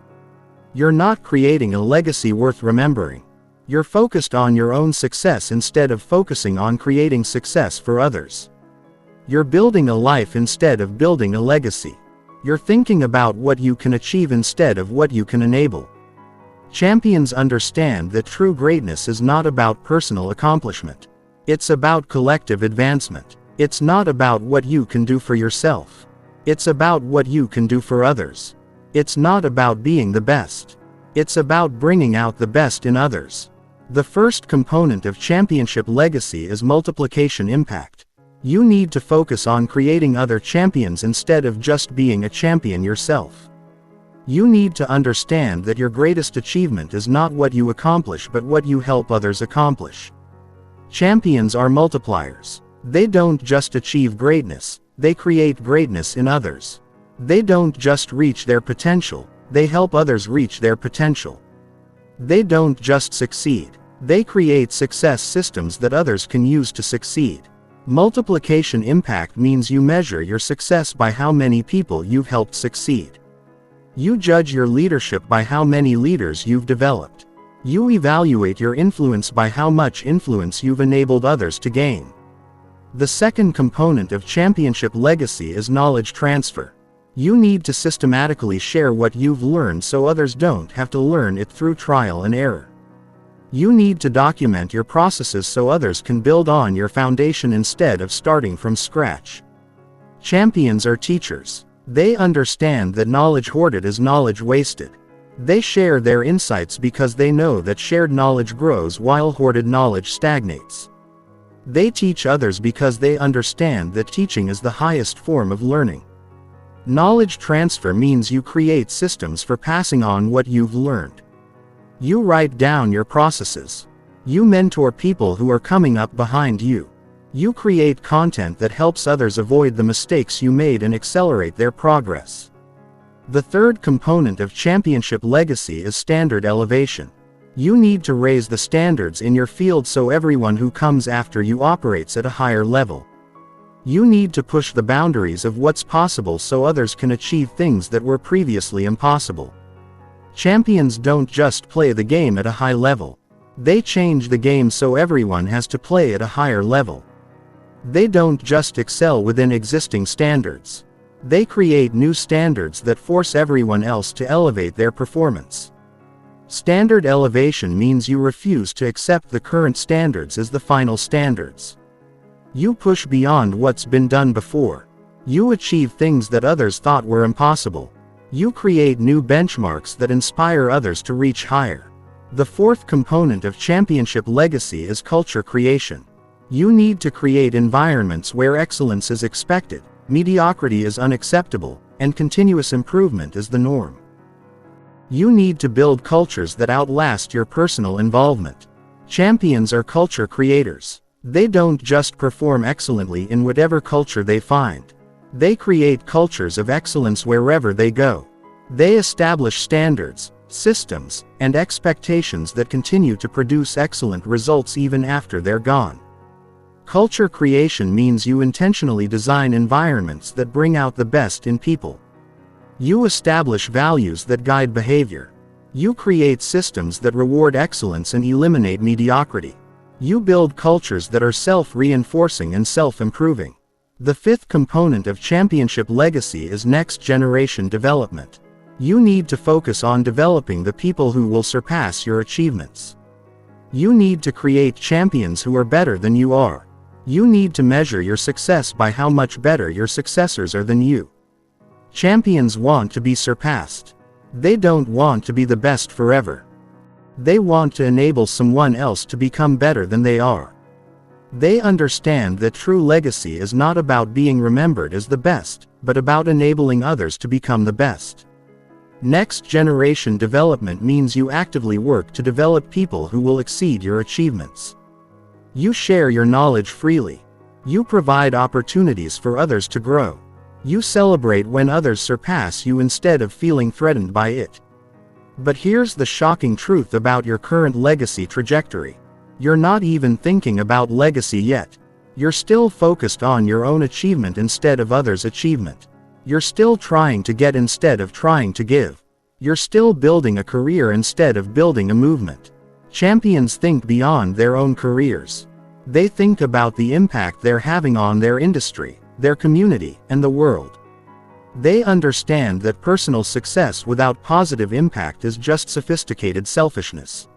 You're not creating a legacy worth remembering. You're focused on your own success instead of focusing on creating success for others. You're building a life instead of building a legacy. You're thinking about what you can achieve instead of what you can enable. Champions understand that true greatness is not about personal accomplishment. It's about collective advancement. It's not about what you can do for yourself. It's about what you can do for others. It's not about being the best. It's about bringing out the best in others. The first component of championship legacy is multiplication impact. You need to focus on creating other champions instead of just being a champion yourself. You need to understand that your greatest achievement is not what you accomplish but what you help others accomplish. Champions are multipliers. They don't just achieve greatness, they create greatness in others. They don't just reach their potential, they help others reach their potential. They don't just succeed, they create success systems that others can use to succeed. Multiplication impact means you measure your success by how many people you've helped succeed. You judge your leadership by how many leaders you've developed. You evaluate your influence by how much influence you've enabled others to gain. The second component of championship legacy is knowledge transfer. You need to systematically share what you've learned so others don't have to learn it through trial and error. You need to document your processes so others can build on your foundation instead of starting from scratch. Champions are teachers. They understand that knowledge hoarded is knowledge wasted. They share their insights because they know that shared knowledge grows while hoarded knowledge stagnates. They teach others because they understand that teaching is the highest form of learning. Knowledge transfer means you create systems for passing on what you've learned. You write down your processes. You mentor people who are coming up behind you. You create content that helps others avoid the mistakes you made and accelerate their progress. The third component of championship legacy is standard elevation. You need to raise the standards in your field so everyone who comes after you operates at a higher level. You need to push the boundaries of what's possible so others can achieve things that were previously impossible. Champions don't just play the game at a high level. They change the game so everyone has to play at a higher level. They don't just excel within existing standards. They create new standards that force everyone else to elevate their performance. Standard elevation means you refuse to accept the current standards as the final standards. You push beyond what's been done before. You achieve things that others thought were impossible. You create new benchmarks that inspire others to reach higher. The fourth component of championship legacy is culture creation. You need to create environments where excellence is expected, mediocrity is unacceptable, and continuous improvement is the norm. You need to build cultures that outlast your personal involvement. Champions are culture creators. They don't just perform excellently in whatever culture they find. They create cultures of excellence wherever they go. They establish standards, systems, and expectations that continue to produce excellent results even after they're gone. Culture creation means you intentionally design environments that bring out the best in people. You establish values that guide behavior. You create systems that reward excellence and eliminate mediocrity. You build cultures that are self-reinforcing and self-improving. The fifth component of championship legacy is next-generation development. You need to focus on developing the people who will surpass your achievements. You need to create champions who are better than you are. You need to measure your success by how much better your successors are than you. Champions want to be surpassed. They don't want to be the best forever. They want to enable someone else to become better than they are. They understand that true legacy is not about being remembered as the best, but about enabling others to become the best. Next generation development means you actively work to develop people who will exceed your achievements. You share your knowledge freely. You provide opportunities for others to grow. You celebrate when others surpass you instead of feeling threatened by it. But here's the shocking truth about your current legacy trajectory. You're not even thinking about legacy yet. You're still focused on your own achievement instead of others' achievement. You're still trying to get instead of trying to give. You're still building a career instead of building a movement. Champions think beyond their own careers. They think about the impact they're having on their industry, their community, and the world. They understand that personal success without positive impact is just sophisticated selfishness.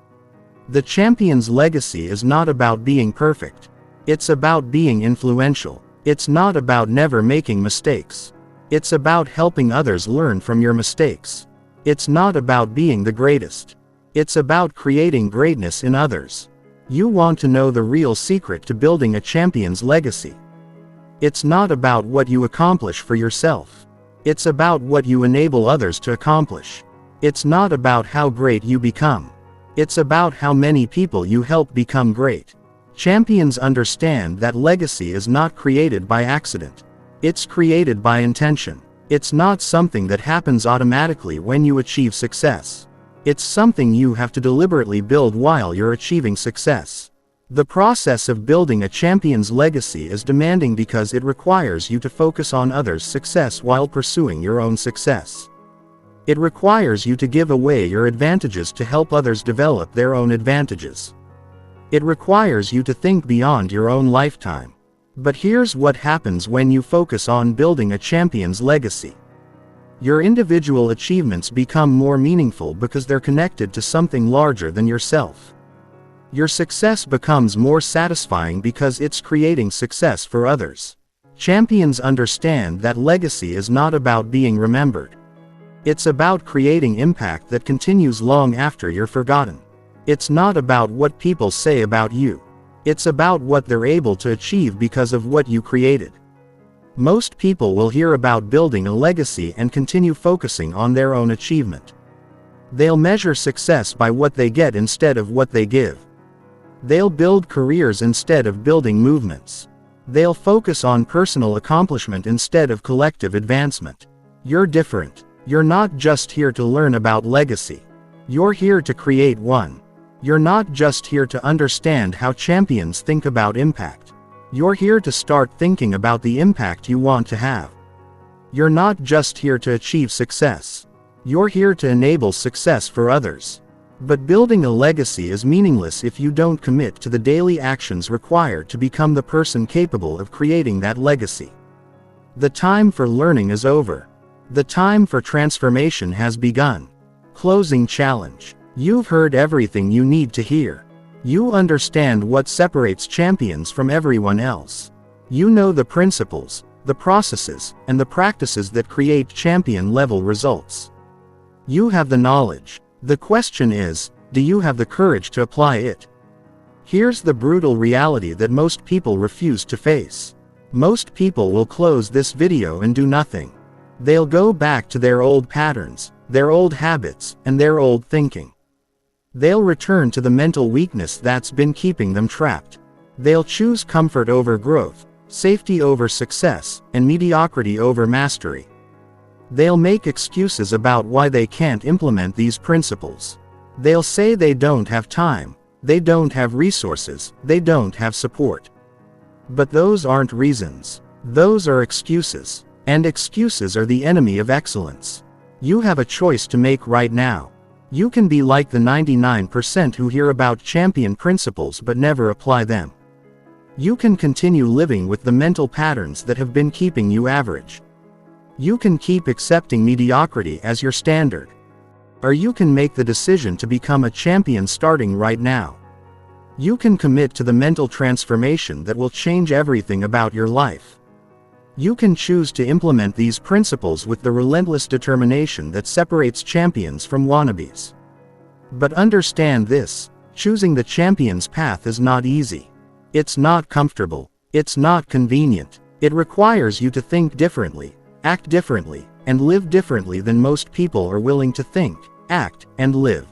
The champion's legacy is not about being perfect. It's about being influential. It's not about never making mistakes. It's about helping others learn from your mistakes. It's not about being the greatest. It's about creating greatness in others. You want to know the real secret to building a champion's legacy. It's not about what you accomplish for yourself. It's about what you enable others to accomplish. It's not about how great you become. It's about how many people you help become great. Champions understand that legacy is not created by accident. It's created by intention. It's not something that happens automatically when you achieve success. It's something you have to deliberately build while you're achieving success. The process of building a champion's legacy is demanding because it requires you to focus on others' success while pursuing your own success. It requires you to give away your advantages to help others develop their own advantages. It requires you to think beyond your own lifetime. But here's what happens when you focus on building a champion's legacy. Your individual achievements become more meaningful because they're connected to something larger than yourself. Your success becomes more satisfying because it's creating success for others. Champions understand that legacy is not about being remembered. It's about creating impact that continues long after you're forgotten. It's not about what people say about you. It's about what they're able to achieve because of what you created. Most people will hear about building a legacy and continue focusing on their own achievement. They'll measure success by what they get instead of what they give. They'll build careers instead of building movements. They'll focus on personal accomplishment instead of collective advancement. You're different. You're not just here to learn about legacy. You're here to create one. You're not just here to understand how champions think about impact. You're here to start thinking about the impact you want to have. You're not just here to achieve success. You're here to enable success for others. But building a legacy is meaningless if you don't commit to the daily actions required to become the person capable of creating that legacy. The time for learning is over. The time for transformation has begun. Closing challenge. You've heard everything you need to hear. You understand what separates champions from everyone else. You know the principles, the processes, and the practices that create champion-level results. You have the knowledge. The question is, do you have the courage to apply it? Here's the brutal reality that most people refuse to face. Most people will close this video and do nothing. They'll go back to their old patterns, their old habits, and their old thinking. They'll return to the mental weakness that's been keeping them trapped. They'll choose comfort over growth, safety over success, and mediocrity over mastery. They'll make excuses about why they can't implement these principles. They'll say they don't have time, they don't have resources, they don't have support. But those aren't reasons. Those are excuses. And excuses are the enemy of excellence. You have a choice to make right now. You can be like the 99% who hear about champion principles but never apply them. You can continue living with the mental patterns that have been keeping you average. You can keep accepting mediocrity as your standard. Or you can make the decision to become a champion starting right now. You can commit to the mental transformation that will change everything about your life. You can choose to implement these principles with the relentless determination that separates champions from wannabes. But understand this, choosing the champion's path is not easy. It's not comfortable. It's not convenient. It requires you to think differently, act differently, and live differently than most people are willing to think, act, and live.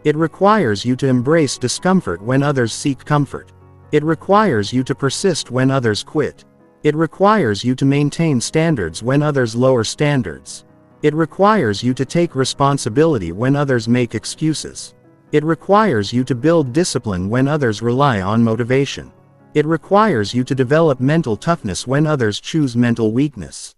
It requires you to embrace discomfort when others seek comfort. It requires you to persist when others quit. It requires you to maintain standards when others lower standards. It requires you to take responsibility when others make excuses. It requires you to build discipline when others rely on motivation. It requires you to develop mental toughness when others choose mental weakness.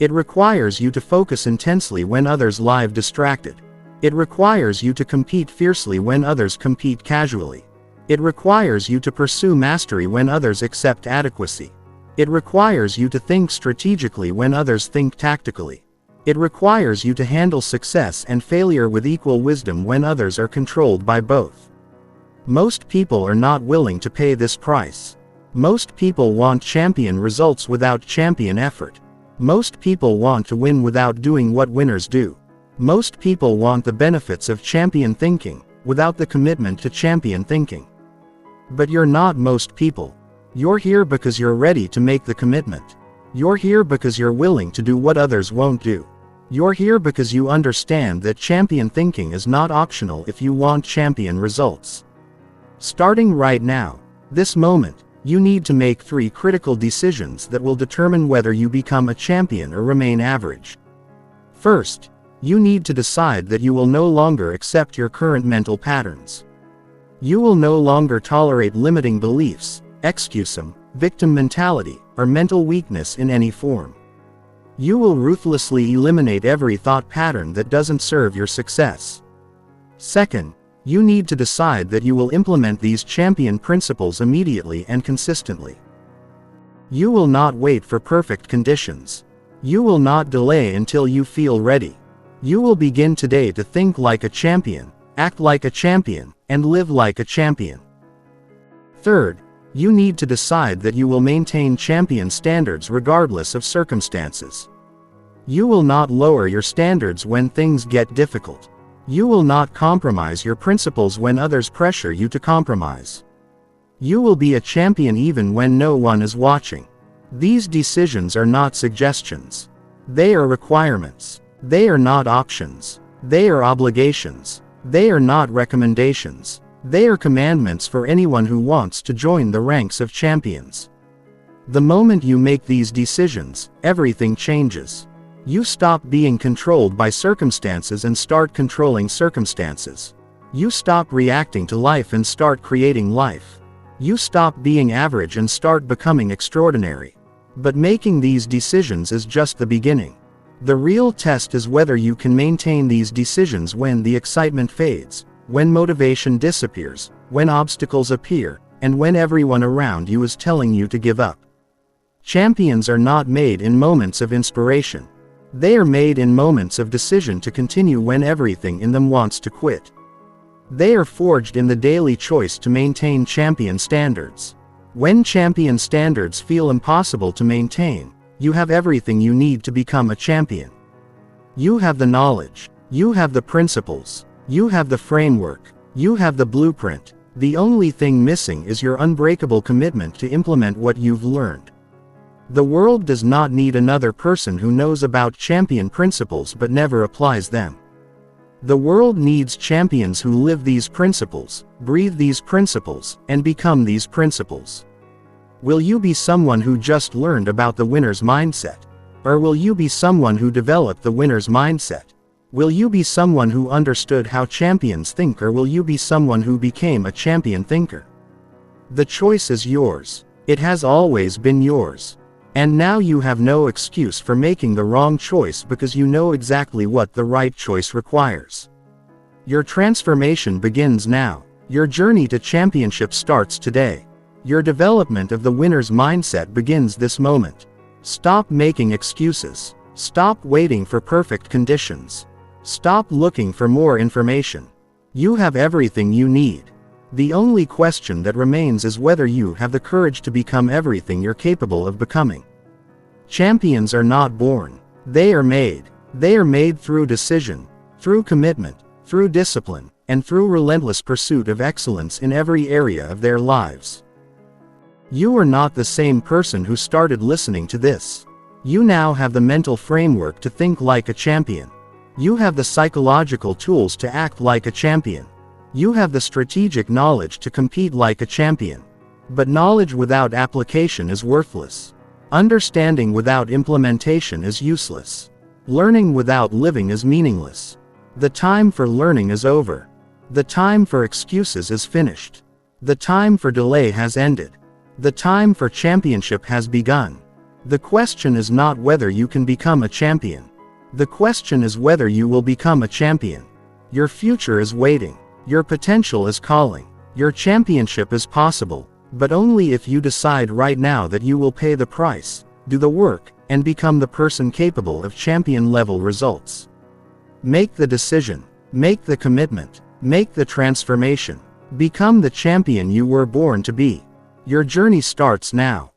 It requires you to focus intensely when others live distracted. It requires you to compete fiercely when others compete casually. It requires you to pursue mastery when others accept adequacy. It requires you to think strategically when others think tactically. It requires you to handle success and failure with equal wisdom when others are controlled by both. Most people are not willing to pay this price. Most people want champion results without champion effort. Most people want to win without doing what winners do. Most people want the benefits of champion thinking, without the commitment to champion thinking. But you're not most people. You're here because you're ready to make the commitment. You're here because you're willing to do what others won't do. You're here because you understand that champion thinking is not optional if you want champion results. Starting right now, this moment, you need to make 3 critical decisions that will determine whether you become a champion or remain average. First, you need to decide that you will no longer accept your current mental patterns. You will no longer tolerate limiting beliefs, excusem, victim mentality, or mental weakness in any form. You will ruthlessly eliminate every thought pattern that doesn't serve your success. Second, you need to decide that you will implement these champion principles immediately and consistently. You will not wait for perfect conditions. You will not delay until you feel ready. You will begin today to think like a champion, act like a champion, and live like a champion. Third, you need to decide that you will maintain champion standards regardless of circumstances. You will not lower your standards when things get difficult. You will not compromise your principles when others pressure you to compromise. You will be a champion even when no one is watching. These decisions are not suggestions. They are requirements. They are not options. They are obligations. They are not recommendations. They are commandments for anyone who wants to join the ranks of champions. The moment you make these decisions, everything changes. You stop being controlled by circumstances and start controlling circumstances. You stop reacting to life and start creating life. You stop being average and start becoming extraordinary. But making these decisions is just the beginning. The real test is whether you can maintain these decisions when the excitement fades, when motivation disappears, when obstacles appear, and when everyone around you is telling you to give up. Champions are not made in moments of inspiration. They are made in moments of decision to continue when everything in them wants to quit. They are forged in the daily choice to maintain champion standards. When champion standards feel impossible to maintain, you have everything you need to become a champion. You have the knowledge. You have the principles. You have the framework. You have the blueprint. The only thing missing is your unbreakable commitment to implement what you've learned. The world does not need another person who knows about champion principles but never applies them. The world needs champions who live these principles, breathe these principles, and become these principles. Will you be someone who just learned about the winner's mindset? Or will you be someone who developed the winner's mindset? Will you be someone who understood how champions think, or will you be someone who became a champion thinker? The choice is yours. It has always been yours. And now you have no excuse for making the wrong choice, because you know exactly what the right choice requires. Your transformation begins now. Your journey to championship starts today. Your development of the winner's mindset begins this moment. Stop making excuses. Stop waiting for perfect conditions. Stop looking for more information. You have everything you need. The only question that remains is whether you have the courage to become everything you're capable of becoming. Champions are not born. They are made. They are made through decision, through commitment, through discipline, and through relentless pursuit of excellence in every area of their lives. You are not the same person who started listening to this. You now have the mental framework to think like a champion. You have the psychological tools to act like a champion. You have the strategic knowledge to compete like a champion. But knowledge without application is worthless. Understanding without implementation is useless. Learning without living is meaningless. The time for learning is over. The time for excuses is finished. The time for delay has ended. The time for championship has begun. The question is not whether you can become a champion. The question is whether you will become a champion. Your future is waiting. Your potential is calling. Your championship is possible, but only if you decide right now that you will pay the price, do the work, and become the person capable of champion-level results. Make the decision. Make the commitment. Make the transformation. Become the champion you were born to be. Your journey starts now.